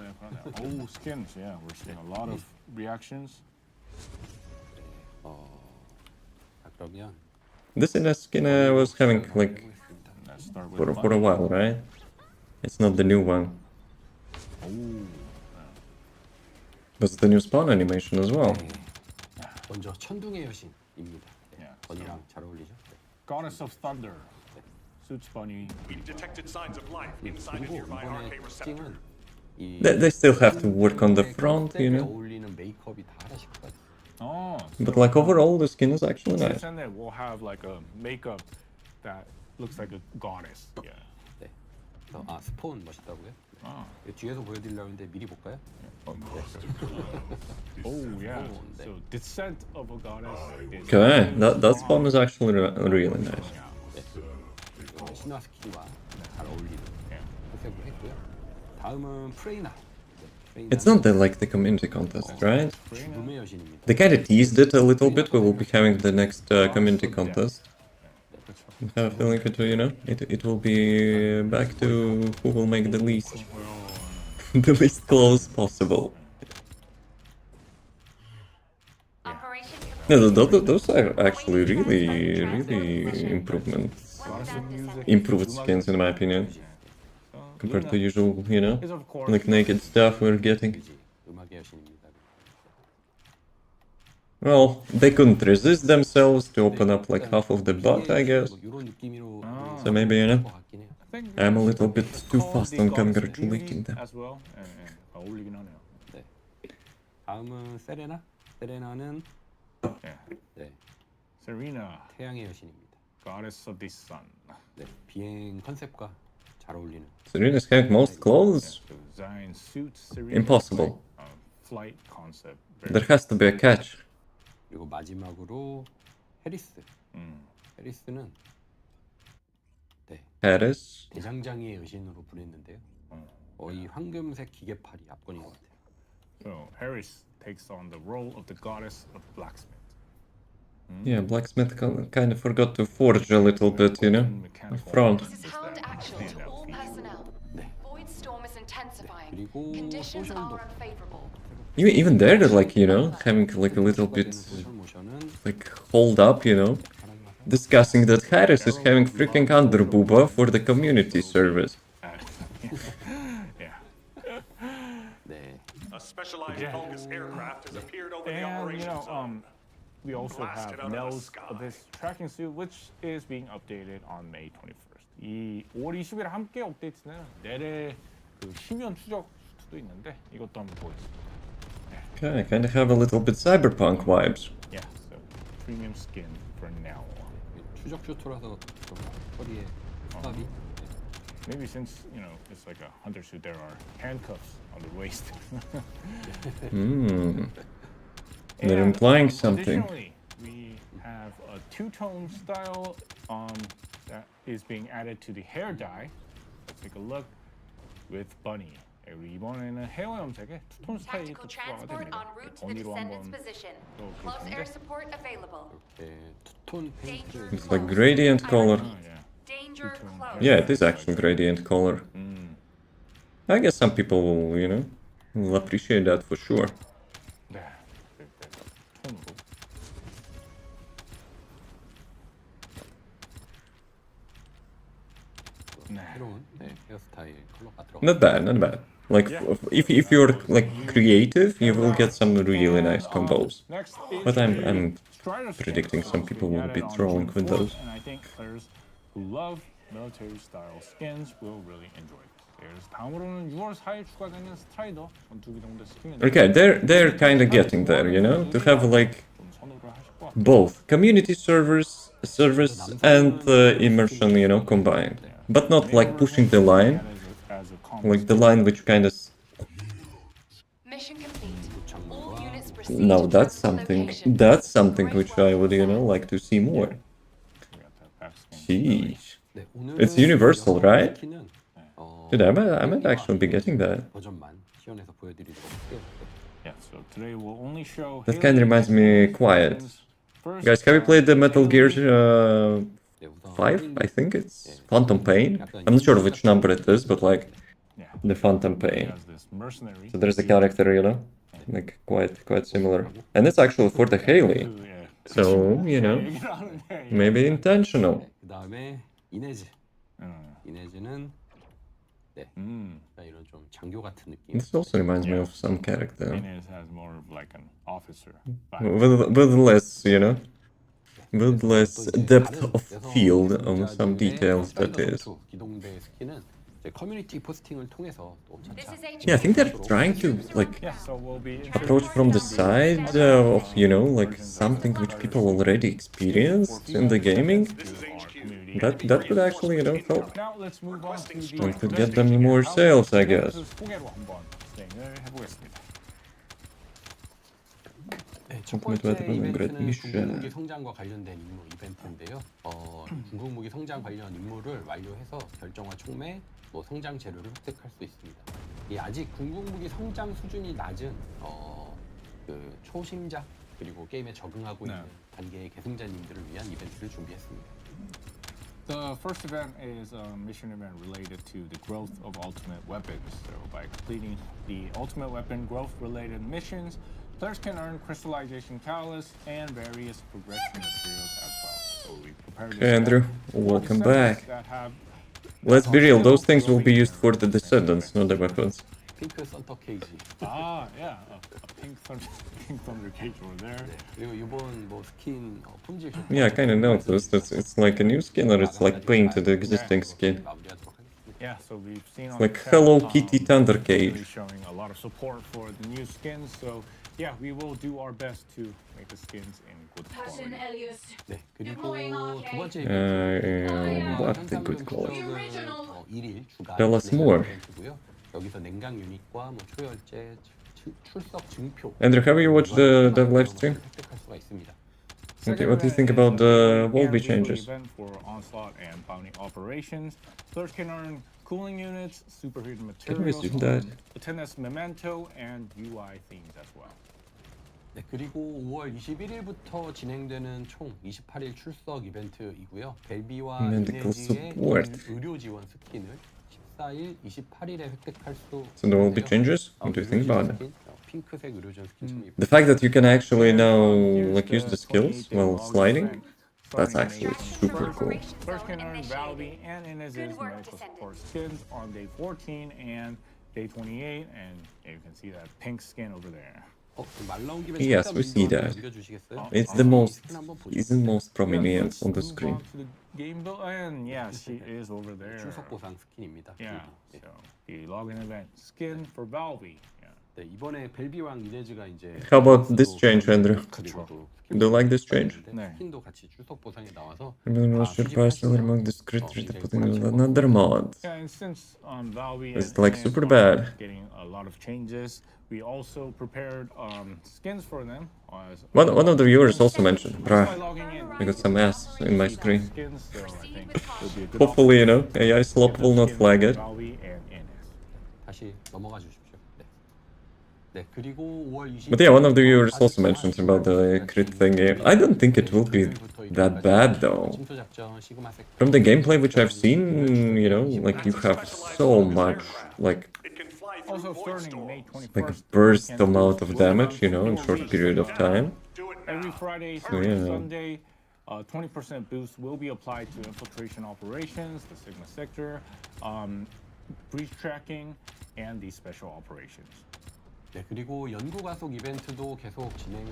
skins, yeah, we're seeing a lot of reactions. 그러면 This is a skin I was having like Let's start with for a while, right? It's not the new one. That's the new spawn animation as well. 먼저 천둥의 여신입니다. 네, 번이랑 잘 어울리죠? 네. Goddess of Thunder. Suits Bunny. We've detected signs of life inside of 그리고 nearby 이번에 arcade receptor. 특징은 이 They still have to work on the front, you 컨셉에 know? 어울리는 메이크업이 다 하나씩 같아요. Oh, But like overall, the skin is actually nice. Descendant will have like a makeup that looks like a goddess. Yeah. 네. 그래서 스폰 멋있다고요? Ah. 이거 뒤에서 보여드리려고 했는데 미리 볼까요? Oh yeah. 네. So descent of a goddess. Is Okay, that spawn is actually really nice. 네. 이거 신화 스킬과 잘 어울리는 컨셉으로 했고요. 다음은 프레이나. 네, It's not that like the community contest, right? 죽음의 여신입니다. They kind of teased it a little bit. We will be having the next community contest. I have a feeling it, you know, it will be back to who will make the least the least close possible. operation. No, those are actually really improvements, improved skins in my opinion, compared to usual, you know, of course like naked stuff we're getting. 그지? 음악의 여신입니다. Well, they couldn't resist themselves to open up like half of the butt, I guess. 뭐 이런 느낌으로 So maybe, you know, 것 같긴 해요. I think I'm a little bit too call fast the on goddess of congratulating beauty them. as well. 어울리긴 하네요. 네. 다음은 세레나. 세레나는 예. 네, Serena, 태양의 여신입니다. goddess of the sun. 네, 비행 컨셉과 잘 어울리는. Serena's having most clothes? So Zion suit Serena. Impossible. Flight concept. There has to be a catch. 그리고 마지막으로 해리스. 해리스는 네, Harris. 대장장이의 여신으로 불렸는데요. 거의 황금색 기계팔이 압권인 것 같아요. So Harris takes on the role of the goddess of blacksmith. Yeah, blacksmith kind of forgot to forge a little bit, you know, front. This is Hound Actual to all personnel. personnel. 네. Void storm is intensifying. 그리고 Conditions 소셜도. are unfavorable. Even there, they're like, you know, having like a little bit 소셜 모션은 like hold up, you know, discussing that Harris is having freaking underbooba for the community service. Yeah. 네. A specialized Yeah. Vulgus aircraft has appeared over the And you operations know, zone. we also Blasted have out of the Nels sky. of this tracking suit, which is being updated on May 21st. 이 5월 20일에 함께 업데이트는 내래 그 심연 추적 수트도 있는데 이것도 한번 보겠습니다. Okay, kind of have a little bit cyberpunk vibes. Yeah, so premium skin for now. 추적 슈트라서 좀 허리에 스탑이. Maybe since you know it's like a hunter suit, there are handcuffs on the waist. They're And, implying something. Additionally, we have a two-tone style that is being added to the hair dye. Let's take a look with Bunny. 그리고 이번에는 헤어 염색에 투톤 스타일이 또 Tactical 추가가 transport 됩니다. en route to the 번이로 Descendant's 한번 position. 또 Close air 보겠는데. support available. 이렇게 투톤 페인트를 It's like gradient color. Yeah. Danger close. Yeah, it is actually gradient color. I guess some people will, you know, will appreciate that for sure. 네. 그래서 톤으로. 네. 새로운 헤어스타일 컬러가 들어가. Not bad, not bad. Like, if you're like creative, you will get some really nice combos. Next is But I'm Strider skins. predicting some people will be Added on trolling June with 4th, those. And I think players who love military style skins will really enjoy this. 그래서 다음으로는 6월 4일 추가되는 스트라이더 전투기동대 스킨인데 Okay, they're kind of getting there, you know, to have like 좀 선호를 하실 것 같아요. both community service and immersion, you know, combined, but not like pushing the line, As a combo like the line which kind of. Mission complete. All units proceed Now to that's transport something. location. That's something which I would, you know, like to see more. we got that back skin. Sheesh. 네, 오늘은 It's universal, 여성 right? 스킨은, Dude, I might actually be getting that. 버전만 시연해서 보여드리도록 할게요. Yeah, so today we'll only show That kind of reminds me quiet. First, Guys, have you played the Metal Gear 네, 우선 5? I think it's Phantom Pain. I'm not sure which number it is, but like yeah, the Phantom Pain. has this mercenary. So there's a character, you know, like quite similar, and it's actually for the Haley. Yeah. So you know, 얘기를 하는데, maybe intentional. 그 다음에 이네즈. 음. 이네즈는 네, 이런 좀 장교 같은 느낌. This also reminds me of some character Inez has more of like an officer vibe. with less, you know, with less 또 이제 depth 다른 of 여성 field on 시청자들의 some details. That 사이버 is. 전투 기동대 스킨은 이제 커뮤니티 포스팅을 통해서 또 This 차차 is HQ. Yeah, I think they're trying to like Yeah, so we'll be approach from the side of, you know, like something which people already experienced in the gaming. This is HQ. That could actually, you know, help. Now let's move on to the We could get them more sales, I guess. 소개로 한번 진행을 해보겠습니다. 네, 첫 Ultimate 번째 Weapon Upgrade 이벤트는 Mission. 궁극무기 성장과 관련된 임무 이벤트인데요. 궁극무기 성장 관련 임무를 완료해서 결정화 촉매, 뭐 성장 재료를 획득할 수 있습니다. 이 아직 궁극무기 성장 수준이 낮은 그 초심자 그리고 게임에 적응하고 네. 있는 단계의 계승자님들을 위한 이벤트를 준비했습니다. The first event is a mission event related to the growth of ultimate weapons. So by completing the ultimate weapon growth related missions, players can earn crystallization catalyst and various progression materials as well. So we prepared this Hey, Andrew, event for welcome Descendants back. that have Let's be real, those things will be used for the Descendants, not the weapons. 핑크 선터 케이지. yeah, a pink thunder cage over there. 네, 그리고 이번 뭐 스킨 품질 좋고 Yeah, I kind of noticed. It's like a new skin or it's like painted existing skin. 마무리하도록 하겠습니다. Yeah, so we've seen on Like the chat, Hello Kitty Thunder really Cage. showing a lot of support for the new skins. So yeah, we will do our best to make the skins in good quality. 네, 그리고 두 번째 What they could call it. 1일 주간 Tell us more. 이벤트고요. 여기서 냉각 유닛과 뭐 초열제, 출석 증표. Andrew, have you watched the live stream? 획득할 수가 있습니다. What do you think about the Valby weekly changes? Event for onslaught and bounty operations. Players can earn cooling units, superheated materials, resume that? attendance memento, and UI themes as well. 네, 그리고 5월 21일부터 진행되는 총 28일 출석 이벤트이고요. 벨비와 Medical 이네지의 support. 의료 지원 스킨을 14일, 28일에 획득할 수 So there will be 있는데요. changes? What do you think about it? 스킨, 핑크색 의료전 스킨 참 The fact that you can actually now Here's like use the skills 28-day while log sliding, event that's starting actually May super 21st. cool. First can earn Initiated. Valby and Inez's Good work, medical Descendant. support skins on day 14 and day 28, and you can see that pink skin over there. 말 나온 김에 Yes, 잠깐 we see 윈도우 that. 넘겨주시겠어요? It's the most, 스킨 한번 보죠. is the most prominent let's on the move screen. on to the game build, and yeah, she is over there. 출석 보상 스킨입니다. Yeah, 벨비. so the login event skin for Valby. Yeah. 네, 이번에 벨비왕 이네즈가 이제 How about this change, Andrew? 그리고 또 Do you like this change? 네. 스킨도 같이 출석 보상에 나와서 Remember 다 your personal 수집하시면 among the scriptures 이제 to put in 고르시고 another mod. Yeah, and since Valby It's and like Inez super are bad. getting a lot of changes, we also prepared skins for them. One of the viewers also mentioned, Just by bruh, logging in. I got some ass in my screen. Skins, so I think it'll be a good Hopefully, you know, AI slop will not flag it. Valby and Inez. 다시 넘어가 주십시오. 네. 네, 그리고 5월 20일 But yeah, one of the viewers also mentioned about the crit thingy. I don't think it will be that bad though. 침투 작전 시그마 섹터 From the gameplay which I've seen, you know, like you have so much, like It can fly through Also void starting May storms. 21st. like burst weekend amount boosts of will damage, run you know, in for short weeks. period of time. Do it Every now. Friday, So, Saturday, yeah. Sunday, 20% boost will be applied to infiltration operations, the Sigma sector, breach tracking, and the special operations. 네, 그리고 연구 가속 이벤트도 계속 진행을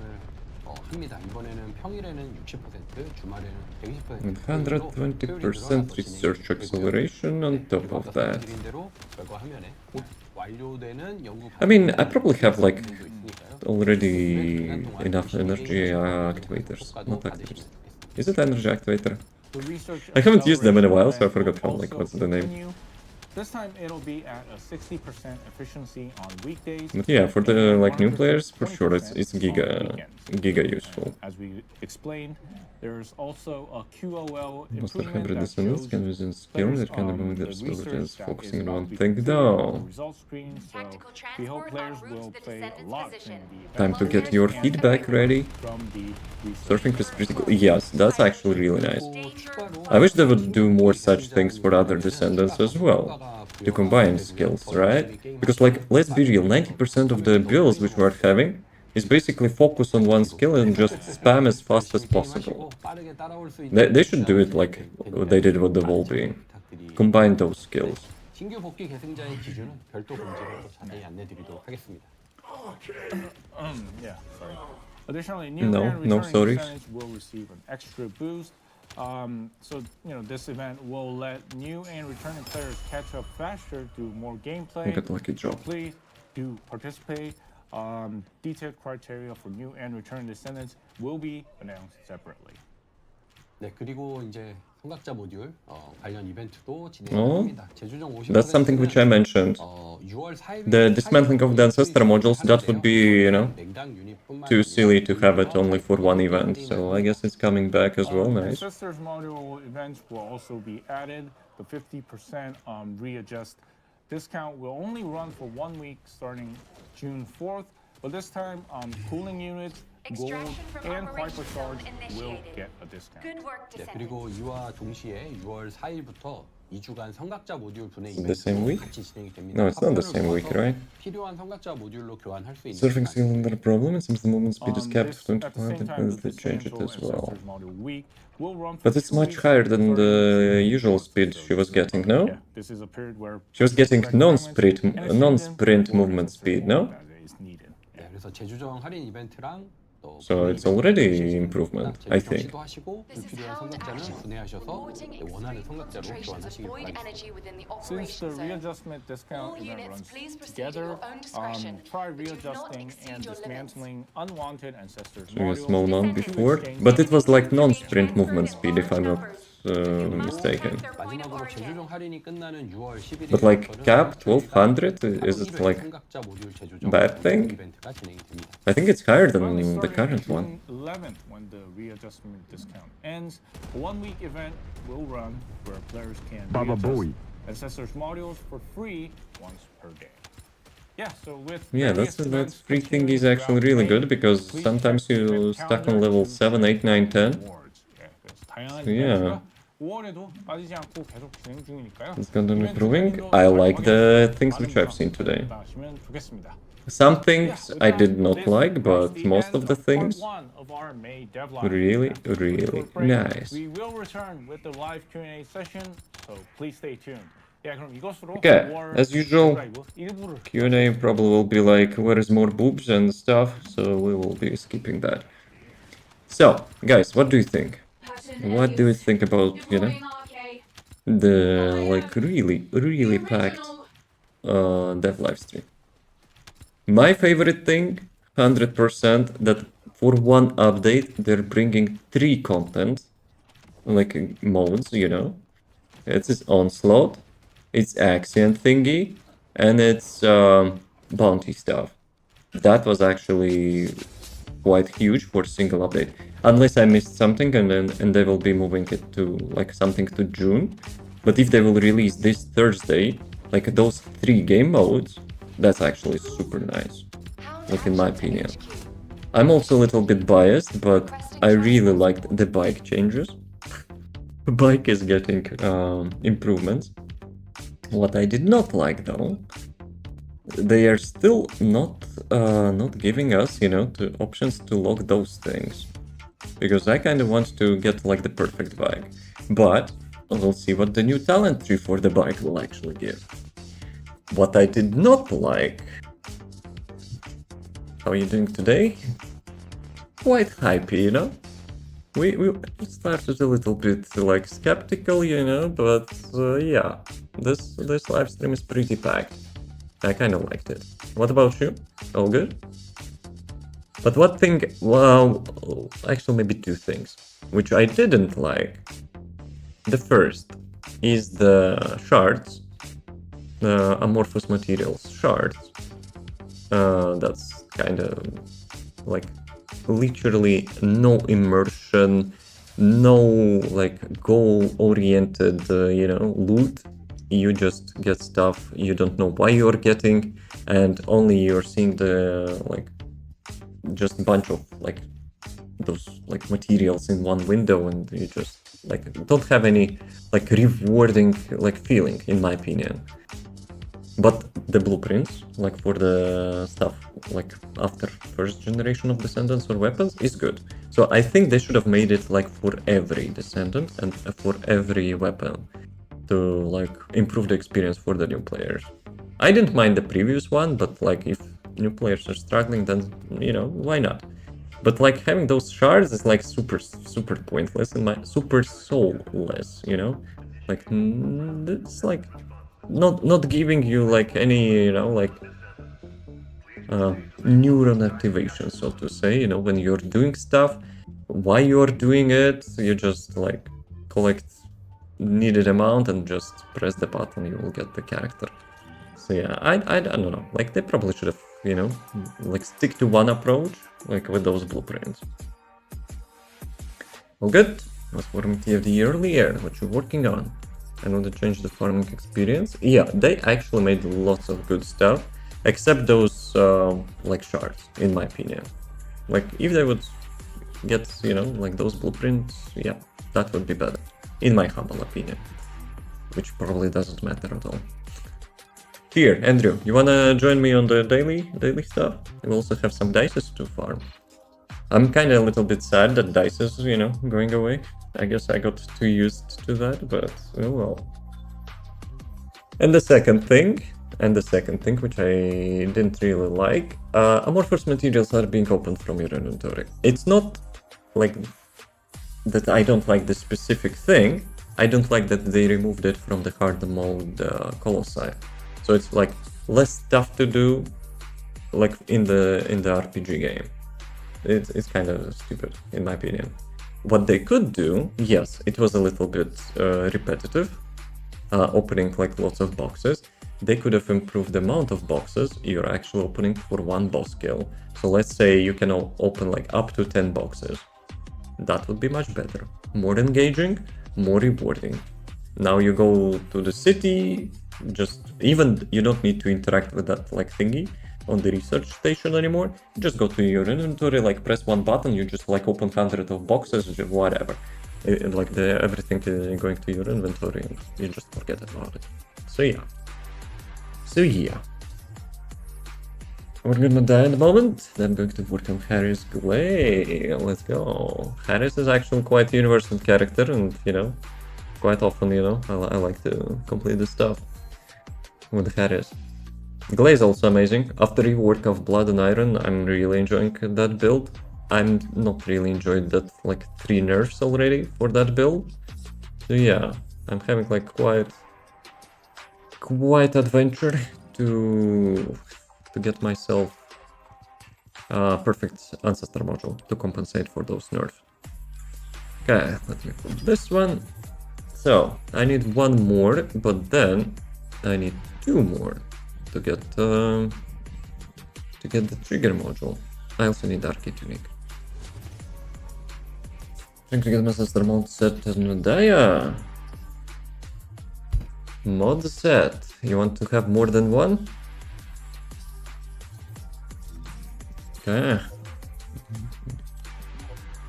합니다. 이번에는 평일에는 60%, 주말에는 120%. 120% research acceleration on top of that. 대로 결과 화면에 곧 완료되는 연구 I mean, I probably have like 가속도 있으니까요. already enough energy activators, not activators. Is it energy activator? The research I haven't used them in a while, so I acceleration forgot how, will like, also what's the name. continue. This time it'll be at a 60% efficiency on weekdays. But yeah, for the and like new 120% players, for sure, it's on giga weekends. useful. As we explained, there's also a QOL Monster improvement hybrid that descendants shows can use in skill players, that can the move their research abilities, that focusing is on one about to be thing completed on the though. results screen, so Tactical we hope transport players en route will to play a Descendant's lot in position. the Time to get your and feedback ready. from the research. Surfing is pretty cool. Yes, that's actually really nice. 또 추가로 I wish they would do more such things for other descendants as well. To combine skills, right? Because like, let's be real, 90% of the builds which we're having is basically focus on one skill and just spam as fast as possible. They should do it like they did with the Valby. Combine those skills. 신규 복귀 계승자의 기준은 별도 공지로 또 자세히 안내드리도록 하겠습니다. Yeah, sorry. Additionally, new No, and no returning sorries. descendants will receive an extra boost. So, you know, this event will let new and returning players catch up faster through more gameplay. Get lucky So job. please do participate. Detailed criteria for new and returning descendants will be announced separately. 네, 그리고 이제 성각자 모듈 관련 이벤트도 진행합니다. 제주정 50%는 That's something which I mentioned. 6월 4일 The dismantling of the ancestor modules, that would be, you know, 냉당 유닛뿐만 too 아니라 silly to have it only for one event. So I guess it's coming back as well, nice. Ancestors module events will also be added. The 50% readjust discount will only run for 1 week starting June 4th. But this time, cooling units, gold, Extraction from and operation hypercharge zone will initiated. get a discount. Good work, 네, Descendant. 그리고 이와 동시에 6월 4일부터 2주간 성각자 모듈 분해 the same 이벤트도 week? 같이 진행이 됩니다. No, it's not the 합본을 same week, 모아서 right? 필요한 성각자 모듈로 교환할 수 있는 Surfing 시간. skill under problem, it seems the movement speed is capped This, to at the same 25 time, and the they change it Substantial as well. Ancestors module week will run for But it's 2 much weeks higher than starting the June usual 4th. speed So she was this is a- getting, no? Yeah, this is a period where She was getting players non-sprint and exchange them non-sprint for movement ancestor speed, mode no? that is needed. 네, 그래서 제주정 할인 이벤트랑 또 So 분해 it's 이벤트 already 실시됩니다. improvement, I 제주정 think. 시도하시고 This is 불필요한 held 성각자는 action. 분해하셔서 Reporting 네, 원하는 extreme 성각자로 concentrations of 교환하시길 void 바랍니다. energy within the Since the operation zone. readjustment discount All event units, runs please proceed at together, your own discretion, try but do not readjusting exceed and your limits. dismantling unwanted ancestors So a modules. small non Descendant. before, but it was like non-sprint movement speed if I'm not mistaken. 마지막으로 제주정 할인이 끝나는 6월 11일 But like cap 1200, is it like 성각자 모듈 제주정 bad thing? 이벤트가 진행이 됩니다. I think it's higher Currently than the starting current one. June 11th, when the readjustment discount ends, a 1-week event will run where players can readjust ancestors modules for free once per day. Yeah, so with Yeah, various that events free thing is continuing actually throughout really May, good because please sometimes check the you event stuck on calendar level to 7, 8, 9, 10. rewards. Yeah, there's Taiwan So yeah. Extra, 5월에도 빠지지 않고 계속 진행 중이니까요. It's gonna be 이벤트 improving. 기간도 I 잘 like the 확인해서 things which 많은 I've seen today. 하시면 좋겠습니다. Some things I did not like, but most of the things really, really nice. We will return with the live Q&A session, so please stay tuned. 야, 그럼 이것으로 Okay, 5월 as usual, 라이브 1부를 Q&A probably will be like, where is more boobs and stuff, so we will be skipping that. So, guys, what do you think? What do you think about, you know, the, like, really, really packed dev live stream? My favorite thing, 100%, that for one update, they're bringing 3 content, like, modes, you know. It's Onslaught, it's Accent thingy, and it's bounty stuff. That was actually quite huge for a single update. Unless I missed something and they will be moving it to like something to June. But if they will release this Thursday, like those 3 game modes, that's actually super nice, like in my opinion. I'm also a little bit biased, but I really liked the bike changes. The bike is getting improvements. What I did not like though, they are still not giving us, you know, the options to lock those things. Because I kind of want to get like the perfect bike. But we'll see what the new talent tree for the bike will actually give. What I did not like... How are you doing today? Quite hypey, you know? We started a little bit like skeptical, you know, but yeah, this live stream is pretty packed. I kind of liked it. What about you? All good? But what thing, well, actually maybe 2 things, which I didn't like. The first is the shards, the amorphous materials shards. That's kind of like literally no immersion, no like goal-oriented, you know, loot. You just get stuff you don't know why you're getting, and only you're seeing the like just a bunch of like those like materials in one window, and you just like don't have any like rewarding like feeling, in my opinion. But the blueprints, like for the stuff like after first generation of Descendants or weapons, is good. So I think they should have made it like for every Descendant and for every weapon to like improve the experience for the new players. I didn't mind the previous one, but like if new players are struggling, then you know, why not? But like having those shards is like super pointless and super soulless, you know? Like it's like not giving you like any, you know, like neuron activation, so to say, you know, when you're doing stuff, why you're doing it, you just like collect needed amount and just press the button, you will get the character. So yeah, I don't know, like they probably should have, you know, like stick to one approach, like with those blueprints. Well, good. What's farming tea of the early year? What you working on? I want to change the farming experience. Yeah, they actually made lots of good stuff, except those like shards, in my opinion. Like if they would get, you know, like those blueprints, yeah, that would be better, in my humble opinion, which probably doesn't matter at all. Here, Andrew, you wanna join me on the daily stuff? We also have some dices to farm. I'm kind of a little bit sad that dice is, you know, going away. I guess I got too used to that, but oh well. And the second thing, which I didn't really like, amorphous materials are being opened from your inventory. It's not like that I don't like the specific thing, I don't like that they removed it from the hard mode Colossi. So it's like less stuff to do, like in the RPG game. It's kind of stupid, in my opinion. What they could do, yes, it was a little bit repetitive, opening like lots of boxes. They could have improved the amount of boxes you're actually opening for one boss kill. So let's say you can open like up to 10 boxes. That would be much better. More engaging, more rewarding. Now you go to the city, just even you don't need to interact with that like thingy on the research station anymore. You just go to your inventory, like press one button, you just like open hundreds of boxes, whatever. like everything is going to your inventory and you just forget about it. So yeah. We're gonna die at the moment. I'm going to work on Harris Glay. Let's go. Harris is actually quite universal character, and you know, quite often, you know, I like to complete the stuff with Harris. Glay is also amazing. After rework of Blood and Iron, I'm really enjoying that build. I'm not really enjoying that, like 3 nerfs already for that build. So yeah, I'm having like quite adventure to get myself perfect ancestor module to compensate for those nerfs. Okay, let me put this one. So I need 1 more, but then I need 2 more to get the trigger module. I also need Arcade Tunic. Trying to get my ancestor mod set and Daya. Mod set. You want to have more than 1? Okay.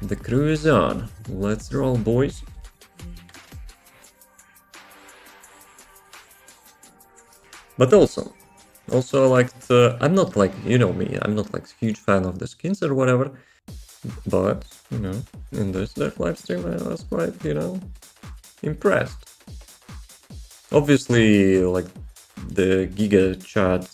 The crew is on. Let's roll, boys. But also like I'm not like, you know me, I'm not like a huge fan of the skins or whatever. But, you know, in this live stream I was quite, you know, impressed. Obviously, like the Giga chat,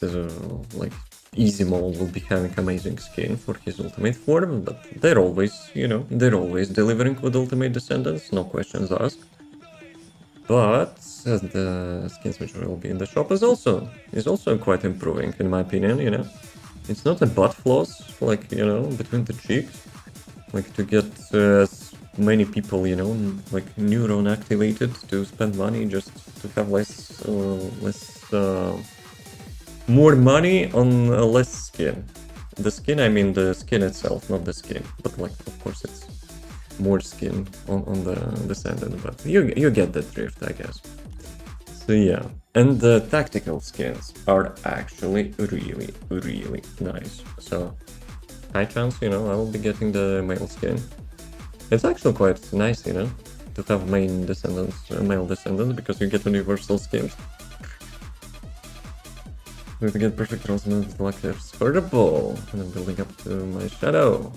like Easy Mode will be having amazing skin for his ultimate form, but they're always, you know, they're always delivering with ultimate Descendants, no questions asked. But the skins which will be in the shop is also quite improving, in my opinion, you know. It's not a butt floss, like, you know, between the cheeks, like to get as many people, you know, like neuron activated to spend money just to have more money on less skin. The skin, I mean the skin itself, not the skin. But like, of course, it's more skin on the Descendant, but you get the drift, I guess. So yeah, and the tactical skins are actually really, really nice. So high chance, you know, I will be getting the male skin. It's actually quite nice, you know, to have male descendants, because you get universal skins. We get perfect rolls and it's like they're scoreable, and I'm building up to my shadow.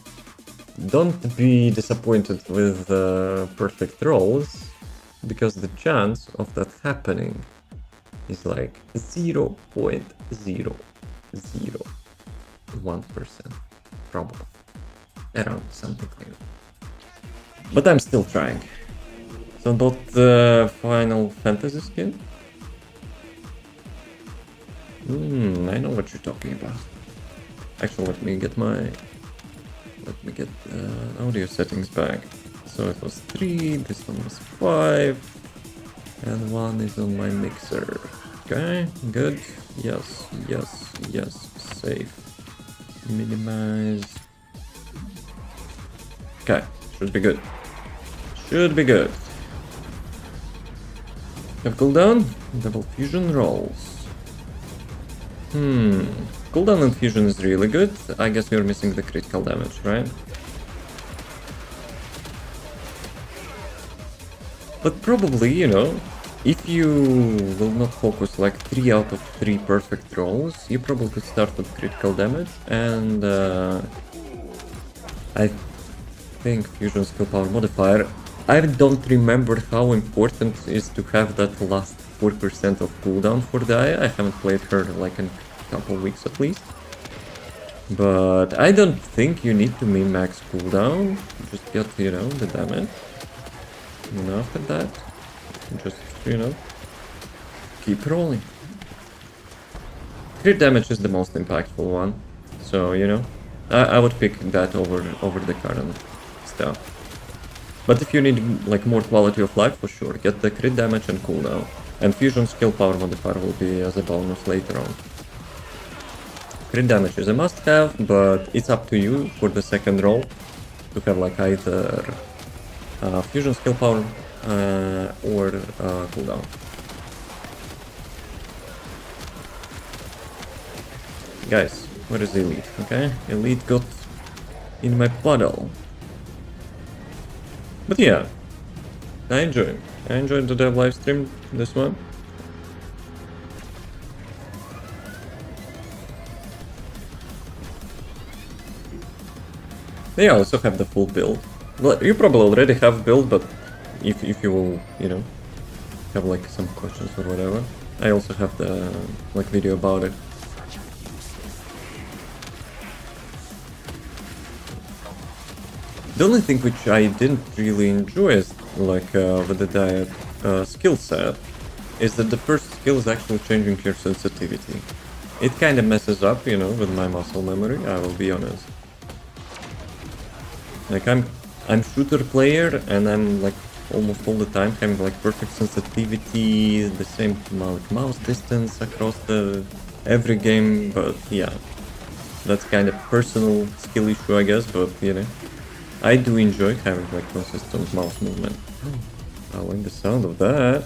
Don't be disappointed with perfect rolls, because the chance of that happening is like 0.001%, probably, around something like that. But I'm still trying. So about the Final Fantasy skin. I know what you're talking about. Actually, let me get audio settings back. So it was 3, this one was 5, and 1 is on my mixer. Okay, good. Yes, save. Minimize. Okay, should be good. Have cooldown, double fusion rolls. Cooldown and fusion is really good. I guess we're missing the critical damage, right? But probably, you know, if you will not focus like 3 out of 3 perfect rolls, you probably could start with critical damage, and I think fusion skill power modifier. I don't remember how important it is to have that last 4% of cooldown for Daya. I haven't played her like in a couple weeks at least. But I don't think you need to min-max cooldown. Just get, you know, the damage. And after that, just, you know, keep rolling. Crit damage is the most impactful one. So, you know, I would pick that over the current stuff. But if you need like more quality of life, for sure, get the crit damage and cooldown. And fusion skill power modifier will be as a bonus later on. Crit damage is a must-have, but it's up to you for the second roll to have like either fusion skill power or cooldown. Guys, where is Elite? Okay, Elite got in my puddle. But yeah, I enjoyed the dev live stream, this one. They also have the full build. Well, you probably already have build, but if you will, you know, have like some questions or whatever, I also have the like video about it. The only thing which I didn't really enjoy is like with the diet skill set is that the first skill is actually changing your sensitivity. It kind of messes up, you know, with my muscle memory, I will be honest. Like I'm shooter player and I'm like almost all the time having like perfect sensitivity, the same amount mouse distance across the every game, but yeah. That's kind of personal skill issue I guess, but you know. I do enjoy having like consistent mouse movement. I like the sound of that.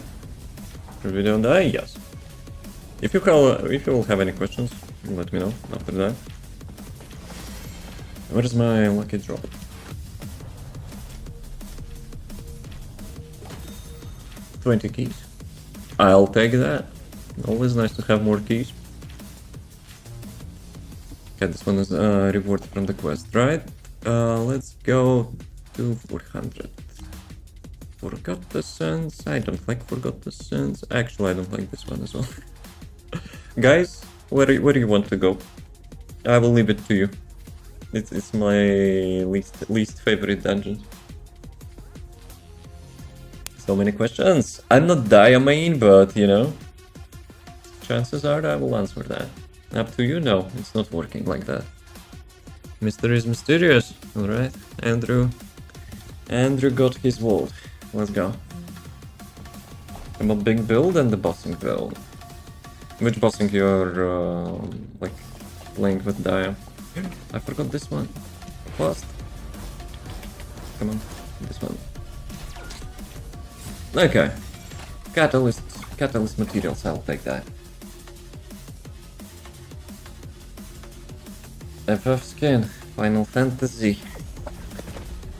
Should we don't die? Yes. If you will have any questions, let me know after that. What is my lucky draw? 20 keys. I'll take that. Always nice to have more keys. Okay, this one is reward from the quest, right? Let's go to 400. Forgot the Sense. I don't like Forgot the Sense. Actually, I don't like this one as well. Guys, where do you want to go? I will leave it to you. It's my least favorite dungeon. So many questions. I'm not Dia main, but you know, chances are I will answer that. Up to you. No, it's not working like that. Mystery is mysterious. Alright, Andrew got his vault. Let's go. I'm a big build and the bossing build. Which bossing you're like playing with Dia? I forgot this one. Fast. Come on, this one. Okay. Catalyst materials, I'll take that. FF skin, Final Fantasy.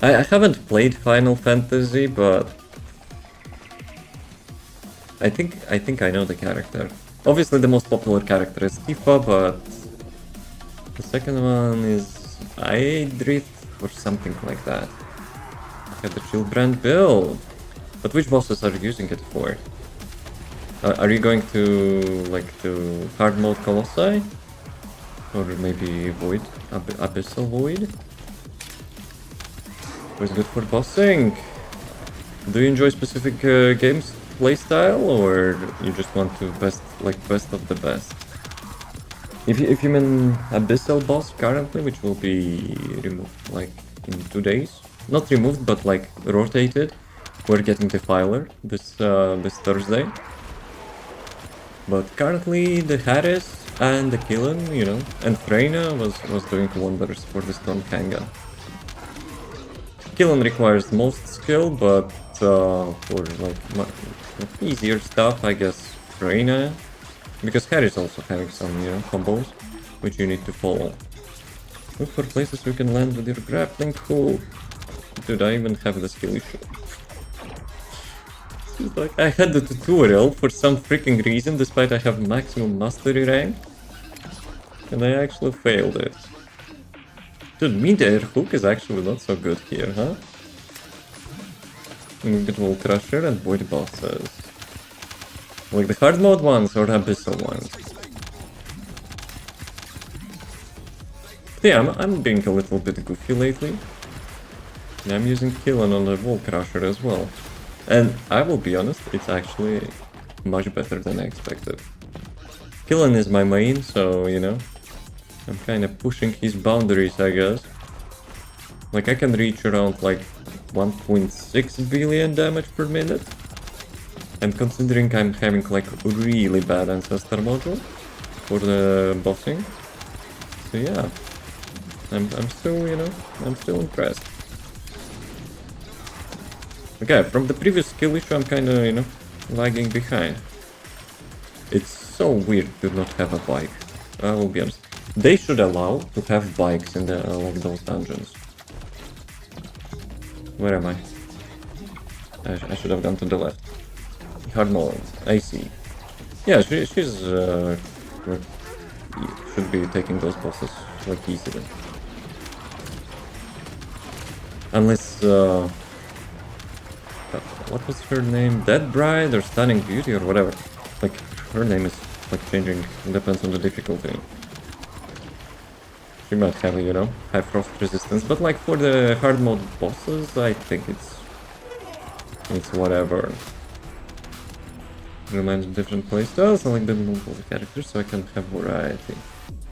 I haven't played Final Fantasy, but I think I know the character. Obviously the most popular character is Tifa, but the second one is Aedrith or something like that. Got the Chillbrand build. But which bosses are you using it for? Are you going to like to hard mode Colossi? Or maybe Void? Abyssal Void? What's good for bossing? Do you enjoy specific games playstyle, or you just want to best of the best? If you mean Abyssal boss currently, which will be removed like in 2 days, not removed but like rotated. We're getting Defiler this Thursday. But currently the Harris and the Killen, you know, and Freyna was doing wonders for the Storm Kanga. Killen requires most skill, but for like easier stuff, I guess Freyna, because Harris also having some, you know, combos which you need to follow. Look for places you can land with your grappling hook. Dude, I even have the skill issue. Like, I had the tutorial for some freaking reason, despite I have maximum mastery rank, and I actually failed it. Dude, mid-air hook is actually not so good here, huh? We get Wall Crusher and Void bosses. Like the hard mode ones or abyssal ones. Yeah, I'm being a little bit goofy lately. And I'm using Killen on the Wall Crusher as well. And I will be honest, it's actually much better than I expected. Killen is my main, so, you know, I'm kind of pushing his boundaries, I guess. Like, I can reach around, like, 1.6 billion damage per minute. And considering I'm having, like, really bad Ancestor module for the bossing. So, yeah. I'm still, you know, I'm still impressed. Okay, from the previous skill issue, I'm kinda, you know, lagging behind. It's so weird to not have a bike. I will be honest. They should allow to have bikes in the, like, those dungeons. Where am I? I should have gone to the left. Hard mode, I see. Yeah, she's should be taking those bosses like easily. Unless what was her name? Dead Bride or Stunning Beauty or whatever. Like her name is like changing, depends on the difficulty. She might have, you know, high frost resistance, but like for the hard mode bosses, I think it's whatever. Reminds me of different playstyles. I like the multiple characters so I can have variety.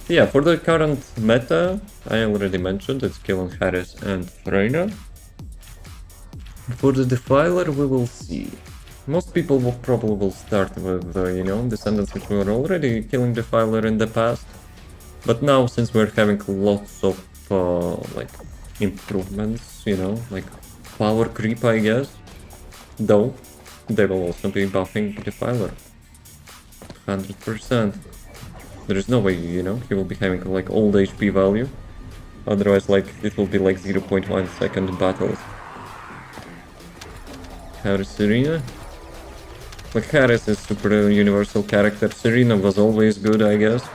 Yeah, for the current meta, I already mentioned it's Killen, Harris, and Freyna. For the Defiler, we will see. Most people will probably start with, you know, Descendants, which were already killing Defiler in the past. But now, since we're having lots of, like, improvements, you know, like power creep, I guess. Though, they will also be buffing Defiler. 100%. There is no way, you know, he will be having, like, old HP value. Otherwise, like, it will be, like, 0.1 second battles. Harris, Serena. Like, Harris is super universal character. Serena was always good, I guess.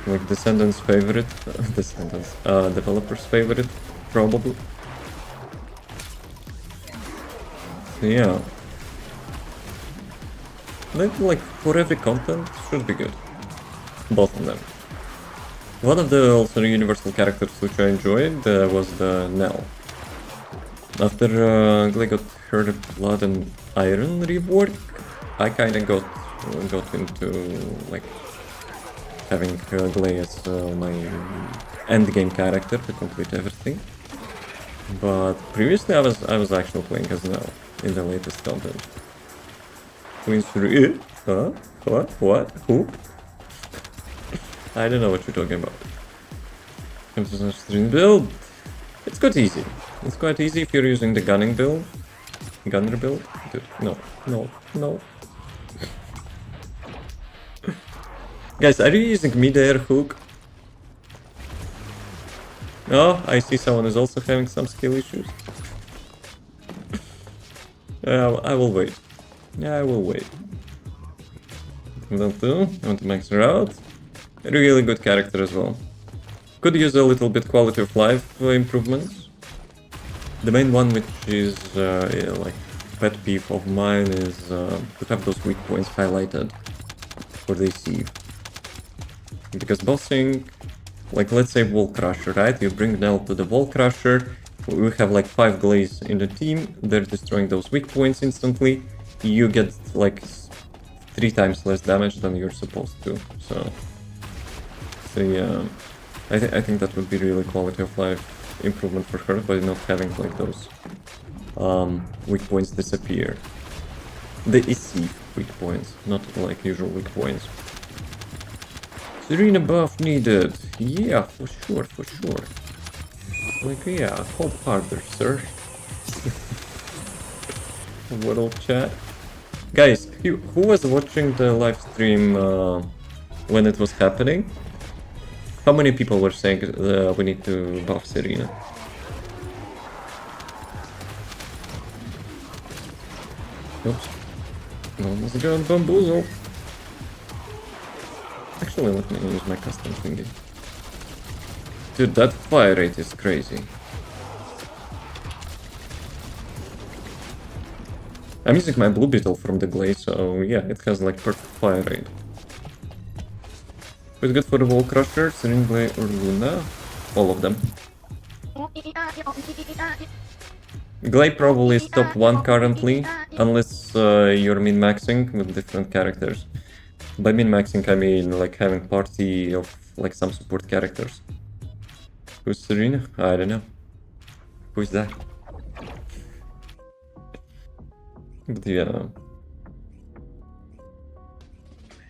Like, Descendants' favorite. Descendants. Developers' favorite, probably. So, yeah. Like, for every content, should be good. Both of them. One of the also universal characters which I enjoyed was the Nell. After Glay got her Blood and Iron rework, I kinda got into like having Glay as my endgame character to complete everything. But previously I was actually playing as Nell in the latest content. Queen's huh? What? Who? I don't know what you're talking about. Comes to stream build. It's quite easy. It's quite easy if you're using the gunning build. Gunner build? Dude, no. Guys, are you using mid-air hook? Oh, I see someone is also having some skill issues. I will wait. Yeah, I will wait. Level 2, I want to max her out. A really good character as well. Could use a little bit quality of life improvements. The main one, which is yeah, like pet peeve of mine, is to have those weak points highlighted for the sieve. Because bossing, like let's say Wall Crusher, right? You bring Nell to the Wall Crusher, we have like 5 Glaze in the team, they're destroying those weak points instantly. You get like 3 times less damage than you're supposed to. So yeah, I think that would be really quality of life improvement for her, by not having like those weak points disappear. The easy weak points, not like usual weak points. Serena buff needed. Yeah, for sure. Like, yeah, hope harder, sir. What old chat? Guys, who was watching the live stream when it was happening? How many people were saying we need to buff Serena? Oops. Almost got bamboozled. Actually, let me use my custom thingy. Dude, that fire rate is crazy. I'm using my blue beetle from the Glaze, so yeah, it has like perfect fire rate. Who's good for the Wall Crusher, Serene, Glay, or Luna? All of them. Glay probably is top 1 currently, unless you're min-maxing with different characters. By min-maxing I mean like having party of like some support characters. Who's Serena? I don't know. Who is that? But yeah.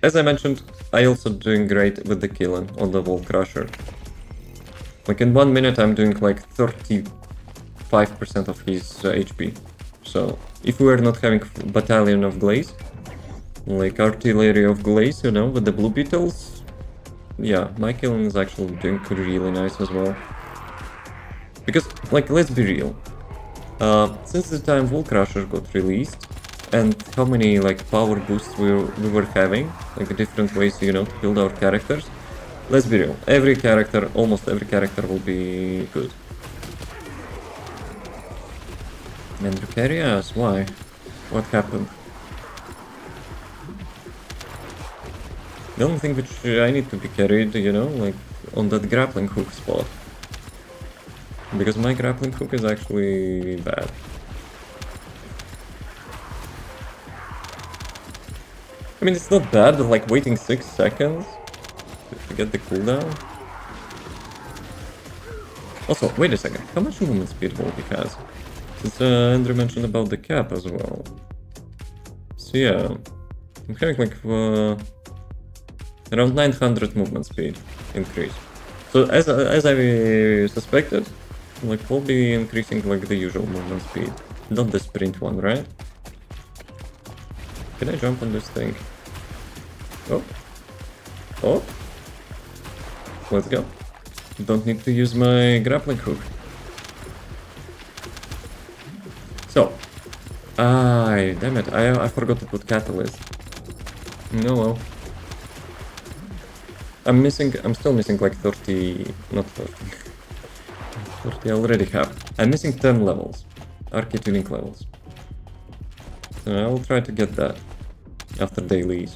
As I mentioned, I also doing great with the Killen on the Wall Crusher. Like in 1 minute I'm doing like 35% of his HP. So if we were not having Battalion of Glaze, like Artillery of Glaze, you know, with the blue beetles, yeah, my Killen is actually doing really nice as well. Because, like, let's be real. Since the time Wall Crusher got released, and how many like power boosts we were having, like different ways, you know, to build our characters. Let's be real, every character, almost every character will be good. And to carry us, why? What happened? The only thing which I need to be carried, you know, like on that grappling hook spot. Because my grappling hook is actually bad. I mean, it's not bad, but like waiting 6 seconds to get the cooldown. Also, wait a second, how much movement speed Valby has? Since Andrew mentioned about the cap as well. So yeah, I'm having like around 900 movement speed increase. So as I suspected, like we'll be increasing like the usual movement speed, not the sprint one, right? Can I jump on this thing? Oh. Oh. Let's go. Don't need to use my grappling hook. So. Damn it, I forgot to put catalyst. No well. I'm still missing like 30, not 30. 30 I already have. I'm missing 10 levels. Arcade tuning levels. So I will try to get that after dailies.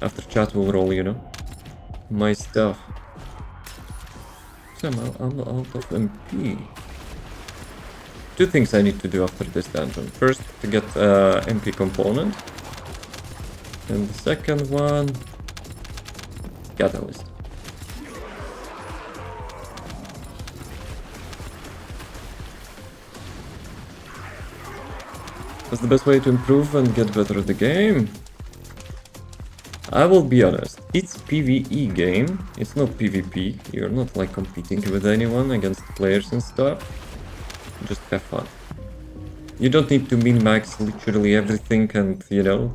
After chat will roll, you know. My stuff. So I'm out of MP. Two things I need to do after this dungeon. First, to get MP component. And the second one... Catalyst. That's the best way to improve and get better at the game. I will be honest, it's PvE game, it's not PvP. You're not like competing with anyone against players and stuff. Just have fun. You don't need to min-max literally everything and, you know,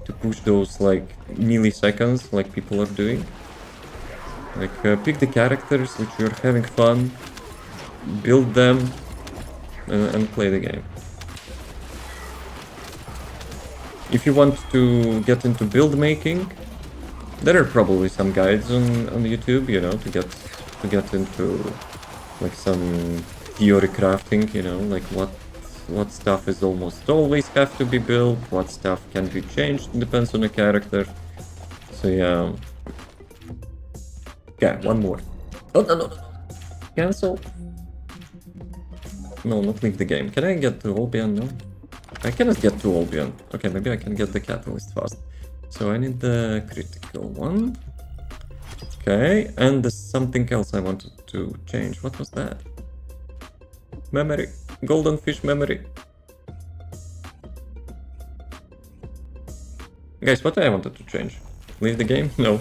to push those like milliseconds like people are doing. Like pick the characters which you're having fun, build them, and play the game. If you want to get into build making, there are probably some guides on YouTube, you know, to get into like some theory crafting, you know, like what stuff is almost always have to be built, what stuff can be changed, depends on the character. So yeah. Okay, one more. Oh no. Cancel. No, not leave the game. Can I get to Albion? No. I cannot get to Albion. Okay, maybe I can get the catalyst fast. So I need the critical one. Okay, and there's something else I wanted to change. What was that? Memory. Golden fish memory. Guys, what I wanted to change? Leave the game? No.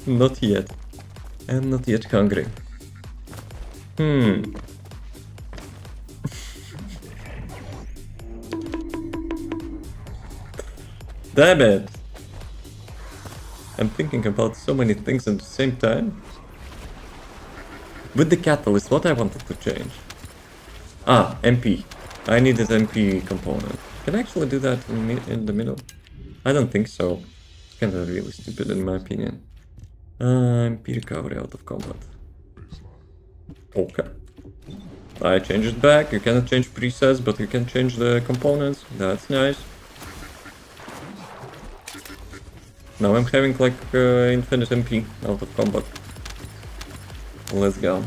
Not yet. I'm not yet hungry. Damn it! I'm thinking about so many things at the same time. With the catalyst, what I wanted to change? MP. I needed MP component. Can I actually do that in the middle? I don't think so. It's kind of really stupid in my opinion. MP recovery out of combat. Okay. I changed it back. You cannot change presets, but you can change the components. That's nice. Now I'm having like infinite MP out of combat. Let's go.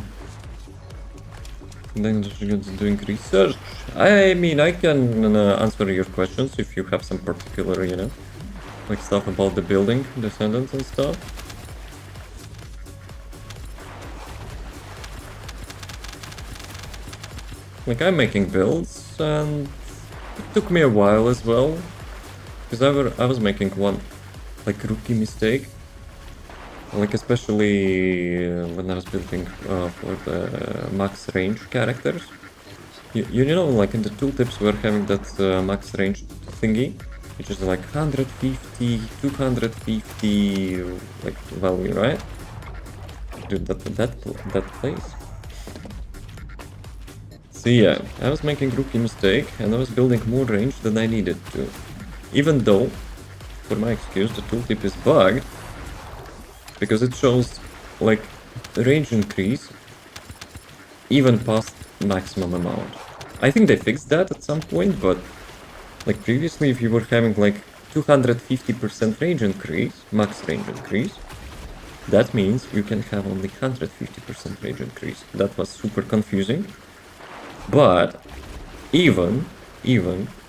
Then just doing research. I mean, I can answer your questions if you have some particular, you know, like stuff about the building, Descendants and stuff. Like I'm making builds and it took me a while as well. Because I was making one like rookie mistake, like especially when I was building for the max range characters. You know, like in the tooltips we're having that max range thingy, which is like 150, 250 like value, right? Dude, that place. So yeah, I was making rookie mistake and I was building more range than I needed to. Even though, for my excuse, the tooltip is bugged because it shows like range increase even past maximum amount. I think they fixed that at some point, but like previously if you were having like 250% range increase, max range increase, that means you can have only 150% range increase. That was super confusing. But even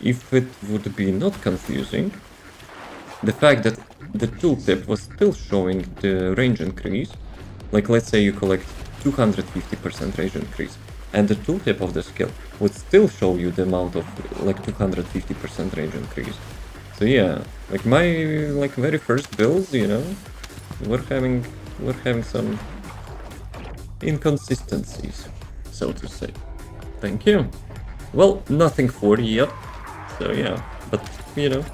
if it would be not confusing, the fact that the tooltip was still showing the range increase, like let's say you collect 250% range increase, and the tooltip of the skill would still show you the amount of like 250% range increase. So yeah, like my like very first builds, you know, we're having some inconsistencies, so to say. Thank you. Well, nothing 40 yet, so yeah, but you know,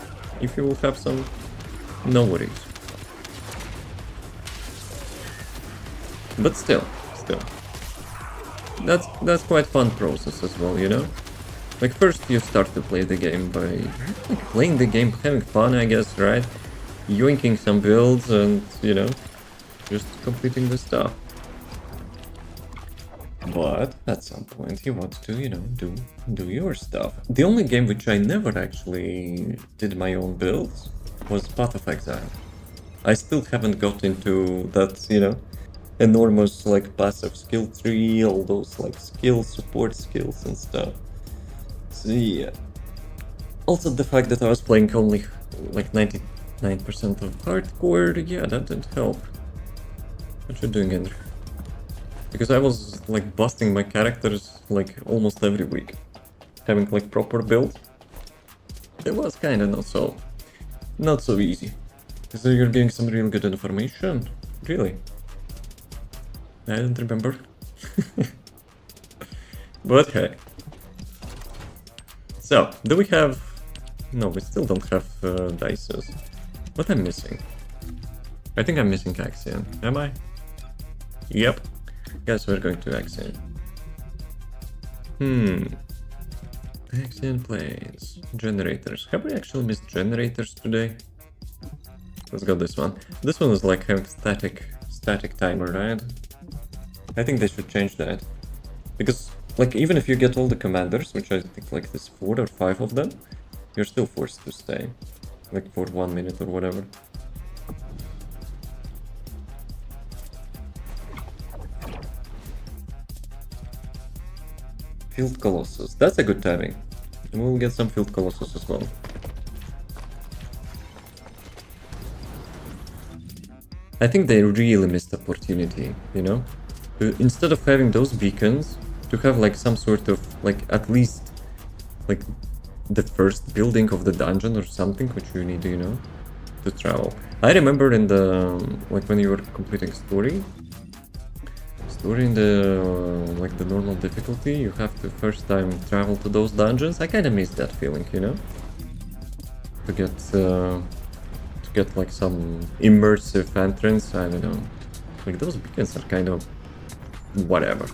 if you will have some, no worries. But still, that's quite fun process as well, you know? Like first you start to play the game by like playing the game, having fun, I guess, right? Yoinking some builds and, you know, just completing the stuff. But at some point you want to, you know, do your stuff. The only game which I never actually did my own builds was Path of Exile. I still haven't got into that, you know, enormous like passive skill tree, all those like skills, support skills and stuff. So yeah. Also the fact that I was playing only like 99% of hardcore, yeah, that didn't help. What you doing, Andrew? Because I was like busting my characters like almost every week, having like proper build. It was kind of not so easy. So you're getting some real good information, really. I don't remember. But hey. So, do we have... No, we still don't have dices. What I'm missing? I think I'm missing Axion. Am I? Yep. Guess we're going to Axion. Axion planes. Generators. Have we actually missed generators today? Let's go this one. This one is like having static timer, right? I think they should change that. Because, like, even if you get all the commanders, which I think like there's 4 or 5 of them, you're still forced to stay. Like for 1 minute or whatever. Field Colossus. That's a good timing. And we'll get some Field Colossus as well. I think they really missed opportunity, you know? Instead of having those beacons, to have like some sort of, like, at least, like, the first building of the dungeon or something, which you need, you know, to travel. I remember in the, like, when you were completing story in the, like, the normal difficulty, you have to first time travel to those dungeons. I kind of miss that feeling, you know? To get like some immersive entrance, I don't know. Like those beacons are kind of whatever.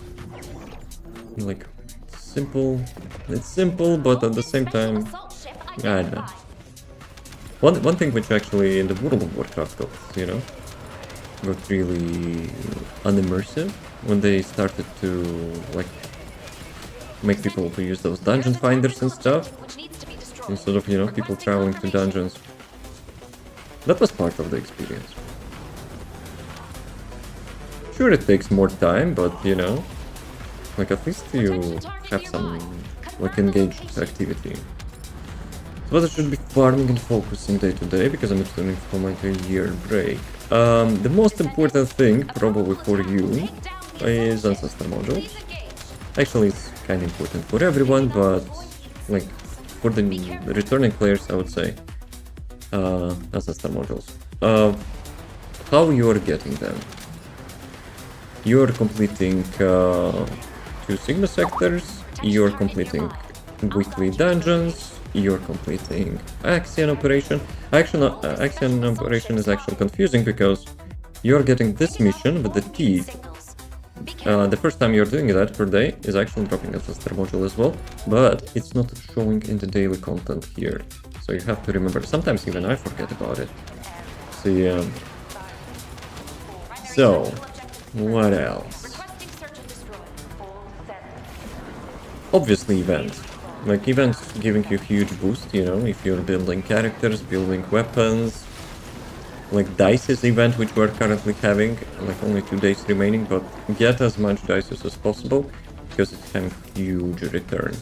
Like simple, it's simple, but at the same time, I don't know. One thing which actually in the World of Warcraft got, you know, got really unimmersive when they started to like make people to use those dungeon finders and stuff instead of, you know, people traveling to dungeons. That was part of the experience. Sure, it takes more time, but, you know, like, at least you have some, like, engaged activity. So I should be farming and focusing day to day, because I'm returning from, like, a year break. The most important thing, probably for you, is Ancestor modules. Actually, it's kind of important for everyone, but, like, for the returning players, I would say, Ancestor modules. How you are getting them? You are completing 2 Sigma sectors, you're completing weekly dungeons, you're completing Axion operation. Axion operation is actually confusing because you're getting this mission with the teeth The first time you're doing that per day is actually dropping a sister module as well, but it's not showing in the daily content here. So you have to remember, sometimes even I forget about it. So yeah. So, what else? Requesting search and destroy. All set. Obviously events. Like events giving you huge boost, you know, if you're building characters, building weapons. Like Dice's event, which we're currently having, like only 2 days remaining, but get as much Dices as possible, because it's having huge return.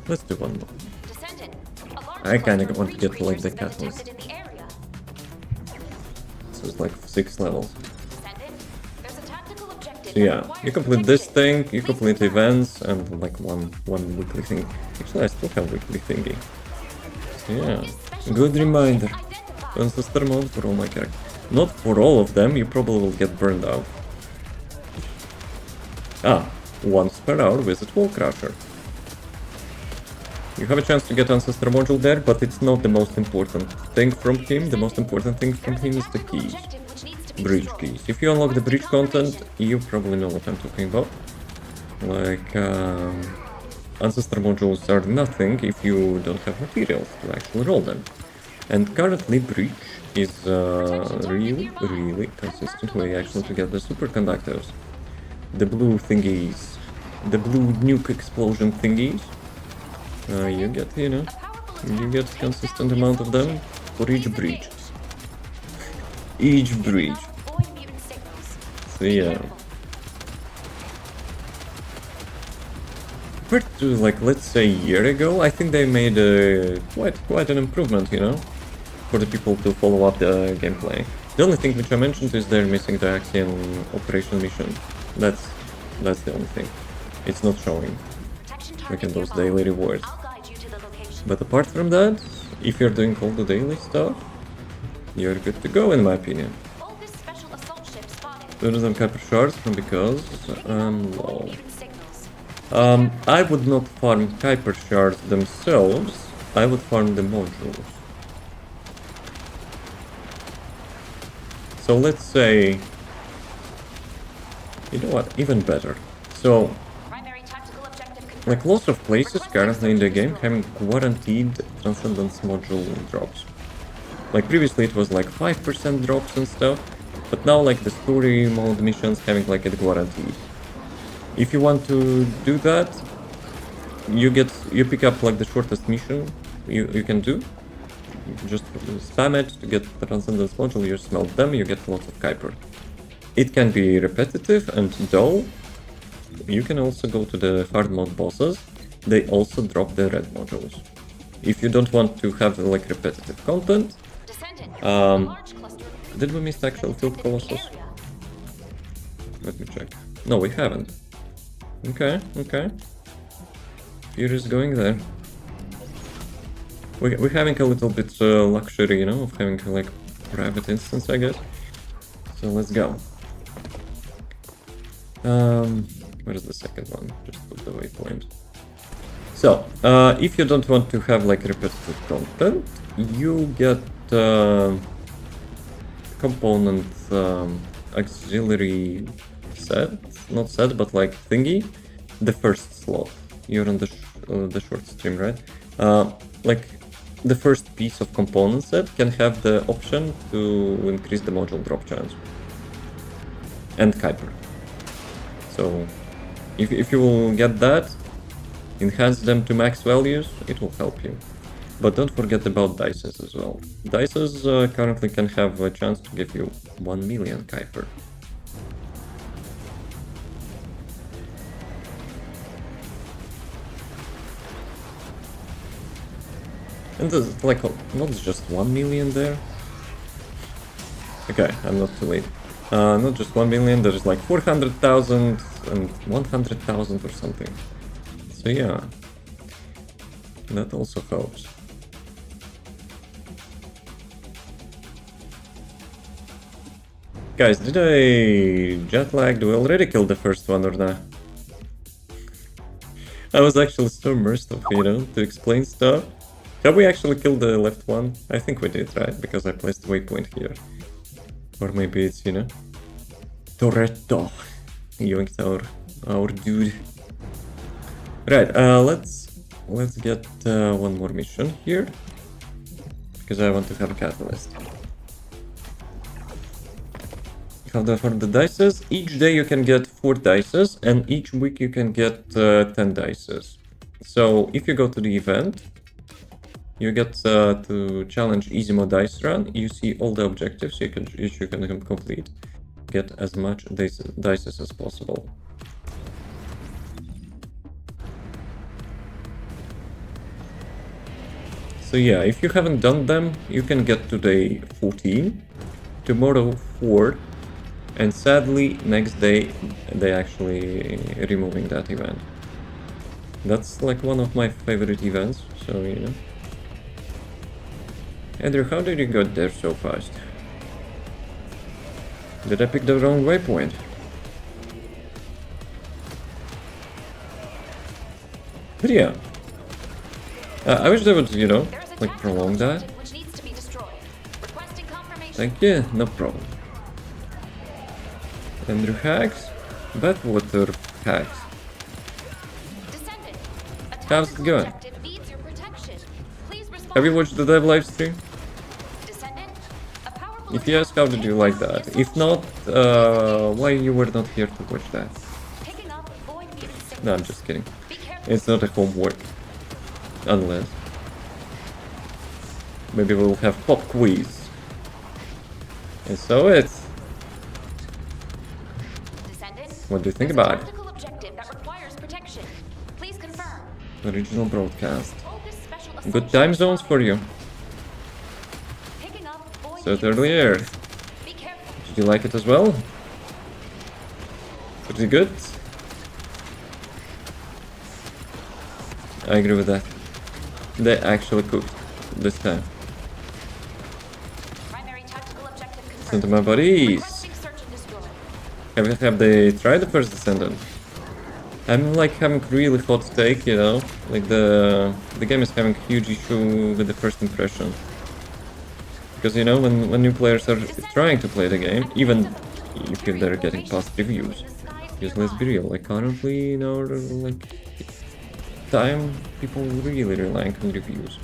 Let's do one more. Descendant. A large I kinda cluster of want to breach get like the creatures has been catalyst. detected in the area. So it's like 6 levels. Descendant. There's a tactical objective So that yeah, requires you complete this protection. thing, you Please complete confirm. events, and like one weekly thing. Actually, I still have weekly thingy. So yeah, good reminder. Ancestor mode for all my characters. Not for all of them, you probably will get burned out. Ah, once per hour visit Wall Crusher. You have a chance to get Ancestor module there, but it's not the most important thing from him. The most important thing from him is the keys. Breach keys. If you unlock the breach content, you probably know what I'm talking about. Like, Ancestor modules are nothing if you don't have materials to actually roll them. And currently breach is really consistent way actually to get the superconductors. The blue thingies. The blue nuke explosion thingies. You get, you know, you get consistent amount of them for each breach. Each breach. So yeah. Compared to like let's say a year ago, I think they made quite an improvement, you know, for the people to follow up the gameplay. The only thing which I mentioned is they're missing the Axiom operation mission. That's the only thing. It's not showing like in those daily rewards. But apart from that, if you're doing all the daily stuff, you're good to go in my opinion. Tourism Kuiper shards from because I'm low. I would not farm Kuiper shards themselves, I would farm the modules. So let's say, you know what, even better. So, like lots of places currently in the game having guaranteed Transcendence module drops. Like previously it was like 5% drops and stuff, but now like the story mode missions having like it guaranteed. If you want to do that, you pick up like the shortest mission you can do. You just spam it to get the Transcendence module, you smelt them, you get lots of Kuiper. It can be repetitive and dull. You can also go to the hard mode bosses, they also drop the red modules. If you don't want to have like repetitive content, did we miss actual Field Colossus? Let me check. No, we haven't. Okay. Fear is going there. We're having a little bit luxury, you know, of having like private instance, I guess. So let's go. Where is the second one? Just put the waypoint. So, if you don't want to have like repetitive content, you get component auxiliary set, not set, but like thingy, the first slot. You're on the short stream, right? Like the first piece of component set can have the option to increase the module drop chance and Kuiper. So if you will get that, enhance them to max values, it will help you. But don't forget about dices as well. Dices currently can have a chance to give you 1 million Kuiper. And there's like not just 1 million there. Okay, I'm not too late. Not just 1 million, there's like 400,000 and 100,000 or something. So yeah, that also helps. Guys, did I jet lag? Do we already kill the first one or not? I was actually so immersed of, you know, to explain stuff. Have we actually killed the left one? I think we did, right? Because I placed the waypoint here. Or maybe it's, you know, Toretto. Yoinked our dude. Right, let's get one more mission here. Because I want to have a catalyst. For the dices, each day you can get 4 dices, and each week you can get 10 dices. So if you go to the event, you get to challenge easy mode dice run. You see all the objectives you can complete. Get as much dices as possible. So yeah, if you haven't done them, you can get today 14, tomorrow 4, and sadly next day they actually removing that event. That's like one of my favorite events, so you know. Andrew, how did you get there so fast? Did I pick the wrong waypoint? But yeah. I wish they would, you know, like prolong that. Which needs to be destroyed. Requesting confirmation. Thank you, no problem. Andrew hacks, Bathwater hacks. Descendant. A How's it tactical going? objective needs your protection. Please respond. Have you watched the dev live stream? Descendant. A powerful If yes, how did you like that? If not, why you were not here to watch that? Picking up void mutant signals. No, I'm just kidding. Be careful. It's not a homework. Unless. Maybe we'll have pop quiz. And so it's. Descendant. What do you think There's a about it? tactical objective that requires protection. Please confirm. Original broadcast. Focus special Good assault time zones for you. Picking up void So mutant earlier. signals. Be careful. Did you like it as well? Pretty good. I agree with that. They actually cooked this time. Primary tactical objective Listen confirmed. to my buddies. Requesting search and destroy. Have they tried the first Descendant? I'm like having really hot take, you know? Like the game is having huge issue with the first impression. Because you know, when new players are trying to play the game, even if they're getting past reviews. Because let's be real, like currently, you know, like time people really relying on reviews.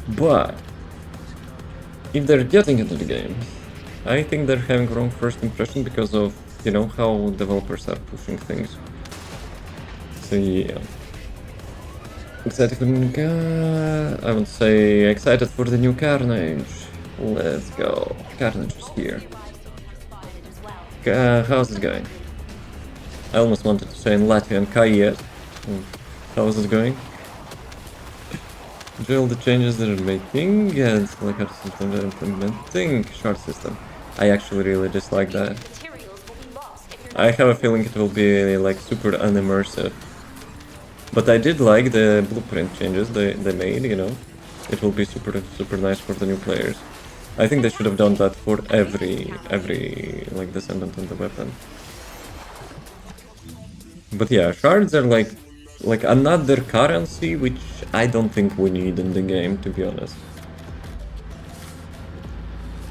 But if they're getting into the game, I think they're having wrong first impression because of, you know, how developers are pushing things. So yeah. Excited for the new I would say excited for the new Carnage. Let's go. Carnage is here. How's it going? I almost wanted to say in Latvian Kaiet. How's it going? Enjoy the changes they're making and like how system they're implementing shard system. I actually really dislike that. Materials will be lost if you're I have a feeling it will be like super unimmersive. But I did like the blueprint changes they made, you know. It will be super nice for the new players. I think they should have done that for every like Descendant on the weapon. But yeah, shards are like another currency which I don't think we need in the game, to be honest.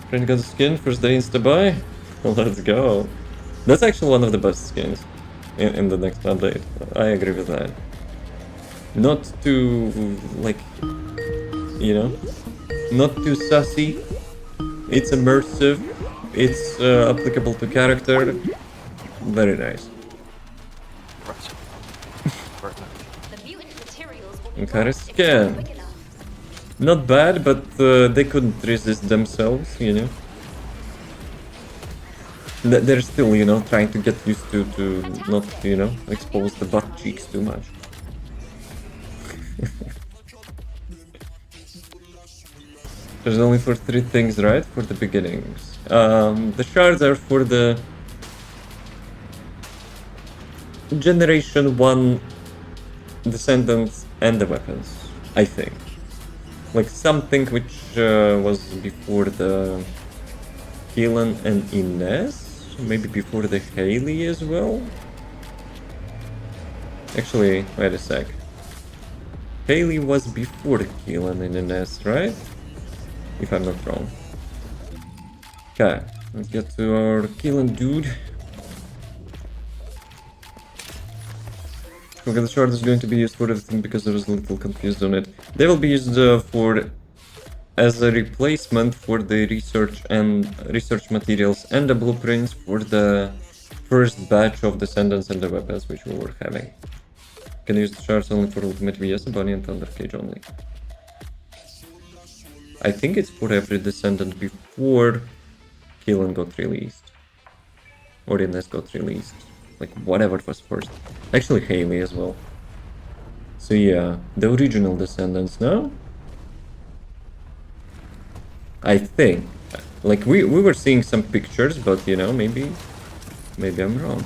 Friend got a skin, first day insta buy? Let's go. That's actually one of the best skins in the next update. I agree with that. Not too, like, you know, not too sassy. It's immersive. It's applicable to character. Very nice. the mutant materials will be Okay, lost if you're not scan. quick enough. Not bad, but they couldn't resist themselves, you know. They're still, you know, trying to get used to not, you know, expose the butt cheeks too much. There's only for 3 things, right? For the beginnings. The shards are for the Generation 1 Descendants and the weapons, I think. Like something which was before the Keelan and Ines, maybe before the Haley as well. Actually, wait a sec. Haley was before Keelan and Ines, right? If I'm not wrong. Okay, let's get to our Keelan dude. Okay, the shard is going to be used for everything because I was a little confused on it. They will be used for as a replacement for the research materials and the blueprints for the first batch of Descendants and the weapons which we were having. Can use the shards only for ultimate VS, bunny and thunder cage only. I think it's for every Descendant before Killen got released. Or Ines got released. Like whatever was first. Actually Haley as well. So yeah, the original Descendants now? I think. Like we were seeing some pictures, but you know, maybe I'm wrong.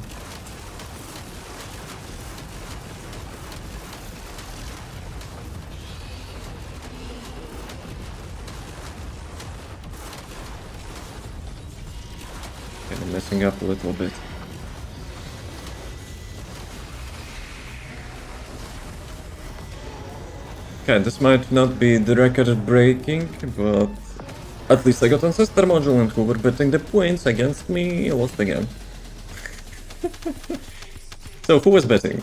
Okay, I'm messing up a little bit. Okay, this might not be the record breaking, but at least I got Ancestor Module and who were betting the points against me lost again. So who was betting?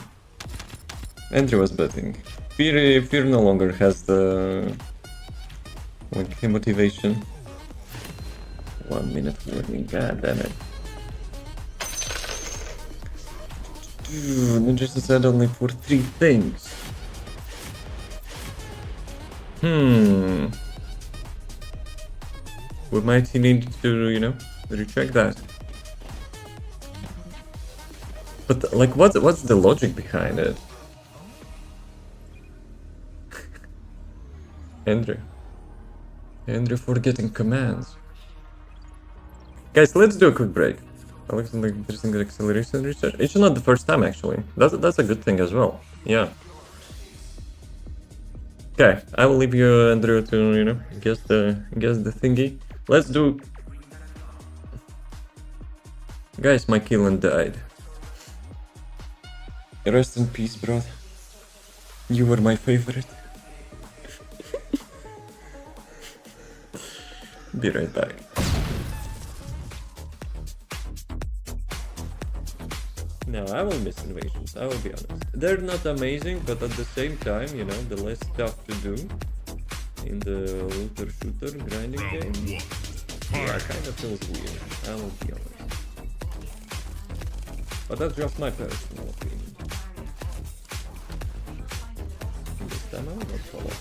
Andrew was betting. Fear no longer has the motivation. 1 minute warning, god damn it. Ninja said only for 3 things. We might need to, you know, recheck that. But like, what's the logic behind it? Andrew forgetting commands. Guys, let's do a quick break. Alexander interesting acceleration research. It's not the first time actually. That's a good thing as well. Yeah. Okay, I will leave you, Andrew, to, you know, guess the thingy. Let's do. Guys, my Killen died. Rest in peace, bro. You were my favorite. Be right back. No, I will miss invasions, I will be honest. They're not amazing, but at the same time, you know, the less stuff to do in the looter shooter grinding game, yeah, kind of feels weird, I will be honest. But that's just my personal opinion. This time I will not follow.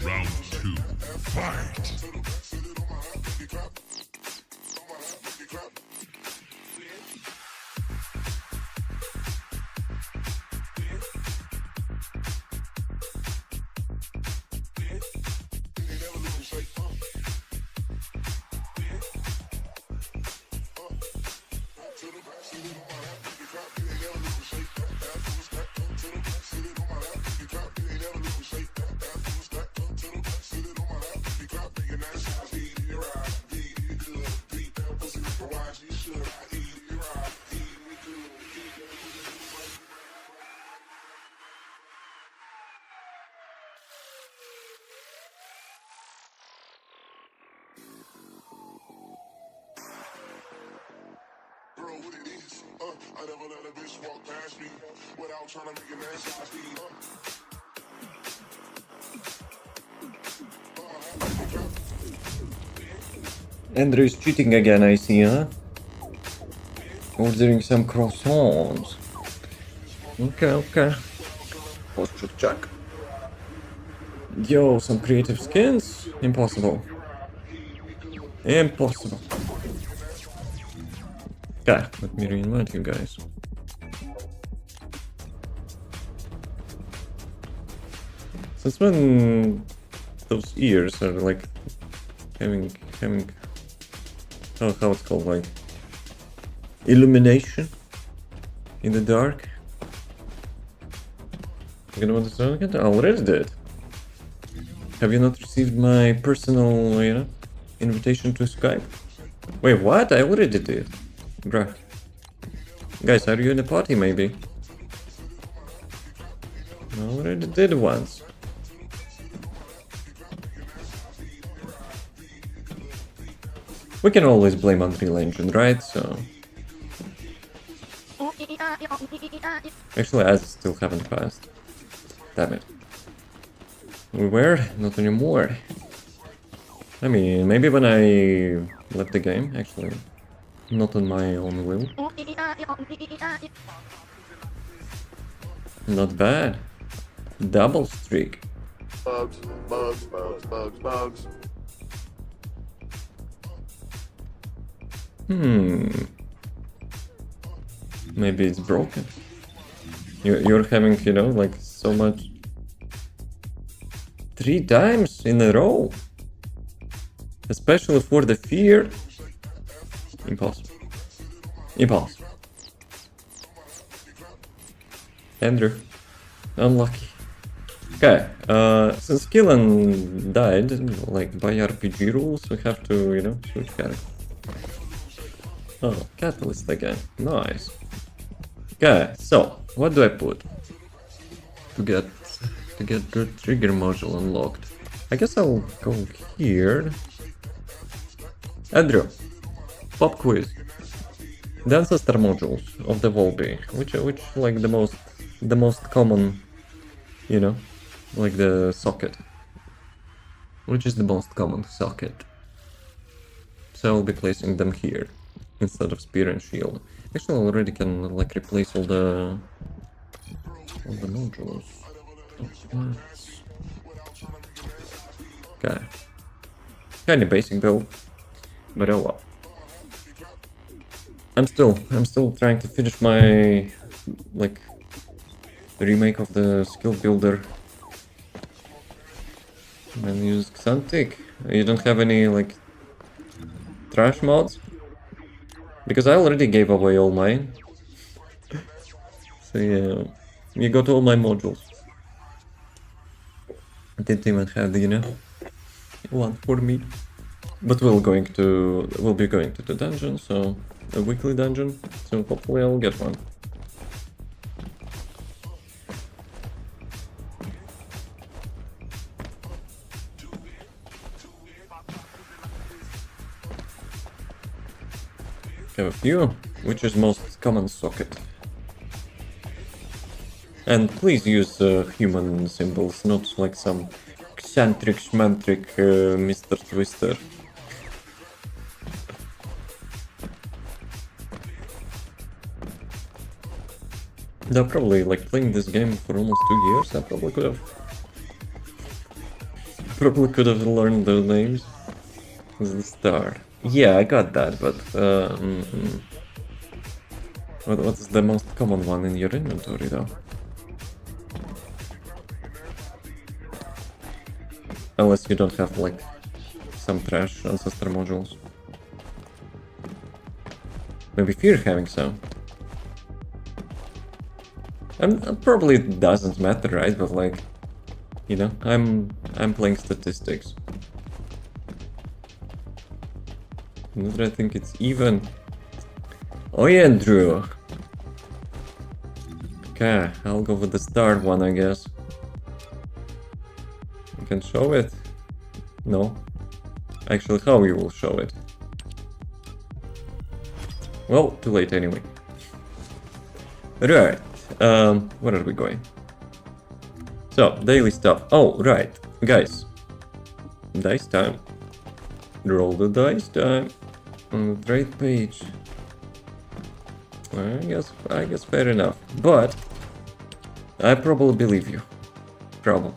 Round 2, fight! What it is, I never let a bitch walk past me without trying to make an ass out of me. Andrew is cheating again, I see, huh? Ordering some croissants. Okay. Posture check. Yo, some creative skins? Impossible. Impossible. Okay, let me reinvite you guys. Since when those ears are like having how it's called, like illumination in the dark? You know what it's talking about? I already did. Have you not received my personal, invitation to Skype? Wait, what? I already did. Bruh. Guys, are you in a party maybe? I already did once. We can always blame Unreal Engine, right? So... Actually, I still haven't passed. Damn it. We were? Not anymore. I mean, maybe when I left the game, actually. Not on my own will. Not bad. Double streak. Bugs. Maybe it's broken. You're having, like so much... 3 times in a row. Especially for the fear. Impossible. Impossible. Andrew. Unlucky. Okay, since Killen died, like by RPG rules, we have to, switch character. Oh, Catalyst again. Nice. Okay, so what do I put to get the trigger module unlocked? I guess I'll go here. Andrew, pop quiz. The ancestor modules of the Valby, which like the most common, like the socket. Which is the most common socket? So I'll be placing them here instead of spear and shield. Actually, I already can like replace all the modules. Okay. Kinda basic build, but oh well. I'm still trying to finish my like remake of the skill builder. And use Xantic. You don't have any like trash mods? Because I already gave away all mine. So yeah, you got all my modules. I didn't even have the, one for me. But we'll be going to the dungeon, so a weekly dungeon. So hopefully I'll get one. Have a few. Which is most common socket? And please use human symbols, not like some eccentric schmantric Mr. Twister. They're probably like playing this game for almost 2 years. I probably could have learned the names. The star. Yeah, I got that, but what's the most common one in your inventory though? Unless you don't have like some trash ancestor modules. Maybe Fear having some. And probably it doesn't matter, right? But like, I'm playing statistics. I think it's even. Oh yeah, Drew. Okay, I'll go with the star one, I guess. You can show it. No. Actually, how you will show it? Well, too late anyway. Right. Where are we going? So, daily stuff. Oh, right. Guys. Dice time. Roll the dice time. On the trade page. I guess fair enough. But I probably believe you. Probably.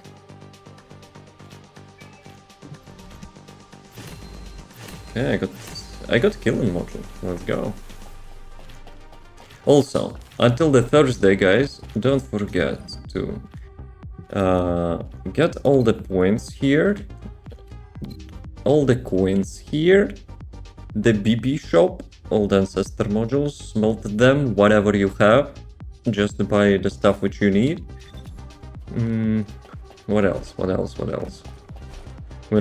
Okay, I got killing module. Let's go. Also, until the Thursday, guys, don't forget to get all the points here, all the coins here, the BB shop, all the ancestor modules, smelt them, whatever you have, just to buy the stuff which you need. What else? We're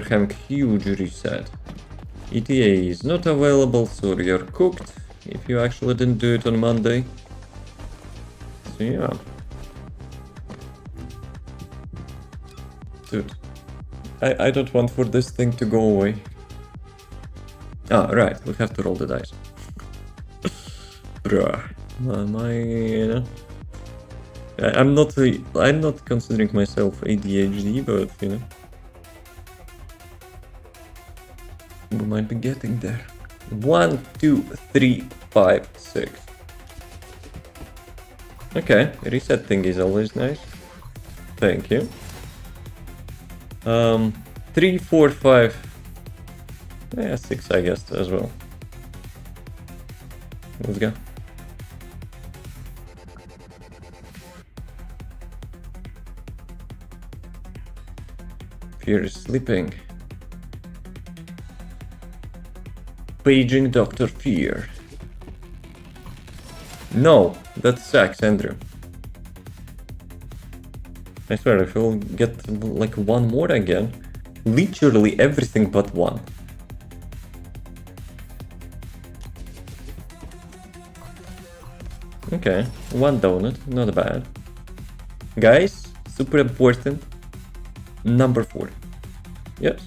having huge reset. ETA is not available, so you're cooked if you actually didn't do it on Monday. So yeah. Dude, I don't want for this thing to go away. Ah, right, we have to roll the dice. Bruh, you know, I'm not considering myself ADHD, but you know, we might be getting there. 1, 2, 3, 5, 6. Okay, reset thing is always nice. Thank you. 3, 4, 5. Yeah, 6 I guess as well. Let's go. Fear is sleeping. Paging Dr. Fear. No, that sucks, Andrew. I swear, if we'll get like one more again, literally everything but one. Okay, one donut, not bad. Guys, super important. Number 4. Yes.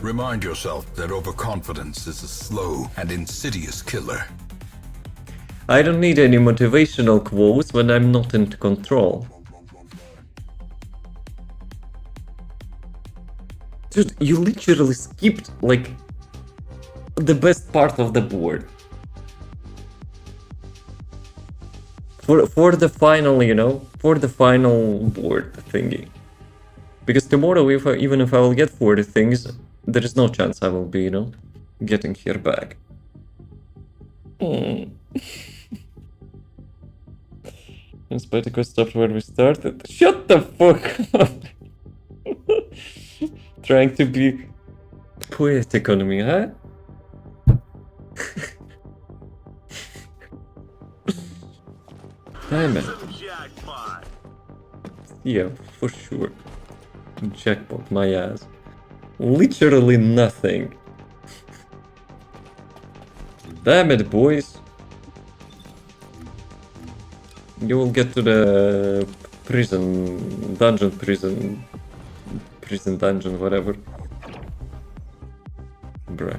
Remind yourself that overconfidence is a slow and insidious killer. I don't need any motivational quotes when I'm not in control. Dude, you literally skipped, like, the best part of the board. For the final, you know, for the final board thingy. Because tomorrow, even if I will get 40 things, there is no chance I will be, you know, getting here back. Inspector stopped where we started. Shut the fuck up! Trying to be poetic on me, huh? Damn it. Yeah, for sure. Jackpot, my ass. Literally nothing. Damn it, boys. You will get to the dungeon, whatever. Bruh.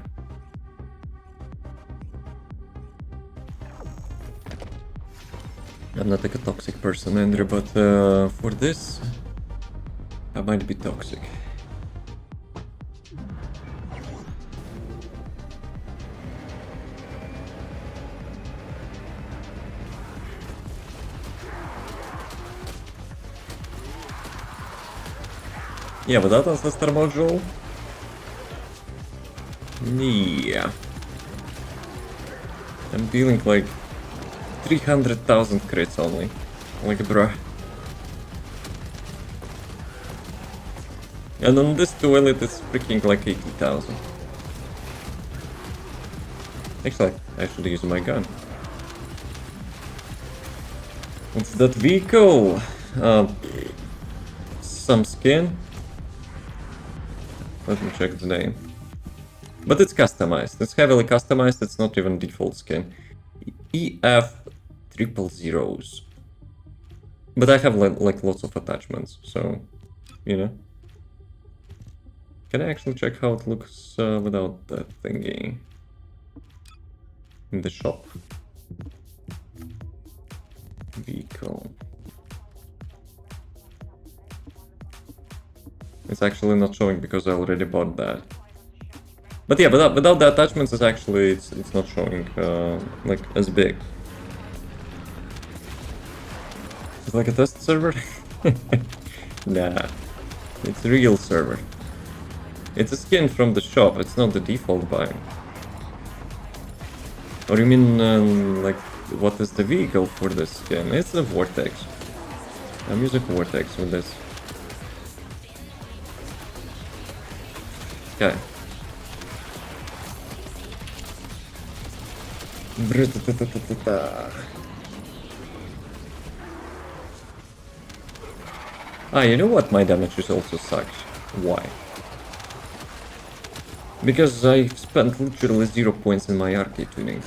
I'm not like a toxic person, Andrew, but for this, I might be toxic. Yeah, but that ancestor module. Yeah. I'm dealing like 300,000 crits only. Like, bruh. And on this toilet it's freaking like 80,000. Actually, I should use my gun. What's that vehicle? Some skin. Let me check the name. But it's customized. It's heavily customized. It's not even default skin. EF 000s. But I have like lots of attachments, so you know. Can I actually check how it looks without that thingy in the shop? Vehicle. It's actually not showing because I already bought that. But yeah, without the attachments, it's not showing like as big. It's like a test server. Nah, it's a real server. It's a skin from the shop. It's not the default buy. Or you mean like what is the vehicle for this skin? It's a Vortex. I'm using Vortex with this. Okay. Ah, you know what? My damage is also sucks. Why? Because I spent literally 0 points in my arcade tuning.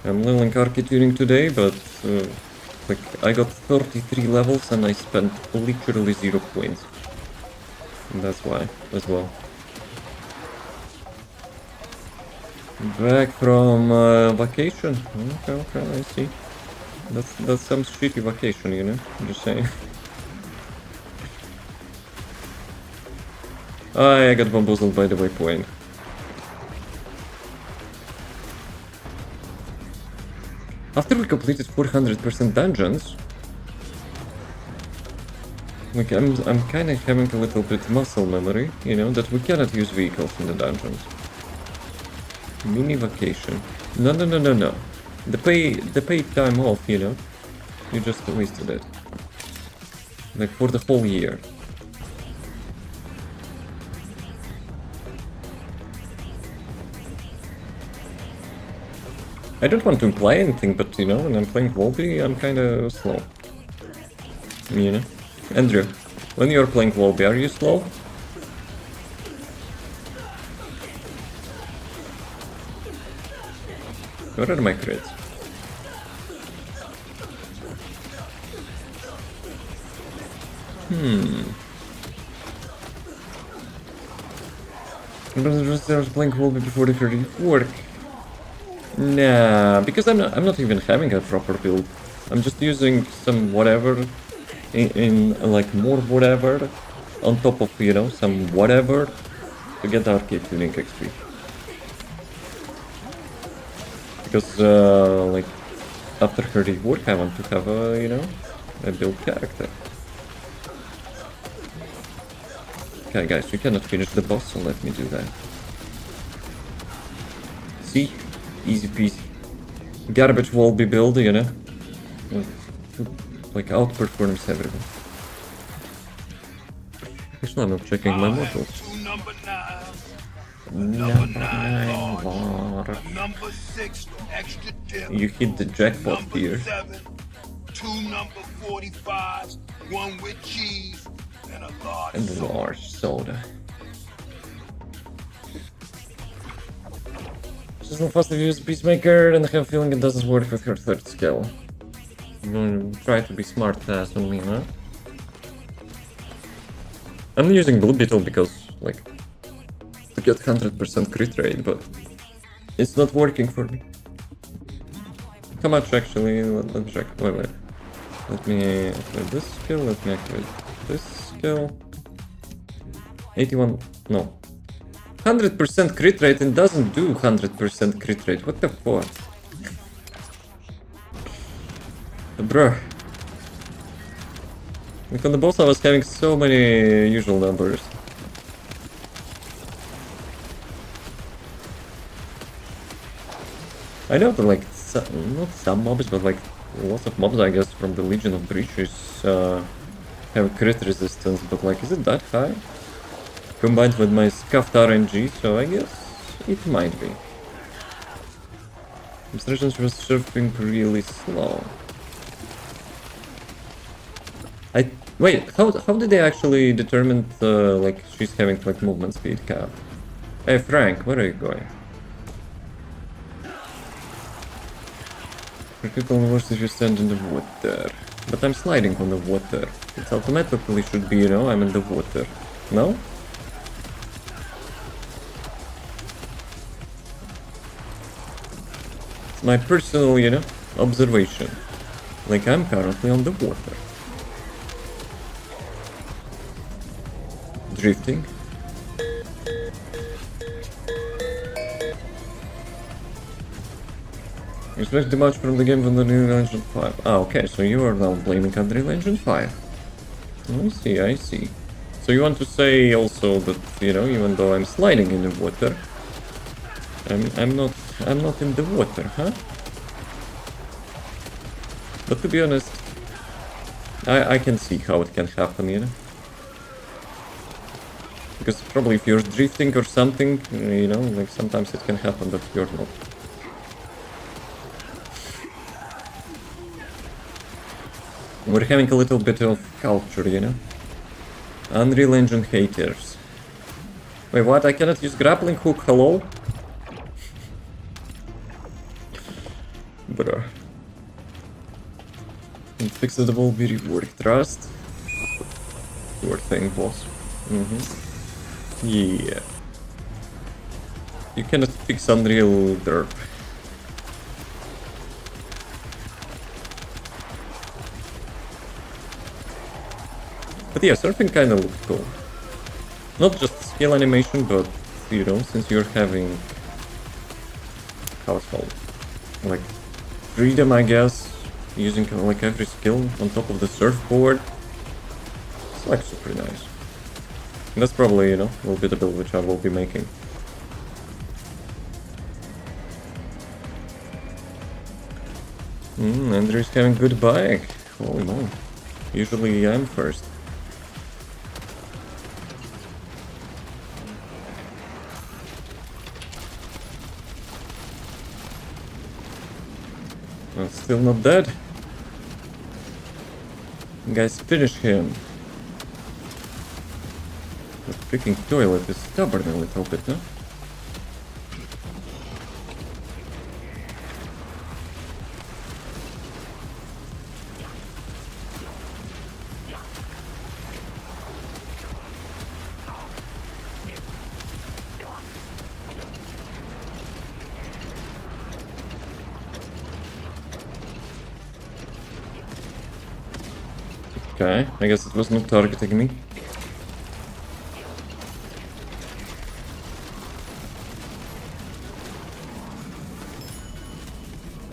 I'm leveling arcade tuning today, but like I got 33 levels and I spent literally 0 points. And that's why, as well. Back from vacation. Okay, I see. That's some shitty vacation, you know. I'm just saying. I got bamboozled by the waypoint. After we completed 400% dungeons, like I'm kind of having a little bit muscle memory, you know, that we cannot use vehicles in the dungeons. Mini vacation. No. The paid time off, you know, you just wasted it. Like for the whole year. I don't want to imply anything, but you know, when I'm playing Valby, I'm kinda slow. You know? Andrew, when you're playing Valby, are you slow? Where are my crits? I was playing Valby before the 34. Nah, because I'm not even having a proper build. I'm just using some whatever in like more whatever on top of, you know, some whatever to get arcade tuning XP. Because like after her rework I want to have a, you know, a build character. Okay guys, we cannot finish the boss, so let me do that. See? Easy peasy. Garbage Valby build, you know? Like outperforms everyone. Actually, I'm not checking my models. Number 9 bar. Number 6 extra dip. You hit the jackpot here. 2 number 45s, 1 with cheese, and a large And a large soda. She's not fast to use Peacemaker and I have a feeling it doesn't work with her third skill. I'm gonna try to be smart fast on me, huh? I'm using Blue Beetle because, like, to get 100% crit rate, but it's not working for me. How much actually? Let's check. Wait. Let me activate this skill, let me activate this skill. 81, no. 100% crit rate and doesn't do 100% crit rate. What the fuck? Bruh. Like on the boss I was having so many usual numbers. I know that like, not some mobs, but like lots of mobs I guess from the Legion of Breaches have crit resistance, but like is it that high? Combined with my scuffed RNG, so I guess it might be. Instructions was surfing really slow. Wait, how did they actually determine like she's having like movement speed cap? Hey Frank, where are you going? Critical worse if you stand in the water. But I'm sliding on the water. It automatically should be, you know, I'm in the water. No? It's my personal, you know, observation. Like I'm currently on the water. Drifting. Expect the much from the game from the Unreal Engine 5. Ah, okay, so you are now blaming Unreal Engine 5. I see, I see. So you want to say also that, you know, even though I'm sliding in the water, I'm not in the water, huh? But to be honest, I can see how it can happen, you know? Because probably if you're drifting or something, you know, like sometimes it can happen that you're not. We're having a little bit of culture, you know? Unreal Engine haters. Wait, what? I cannot use grappling hook? Hello? Bruh. And fix the Valby rework. Trust? Your thing, boss. Yeah. You cannot fix Unreal derp. But yeah, surfing kinda looked cool. Not just skill animation, but, you know, since you're having... how it's called? Like, freedom, I guess, using like every skill on top of the surfboard. It's like super nice. And that's probably, you know, will be the build which I will be making. Andrew's having good bike. Holy moly. Usually I'm first. Well, still not dead. Guys, finish him. The freaking toilet is stubborn a little bit, no? Okay, I guess it was not targeting me.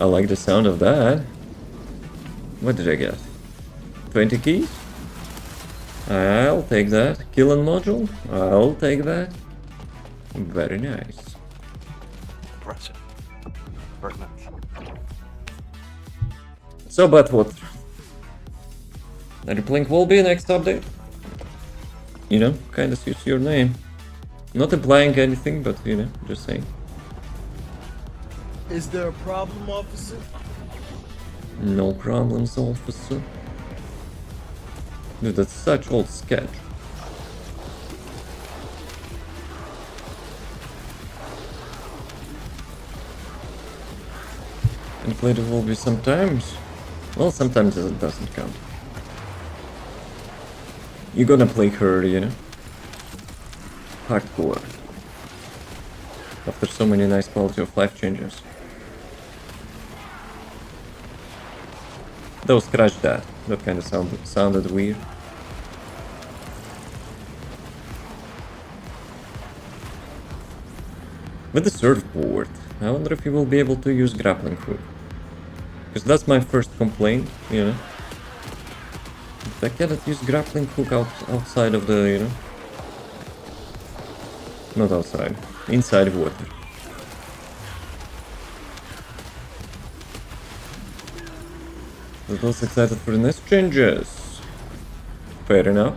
I like the sound of that. What did I get? 20 keys? I'll take that. Kill and module? I'll take that. Very nice. Impressive. Very nice. So, but what? Are you playing Valby next update? You know, kinda suits your name. Not implying anything, but you know, just saying. Is there a problem, officer? No problems, officer. Dude, that's such old sketch. And played it Valby sometimes. Well, sometimes it doesn't count. You're gonna play her, you know? Hardcore. After so many nice quality of life changes. Though scratch that. That kind of sounded weird. With the surfboard, I wonder if you will be able to use grappling hook. Because that's my first complaint, you know? I cannot use grappling hook outside of the, you know? Not outside. Inside water. But also excited for the next changes. Fair enough.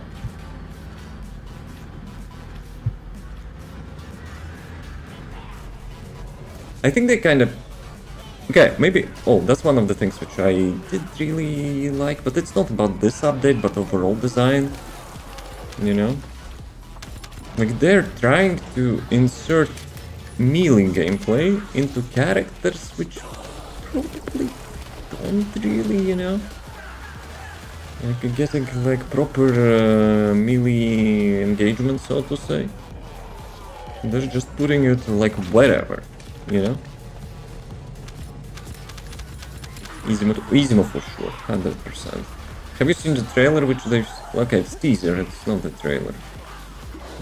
I think they kind of Okay, maybe... Oh, that's one of the things which I did really like, but it's not about this update, but overall design. You know? Like, they're trying to insert melee gameplay into characters which probably don't really, you know? Like, getting, like, proper melee engagement, so to say. They're just putting it, like, wherever, you know? Easy mode for sure, 100%. Have you seen the trailer which they... Okay, it's teaser, it's not the trailer.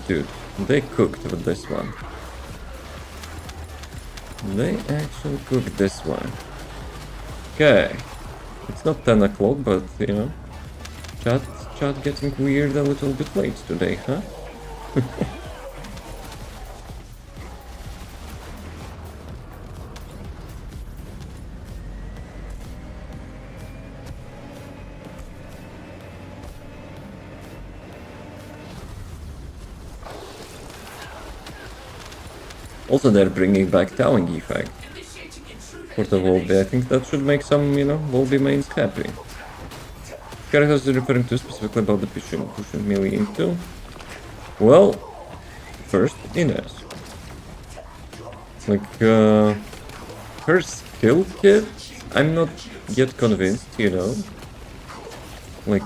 Dude, they cooked with this one. They actually cooked this one. Okay. It's not 10 o'clock, but, you know... Chat getting weird a little bit late today, huh? Also, they're bringing back towing effect for the Valby. I think that should make some, you know, Valby mains happy. Characters are referring to specifically about the pushing melee into. Well, first, Ines. Like, her skill kit, I'm not yet convinced, you know. Like,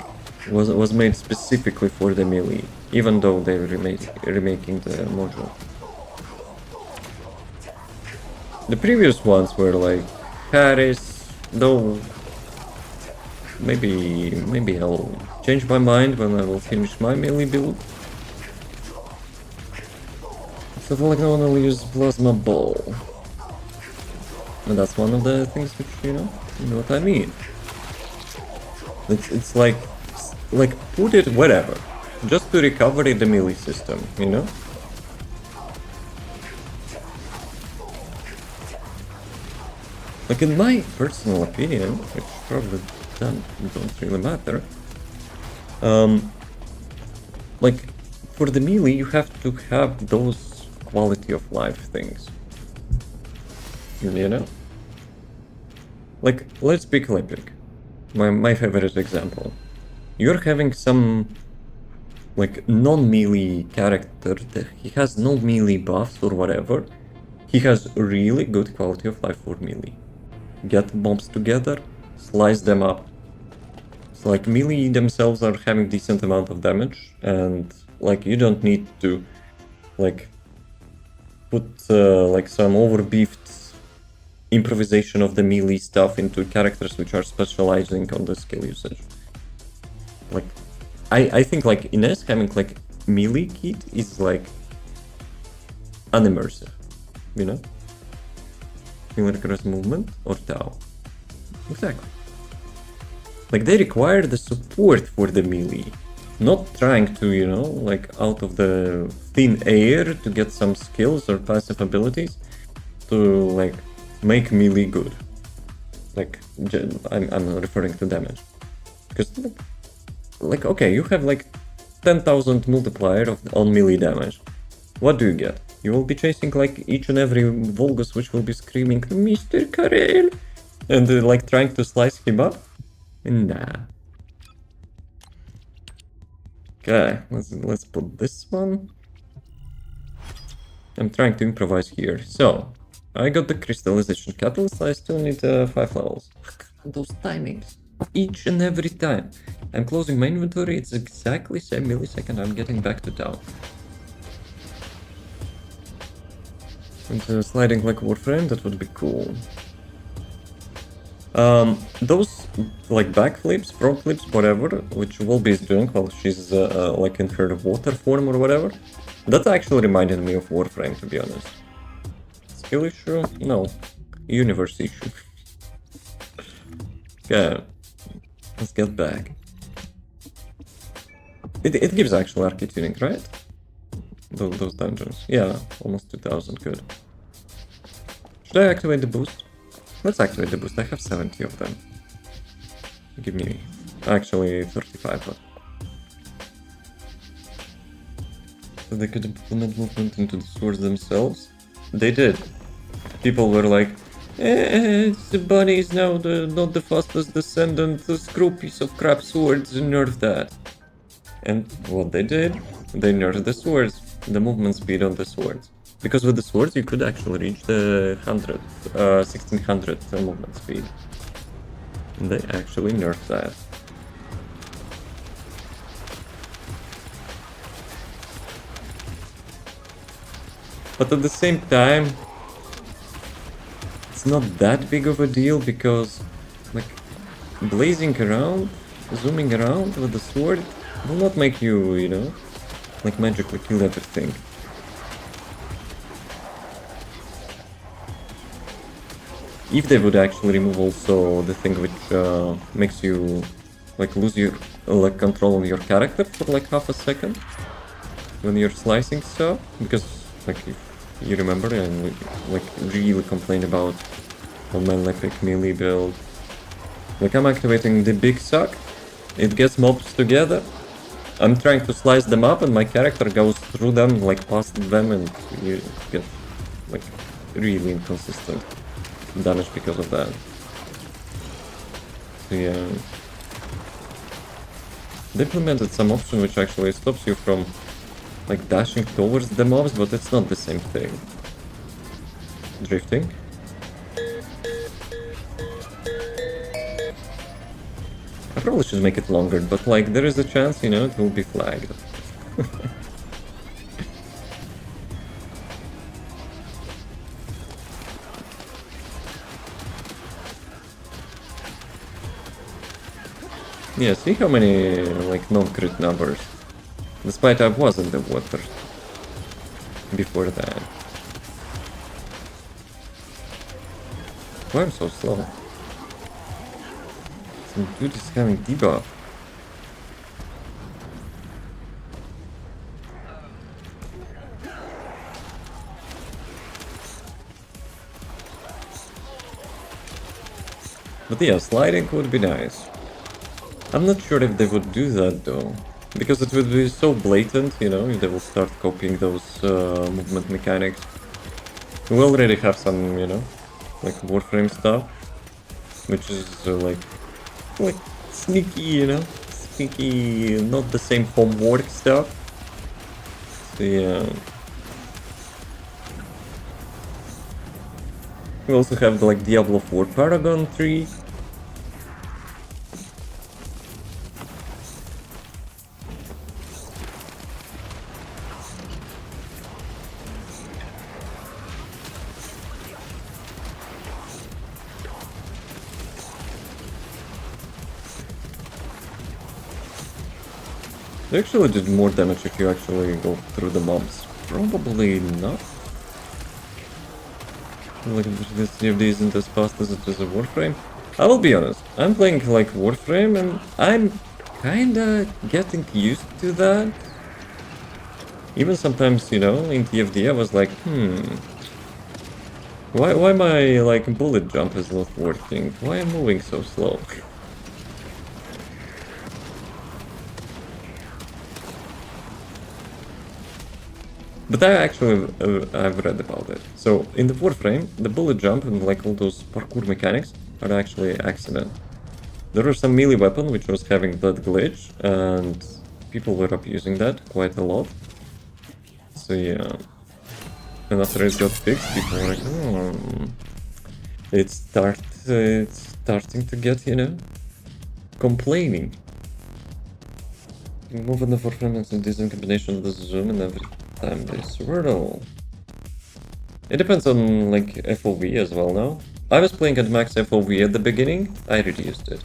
was made specifically for the melee, even though they're remaking the module. The previous ones were like Harris, though maybe I'll change my mind when I will finish my melee build. So like I wanna use plasma ball. And that's one of the things which, you know what I mean. It's like put it wherever. Just to recover the melee system, you know? Like, in my personal opinion, which probably don't really matter, like, for the melee, you have to have those quality of life things. You know? Like, let's pick Olympic. My favorite example. You're having some, like, non-melee character that he has no melee buffs or whatever. He has really good quality of life for melee. Get bombs together, slice them up. So like melee themselves are having decent amount of damage, and like you don't need to like put like some overbeefed improvisation of the melee stuff into characters which are specializing on the skill usage. Like I think like Ines having like melee kit is like unimmersive, you know? Across movement or Tau. Exactly. Like they require the support for the melee, not trying to, you know, like out of the thin air to get some skills or passive abilities to like make melee good. Like I'm referring to damage, because like okay, you have like 10,000 multiplier on melee damage. What do you get? You will be chasing like each and every Volgus which will be screaming Mr. Karel and like trying to slice him up? Nah. Okay, let's put this one. I'm trying to improvise here. So, I got the crystallization catalyst, I still need 5 levels. Those timings. Each and every time. I'm closing my inventory, it's exactly same millisecond I'm getting back to town. And sliding like Warframe, that would be cool. Those like backflips, front flips, whatever, which Valby is doing while she's like in her water form or whatever, that actually reminded me of Warframe, to be honest. Skill issue? No. Universe issue. Okay. Let's get back. It gives actual arcade tuning, right? Those dungeons. Yeah, almost 2000, good. Should I activate the boost? Let's activate the boost, I have 70 of them. Give me... actually 35, but... So they could implement movement into the swords themselves? They did. People were like, The bunny is now not the fastest descendant. The screw piece of crap swords, nerf that. And what they did, they nerfed the swords, the movement speed on the swords. Because with the swords you could actually reach the 1600 movement speed. And they actually nerfed that. But at the same time, it's not that big of a deal because, like, blazing around, zooming around with the sword will not make you, you know, like magically kill everything. If they would actually remove also the thing which makes you like lose your control of your character for like half a second when you're slicing stuff, because like if you remember and like really complain about on my epic melee build, like I'm activating the big suck, it gets mobs together, I'm trying to slice them up and my character goes through them, like past them, and you get like really inconsistent damage because of that. So yeah, they implemented some option which actually stops you from like dashing towards the mobs, but it's not the same thing. Drifting. I probably should make it longer, but like there is a chance, you know, it will be flagged. Yeah, see how many like non-crit numbers, despite I was in the water before that. Why I'm so slow? Some dude is having debuff. But yeah, sliding would be nice. I'm not sure if they would do that though, because it would be so blatant, you know, if they will start copying those movement mechanics. We already have some, you know, like Warframe stuff, which is like sneaky, you know, sneaky, not the same homework stuff. So yeah. We also have like Diablo 4 Paragon 3. They actually did more damage if you actually go through the mobs. Probably not. Like this CFD isn't as fast as it is a Warframe. I will be honest, I'm playing like Warframe and I'm kinda getting used to that. Even sometimes, you know, in TFD I was like, why my like bullet jump is not working? Why am I moving so slow? But I actually, I've read about it. So, in the Warframe, the bullet jump and like all those parkour mechanics are actually accident. There was some melee weapon which was having that glitch, and people were abusing that quite a lot. So yeah. And after it got fixed, people were like, it's starting to get, you know, complaining. Move in the Warframe and this in combination with the zoom and every time they swirl. It depends on like FOV as well now. I was playing at max FOV at the beginning, I reduced it.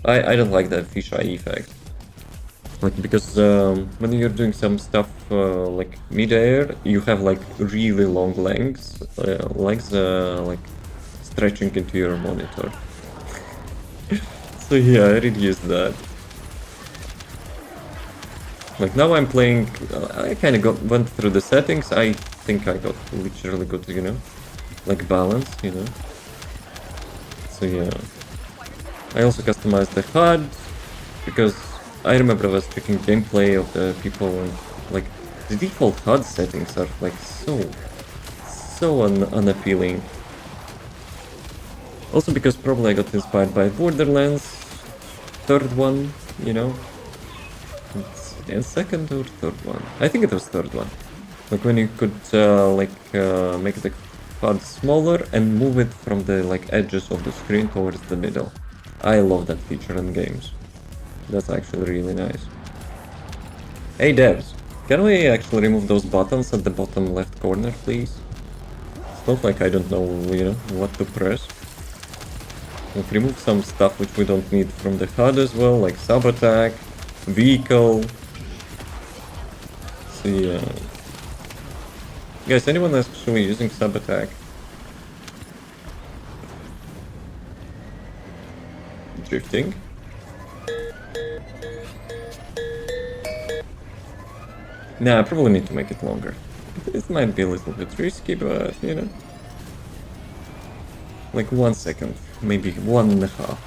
I don't like that fisheye effect. Like because when you're doing some stuff like mid-air, you have like really long legs like stretching into your monitor. So yeah, I reduced that. Like now I'm playing, I kind of went through the settings. I think I got literally good, you know, like balance, you know. So yeah. I also customized the HUD because I remember I was checking gameplay of the people and like the default HUD settings are like so unappealing. Also because probably I got inspired by Borderlands, third one, you know. And second or third one? I think it was third one. Like when you could make the HUD smaller and move it from the edges of the screen towards the middle. I love that feature in games. That's actually really nice. Hey devs, can we actually remove those buttons at the bottom left corner, please? It's not like I don't know, you know, what to press. Like remove some stuff which we don't need from the HUD as well, like sub attack, vehicle. So yeah. Guys, anyone actually using sub attack? Drifting. Nah, I probably need to make it longer. It might be a little bit risky, but you know. Like 1 second, maybe 1.5.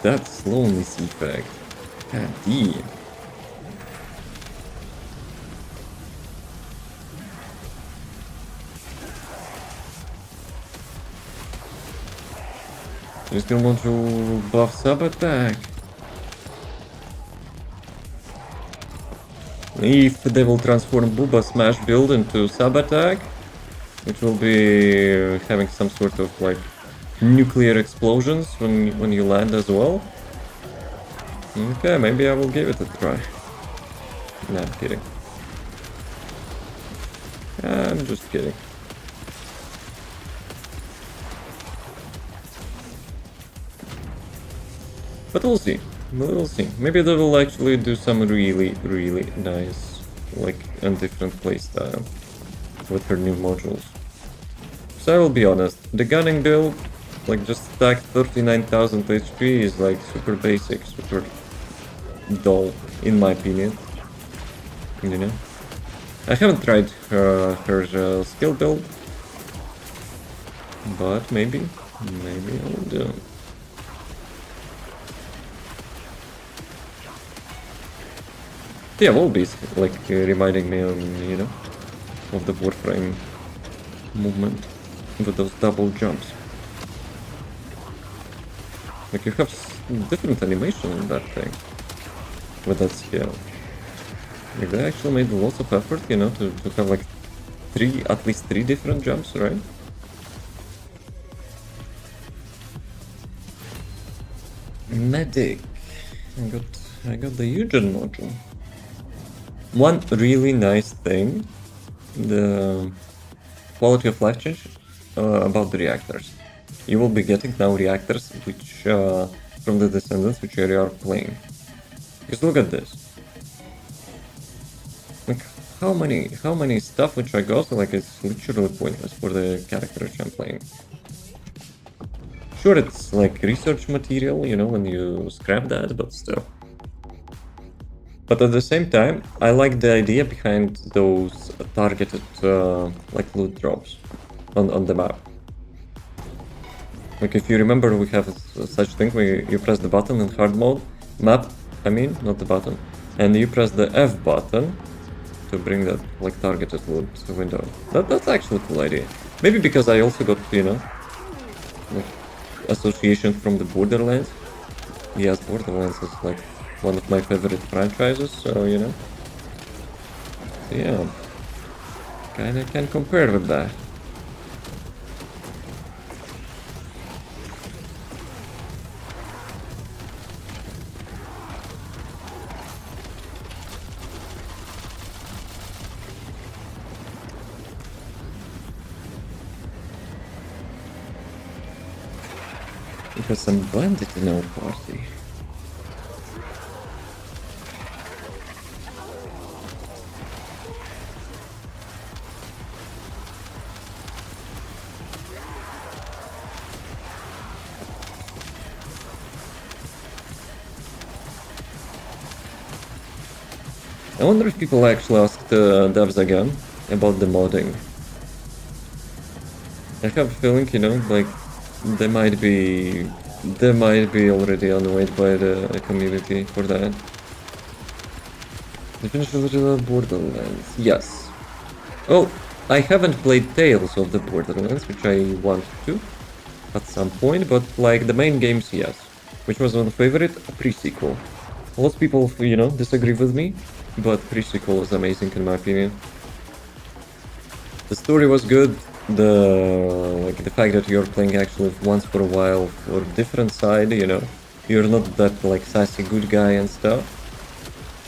That slowness effect. God damn. You still want to buff sub attack? If they will transform Booba Smash build into sub attack, it will be having some sort of like nuclear explosions when you land as well. Okay, maybe I will give it a try. Nah, I'm kidding. I'm just kidding. But we'll see. We'll see. Maybe they will actually do some really nice, like, and different playstyle with her new modules. So I will be honest, the gunning build, like just stack 39,000 HP is like super basic, super dull, in my opinion. You know? I haven't tried her skill build, but maybe I will do. Yeah, Valby like reminding me on, you know, of the Warframe movement with those double jumps. Like you have different animation in that thing with that skill. Like they actually made lots of effort, you know, to have like at least three different jumps, right? Medic. I got the Eugen module. One really nice thing, the quality of life change about the reactors. You will be getting now reactors which from the Descendants which you are playing. Because look at this. Like how many stuff which I got, like it's literally pointless for the character which I'm playing. Sure, it's like research material, you know, when you scrap that, but still. But at the same time, I like the idea behind those targeted like loot drops on the map. Like if you remember, we have such thing where you press the button in hard mode, map, I mean, not the button, and you press the F button to bring that like targeted loot window. That's actually a cool idea. Maybe because I also got, you know, like association from the Borderlands. Yes, Borderlands is like one of my favorite franchises, so you know. Yeah, kinda can compare with that. We got some bandit in our party. I wonder if people actually asked devs again about the modding. I have a feeling, you know, like they might be already annoyed by the community for that. You finished the Borderlands? Yes. Oh, I haven't played Tales of the Borderlands, which I want to at some point, but like the main games, yes. Which was my favorite? Pre-sequel. Lots of people, you know, disagree with me, but pre-sequel was amazing in my opinion. The story was good. The fact that you're playing actually once for a while for a different side, you know, you're not that like sassy good guy and stuff.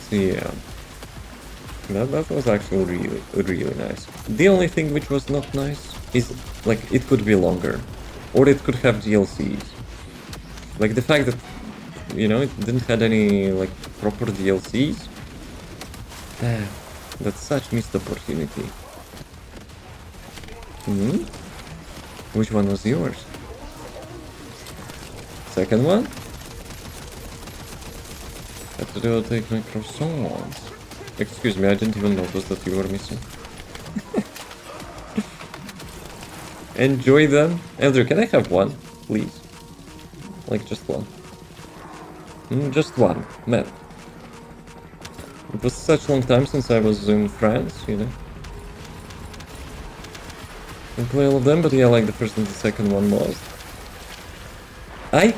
So yeah, that was actually really nice. The only thing which was not nice is like it could be longer, or it could have DLCs. Like the fact that, you know, it didn't have any like proper DLCs. That's such missed opportunity. Which one was yours? Second one? I have to take my croissants. Excuse me, I didn't even notice that you were missing. Enjoy them. Andrew, can I have one, please? Like just one. Just one, man. It was such a long time since I was in France, you know. I play all of them, but yeah, like the first and the second one most. I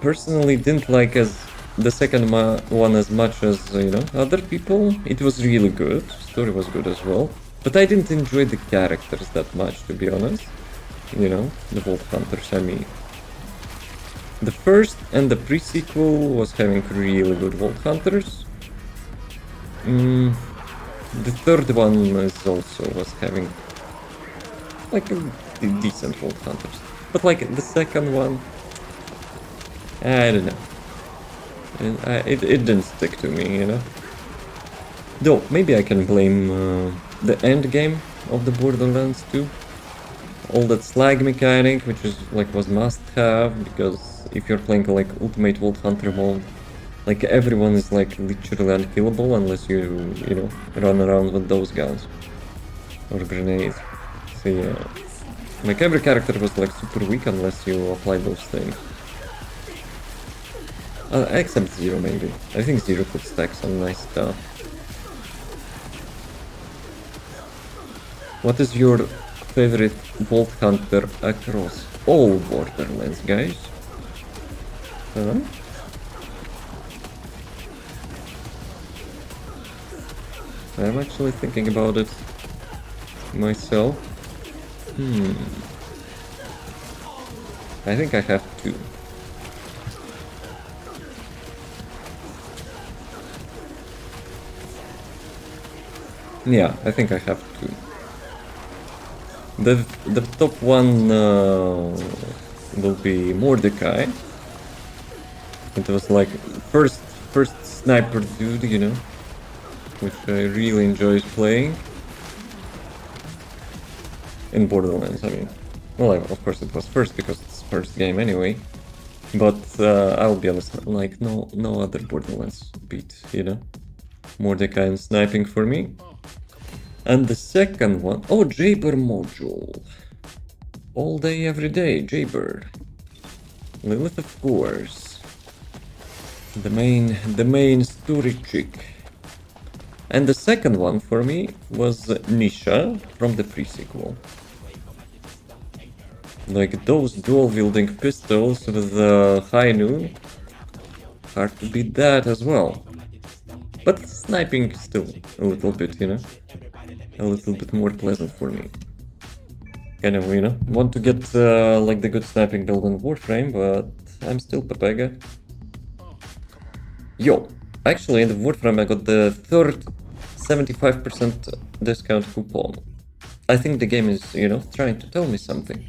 personally didn't like the second one as much as, you know, other people. It was really good, story was good as well, but I didn't enjoy the characters that much, to be honest. You know, the Vault Hunters, I mean. The first and the pre-sequel was having really good Vault Hunters. The third one is also was having like a decent Vault Hunters, but like the second one, I don't know. It didn't stick to me, you know. Though maybe I can blame the end game of the Borderlands 2. All that slag mechanic, which is like was must have, because if you're playing like Ultimate Vault Hunter mode, like everyone is like literally unkillable unless you know, run around with those guns or grenades. So yeah, like every character was like super weak unless you apply those things. Except Zero, maybe. I think Zero could stack some nice stuff. What is your favorite Vault Hunter across all Borderlands, guys? Huh? I'm actually thinking about it myself. I think I have two. Yeah, I think I have two. The top one will be Mordecai. It was like first sniper dude, you know, which I really enjoyed playing in Borderlands. I mean, well, of course it was first because it's first game anyway. But I'll be honest, like no other Borderlands beat, you know, Mordecai and sniping for me. And the second one, oh, Jaybird module. All day, every day, Jaybird. Lilith, of course. The main story chick. And the second one for me was Nisha from the pre-sequel. Like those dual-wielding pistols with the high noon. Hard to beat that as well. But sniping still a little bit, you know. A little bit more pleasant for me. Kind of, you know, want to get like the good sniping build in Warframe, but I'm still Pepega. Yo, actually in the Warframe I got the third 75% discount coupon. I think the game is, you know, trying to tell me something.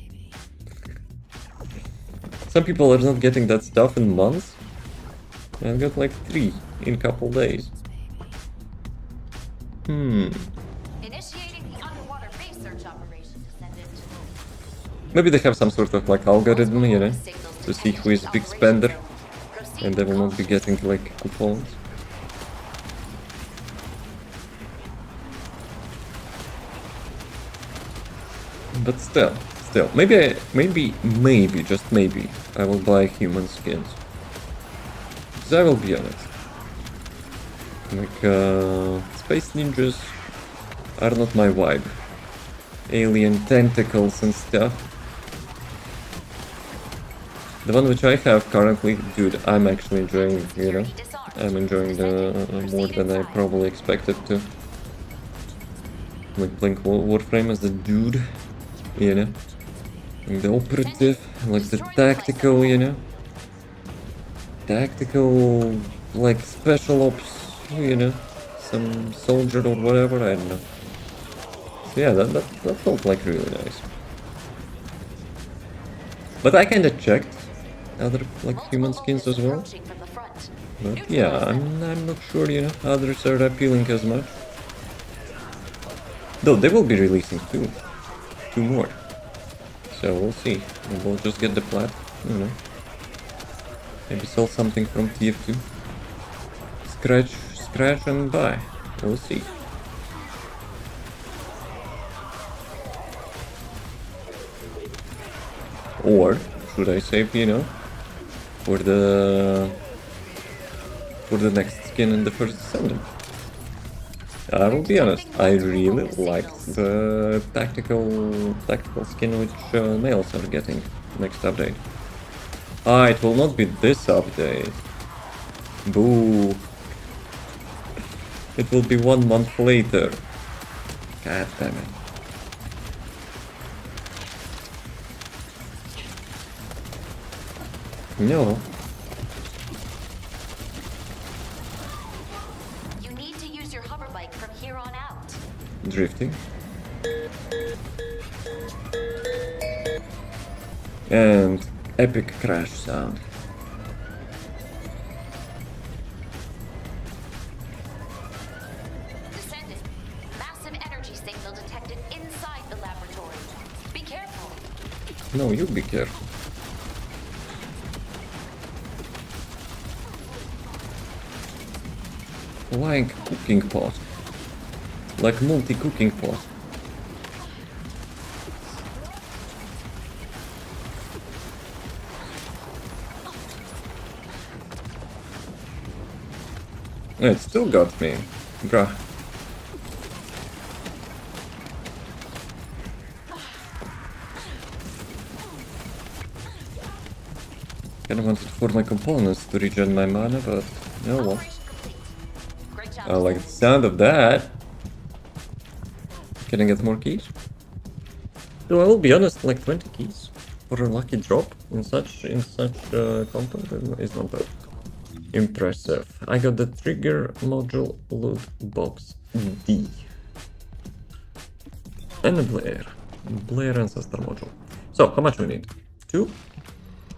Some people are not getting that stuff in months. I got like 3 in a couple days. Initiating the underwater base search operation, Descendant. Maybe they have some sort of like algorithm, you know, to see who is a big spender, and they will not be getting like coupons. But still, Still, maybe, just maybe, I will buy human skins. Because I will be honest. Like, space ninjas are not my vibe. Alien tentacles and stuff. The one which I have currently, dude, I'm actually enjoying, you know. I'm enjoying the more than I probably expected to. Like playing Warframe as the dude, you know. And the operative, like the tactical, you know. Tactical, like special ops, you know. Some soldier or whatever, I don't know. So yeah, that felt like really nice. But I kinda checked other like human skins as well. But yeah, I'm not sure, you know, others are appealing as much. Though they will be releasing two more. So we'll see. We'll just get the plat, you know. Maybe sell something from tier 2. Scratch and buy. We'll see. Or should I save, you know, for the next skin in the first Descendant? I will be honest, I really liked the tactical skin which males are getting next update. Ah, it will not be this update. Boo. It will be 1 month later. God damn it. No. You need to use your hover bike from here on out. Drifting. And epic crash sound. Descendant. Massive energy signal detected inside the laboratory. Be careful. No, you be careful. Like cooking pot. Like multi-cooking pot. It still got me. Bruh. Kinda wanted for my components to regen my mana, but no well. Operation complete. Great job. I like the sound of that. Can I get more keys? Though I will be honest, like 20 keys for a lucky drop in such content is not that impressive. I got the trigger module loot box D. And a Blair ancestor module. So how much we need? 2?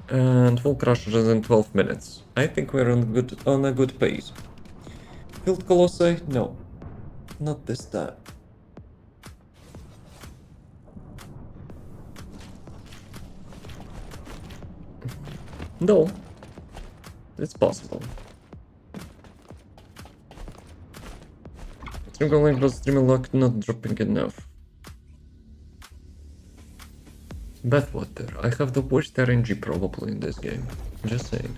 And full crushers in 12 minutes. I think we're on a good pace. Field Colossi? No. Not this time. No. It's possible. Stream going was stream lock not dropping enough. Bathwater. I have the worst RNG probably in this game. Just saying.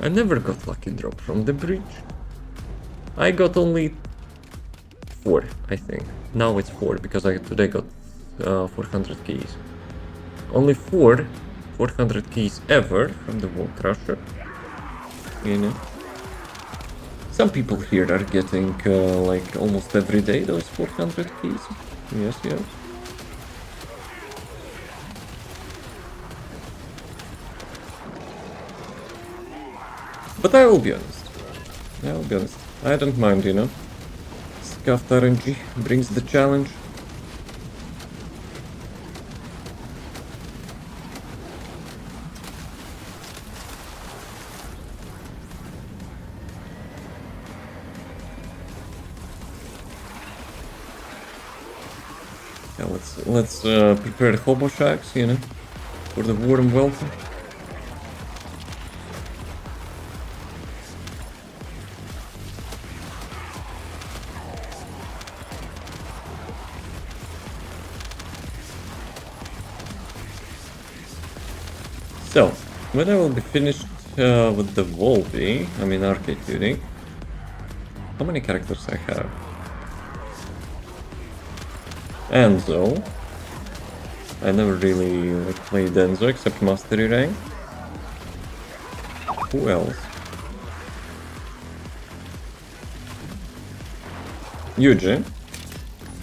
I never got lucky drop from the bridge. I got only 4, I think. Now it's 4 because I today got 400 keys. Only 400 keys ever from the Wall Crusher. You know. Some people here are getting like almost every day those 400 keys. Yes, yes. But I will be honest. I don't mind, you know. Scuffed RNG brings the challenge. Yeah, let's prepare the hobo shacks, you know, for the warm welcome. So, when I will be finished with the Valby, I mean arcade tuning, how many characters I have? Enzo. I never really played Enzo except Mastery rank. Who else? Eugene.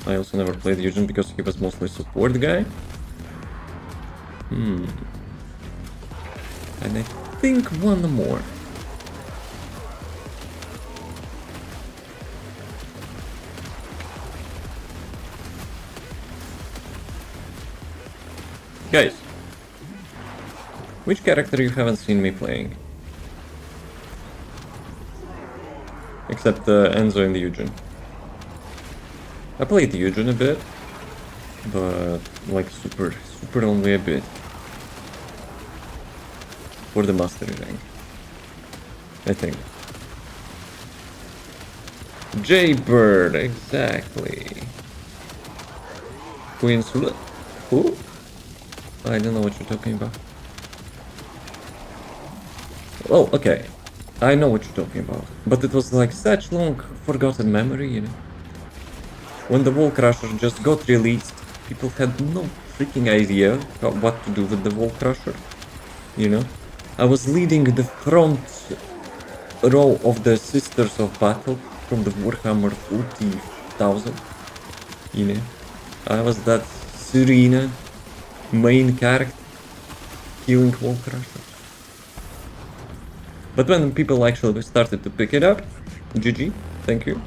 I also never played Eugene because he was mostly support guy. And I think one more. Guys, which character you haven't seen me playing? Except Enzo and Eugene. I played Eugene a bit, but like super only a bit. For the mastery rank, I think. Jaybird, exactly. Queen Sula. Who? I don't know what you're talking about. Oh, okay. I know what you're talking about. But it was like such long forgotten memory, you know. When the Wall Crusher just got released, people had no freaking idea what to do with the Wall Crusher, you know. I was leading the front row of the Sisters of Battle from the Warhammer 40,000, you know. I was that Serena main character killing Wall Crusher. But when people actually started to pick it up, GG, thank you.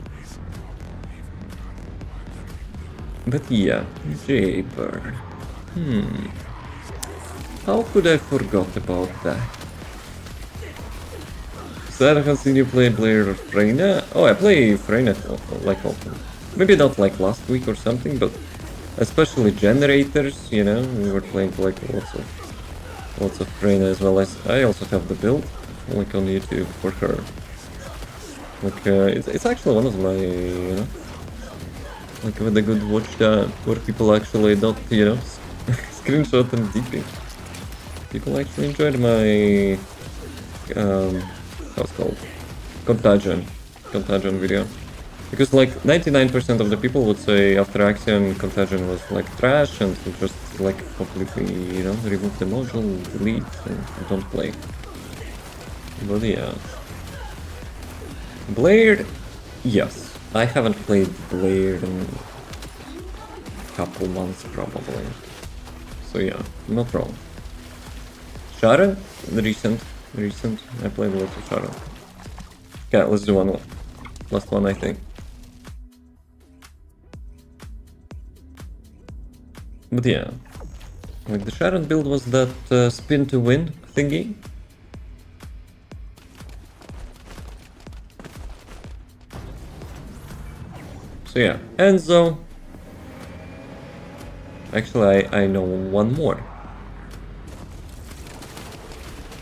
But yeah, Jaybird. How could I forgot about that? So I haven't seen you play Blair or Freyna. Oh, I play Freyna like often. Maybe not like last week or something, but especially generators, you know, we were playing like lots of Freyna as well as I also have the build like on YouTube for her. Like it's actually one of my, you know, like with a good watch time where people actually don't, you know, screenshot and DP. People actually enjoyed my how's it called? Contagion video. Because like 99% of the people would say after Axiom Contagion was like trash and just like completely, you know, remove the module, delete and don't play. But yeah. Blair, yes. I haven't played Blair in a couple months probably. So yeah, not wrong. Sharon? Recent. I played a lot of Sharon. Okay, let's do one last one I think. But yeah, like the Sharon build was that spin to win thingy. So yeah, Enzo. Actually, I know one more.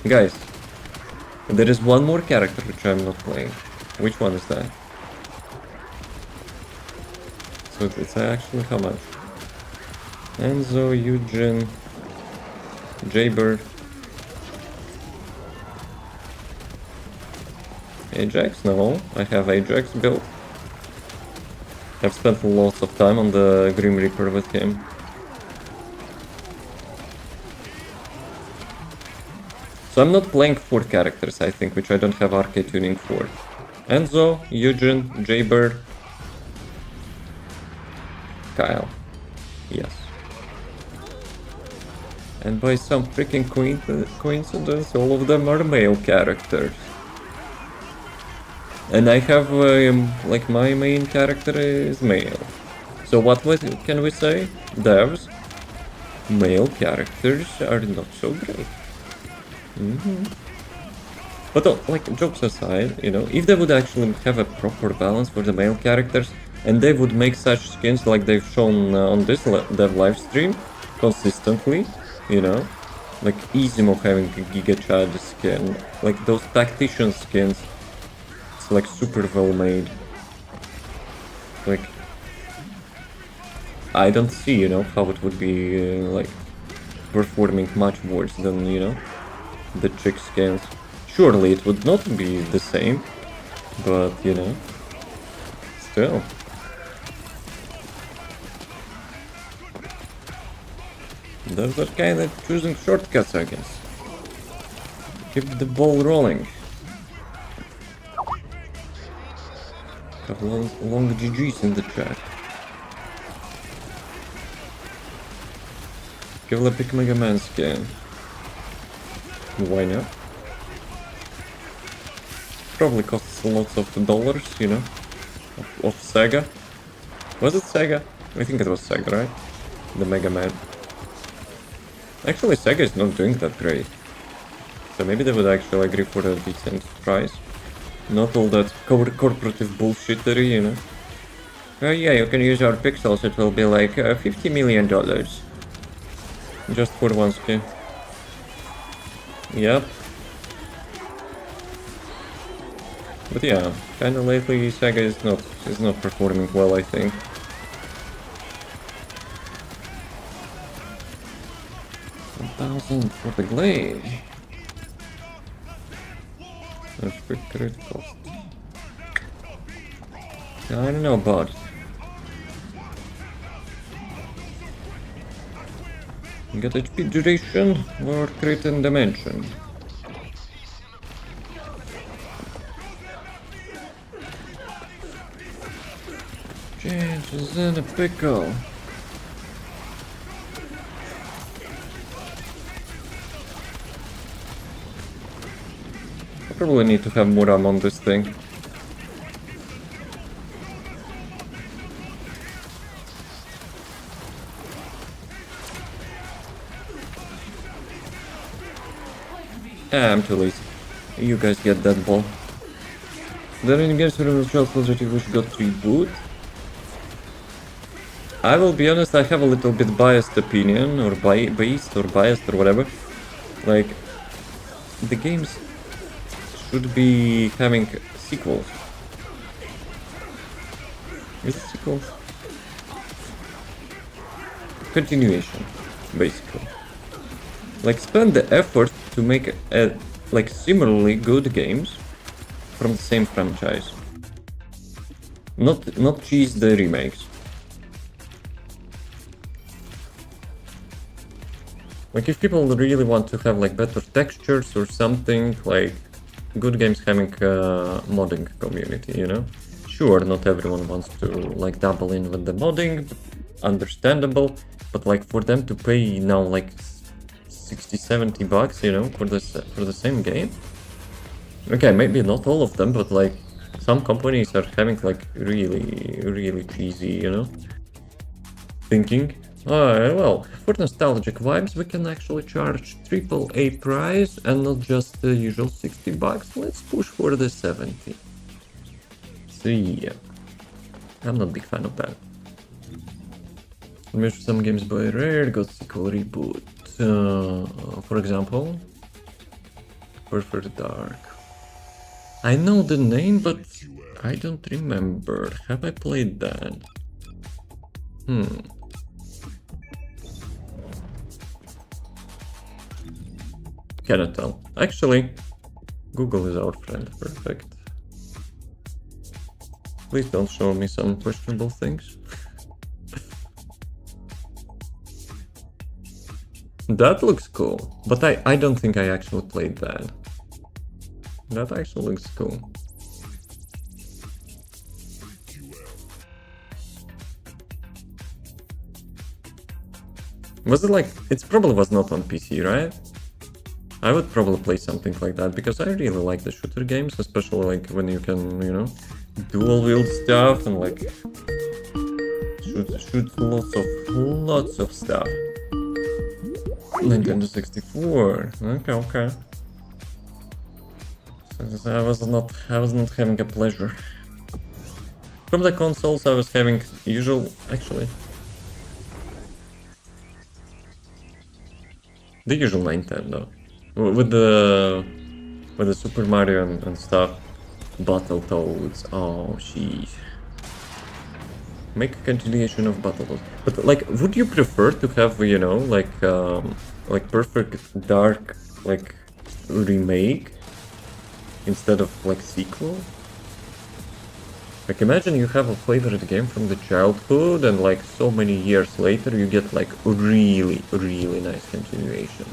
Guys, there is one more character which I'm not playing. Which one is that? So it's actually how much? Enzo, Eugene, Jaybird, Ajax? No, I have Ajax built. I've spent lots of time on the Grim Reaper with him. So I'm not playing 4 characters, I think, which I don't have arcade tuning for. Enzo, Eugene, Jaybird, Kyle. Yes. And by some freaking coincidence, all of them are male characters. And I have, like, my main character is male. So what can we say? Devs, male characters are not so great. But like, jokes aside, you know, if they would actually have a proper balance for the male characters, and they would make such skins like they've shown on this dev live stream consistently, you know, like Izimo having a Giga Chad skin, like those tactician skins, it's like super well made. Like, I don't see, you know, how it would be like performing much worse than, you know, the chick scales. Surely it would not be the same, but you know, still. Those are kind of choosing shortcuts, I guess. Keep the ball rolling. Have long GGs in the chat. Give a pick Mega Man skin. Why not? Probably costs lots of dollars, you know, of Sega. Was it Sega? I think it was Sega, right? The Mega Man. Actually, Sega is not doing that great. So maybe they would actually agree for a decent price. Not all that corporative bullshittery, you know. Oh yeah, you can use our pixels, it will be like $50 million. Just for one skin. Yep. But yeah, kinda lately Sega is not performing well, I think. $1,000 for the glade. That's quick crit cost. I don't know about it. Get HP duration or crit and dimension. Changes in a pickle. I probably need to have more RAM on this thing. I'm too lazy. You guys get that ball. Then in games from the child positive which got reboot. I will be honest, I have a little bit biased opinion, or biased or whatever. Like, the games should be having sequels. Is it sequels? Continuation, basically. Like, spend the effort to make like similarly good games from the same franchise. Not cheese the remakes. Like, if people really want to have like better textures or something, like good games having a modding community, you know? Sure, not everyone wants to like dabble in with the modding, understandable, but like for them to pay now like 60-70 bucks, you know, for the same game. Okay, maybe not all of them, but like some companies are having like really cheesy, you know, thinking. Well, for nostalgic vibes, we can actually charge AAA price and not just the usual 60 bucks. Let's push for the 70. So yeah, I'm not a big fan of that. Maybe some games by Rare got sequel reboot. For example, Perfect Dark. I know the name, but I don't remember. Have I played that? Cannot tell. Actually, Google is our friend. Perfect. Please don't show me some questionable things. That looks cool, but I don't think I actually played that. That actually looks cool. Was it like... It probably was not on PC, right? I would probably play something like that, because I really like the shooter games, especially like when you can, you know, dual wield stuff and like shoot lots of stuff. Nintendo 64. Okay. So I was not having a pleasure. From the consoles, I was having usual, actually. The usual Nintendo. With the Super Mario and stuff. Battletoads. Oh, jeez. Make a continuation of Battletoads. But like, would you prefer to have, you know, like Perfect Dark, like remake instead of like sequel. Like imagine you have a favorite game from the childhood and like so many years later you get like really, really nice continuation.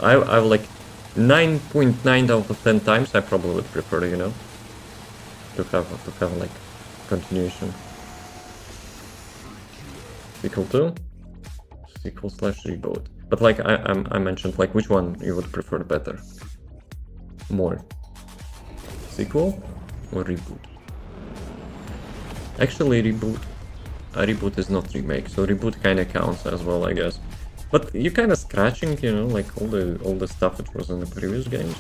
I like 9.9 out of 10 times I probably would prefer, you know, to have like continuation. Sequel 2? Sequel / reboot. But like I mentioned, like which one you would prefer better? More? Sequel or reboot? Actually reboot. A reboot is not remake, so reboot kinda counts as well, I guess. But you kinda scratching, you know, like all the stuff that was in the previous games.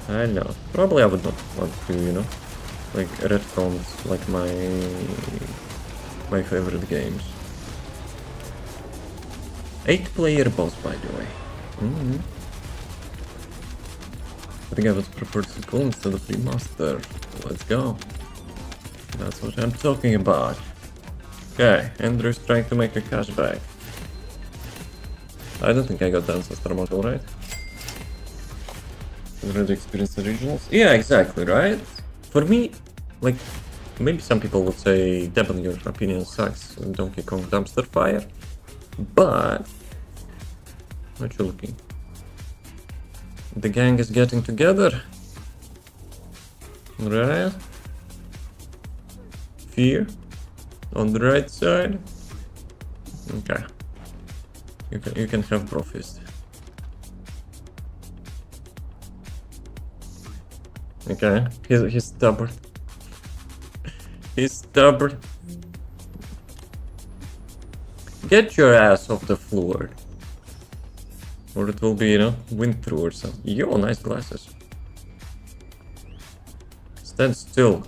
I know. Probably I would not want to, you know, like retcons like my favorite games. 8-player boss, by the way. I think I would prefer sequel instead of remaster. Let's go. That's what I'm talking about. Okay, Andrew's trying to make a cashback. I don't think I got the Ancestor model, right? Already experienced originals? Yeah, exactly, right? For me, like, maybe some people would say, Devon, your opinion sucks, Donkey Kong Dumpster Fire. But, what you looking? The gang is getting together. Right? Fear. On the right side. Okay. You can have Brofist. Okay. He's stubborn. He's stubborn. Get your ass off the floor. Or it will be, you know, wind through or something. Yo, nice glasses. Stand still.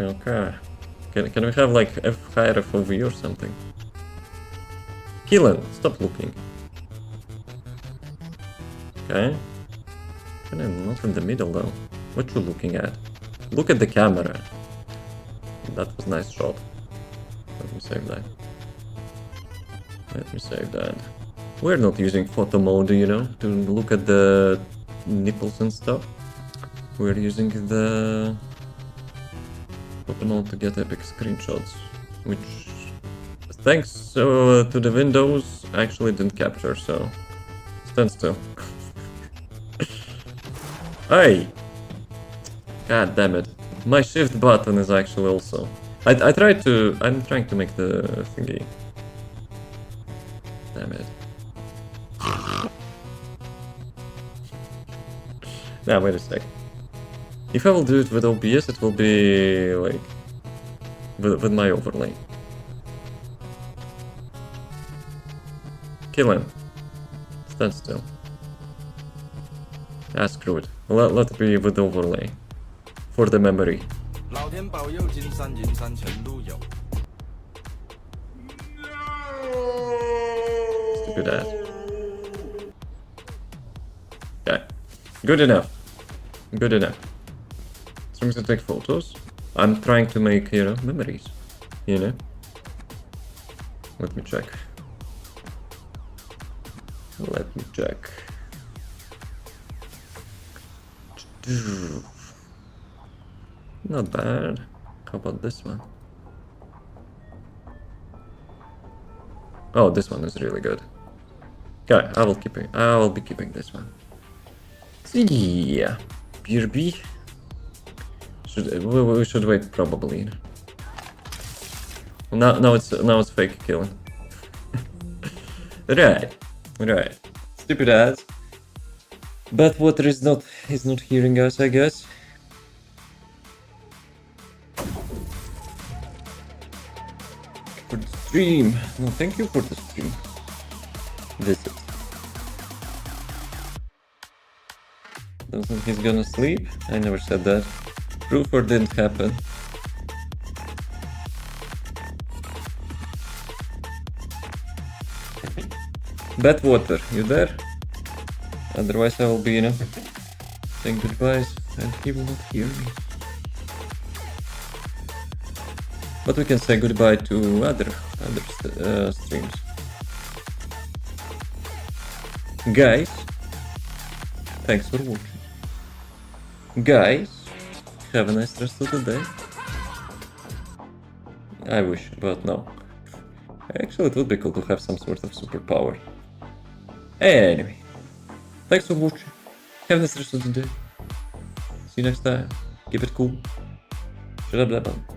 Okay. Can we have like higher FOV or something? Killen, stop looking. Okay. Not in the middle though. What you looking at? Look at the camera. That was a nice shot. Let me save that. Let me save that. We're not using photo mode, you know, to look at the nipples and stuff. We're using the photo mode to get epic screenshots, which, thanks to the Windows, actually didn't capture, so stand still. Hey! God damn it. My shift button is actually also... I'm trying to make the thingy. Damn it. Now, wait a sec. If I will do it with OBS, it will be like... with my overlay. Kill him. Stand still. Ah, screw it. Let it be with overlay. For the memory. Stupid ass. Okay. Good enough. Good enough. As long as I take photos, I'm trying to make, you know, memories. You know? Let me check. Let me check. Not bad. How about this one? Oh, this one is really good. Okay, I will be keeping this one. Yeah, BRB. We should wait probably. Now it's fake killing. Right. Stupid ass. But water is not hearing us, I guess. For the stream. No, thank you for the stream. Visit. Don't think he's gonna sleep? I never said that. Proof or didn't happen. Badwater, you there? Otherwise I will be, you know, saying goodbyes and he will not hear me. But we can say goodbye to other other streams. Guys, thanks for watching. Guys, have a nice rest of the day. I wish, but no. Actually, it would be cool to have some sort of superpower. Anyway, thanks for watching. Have a nice rest of the day. See you next time. Keep it cool. Blah blah blah.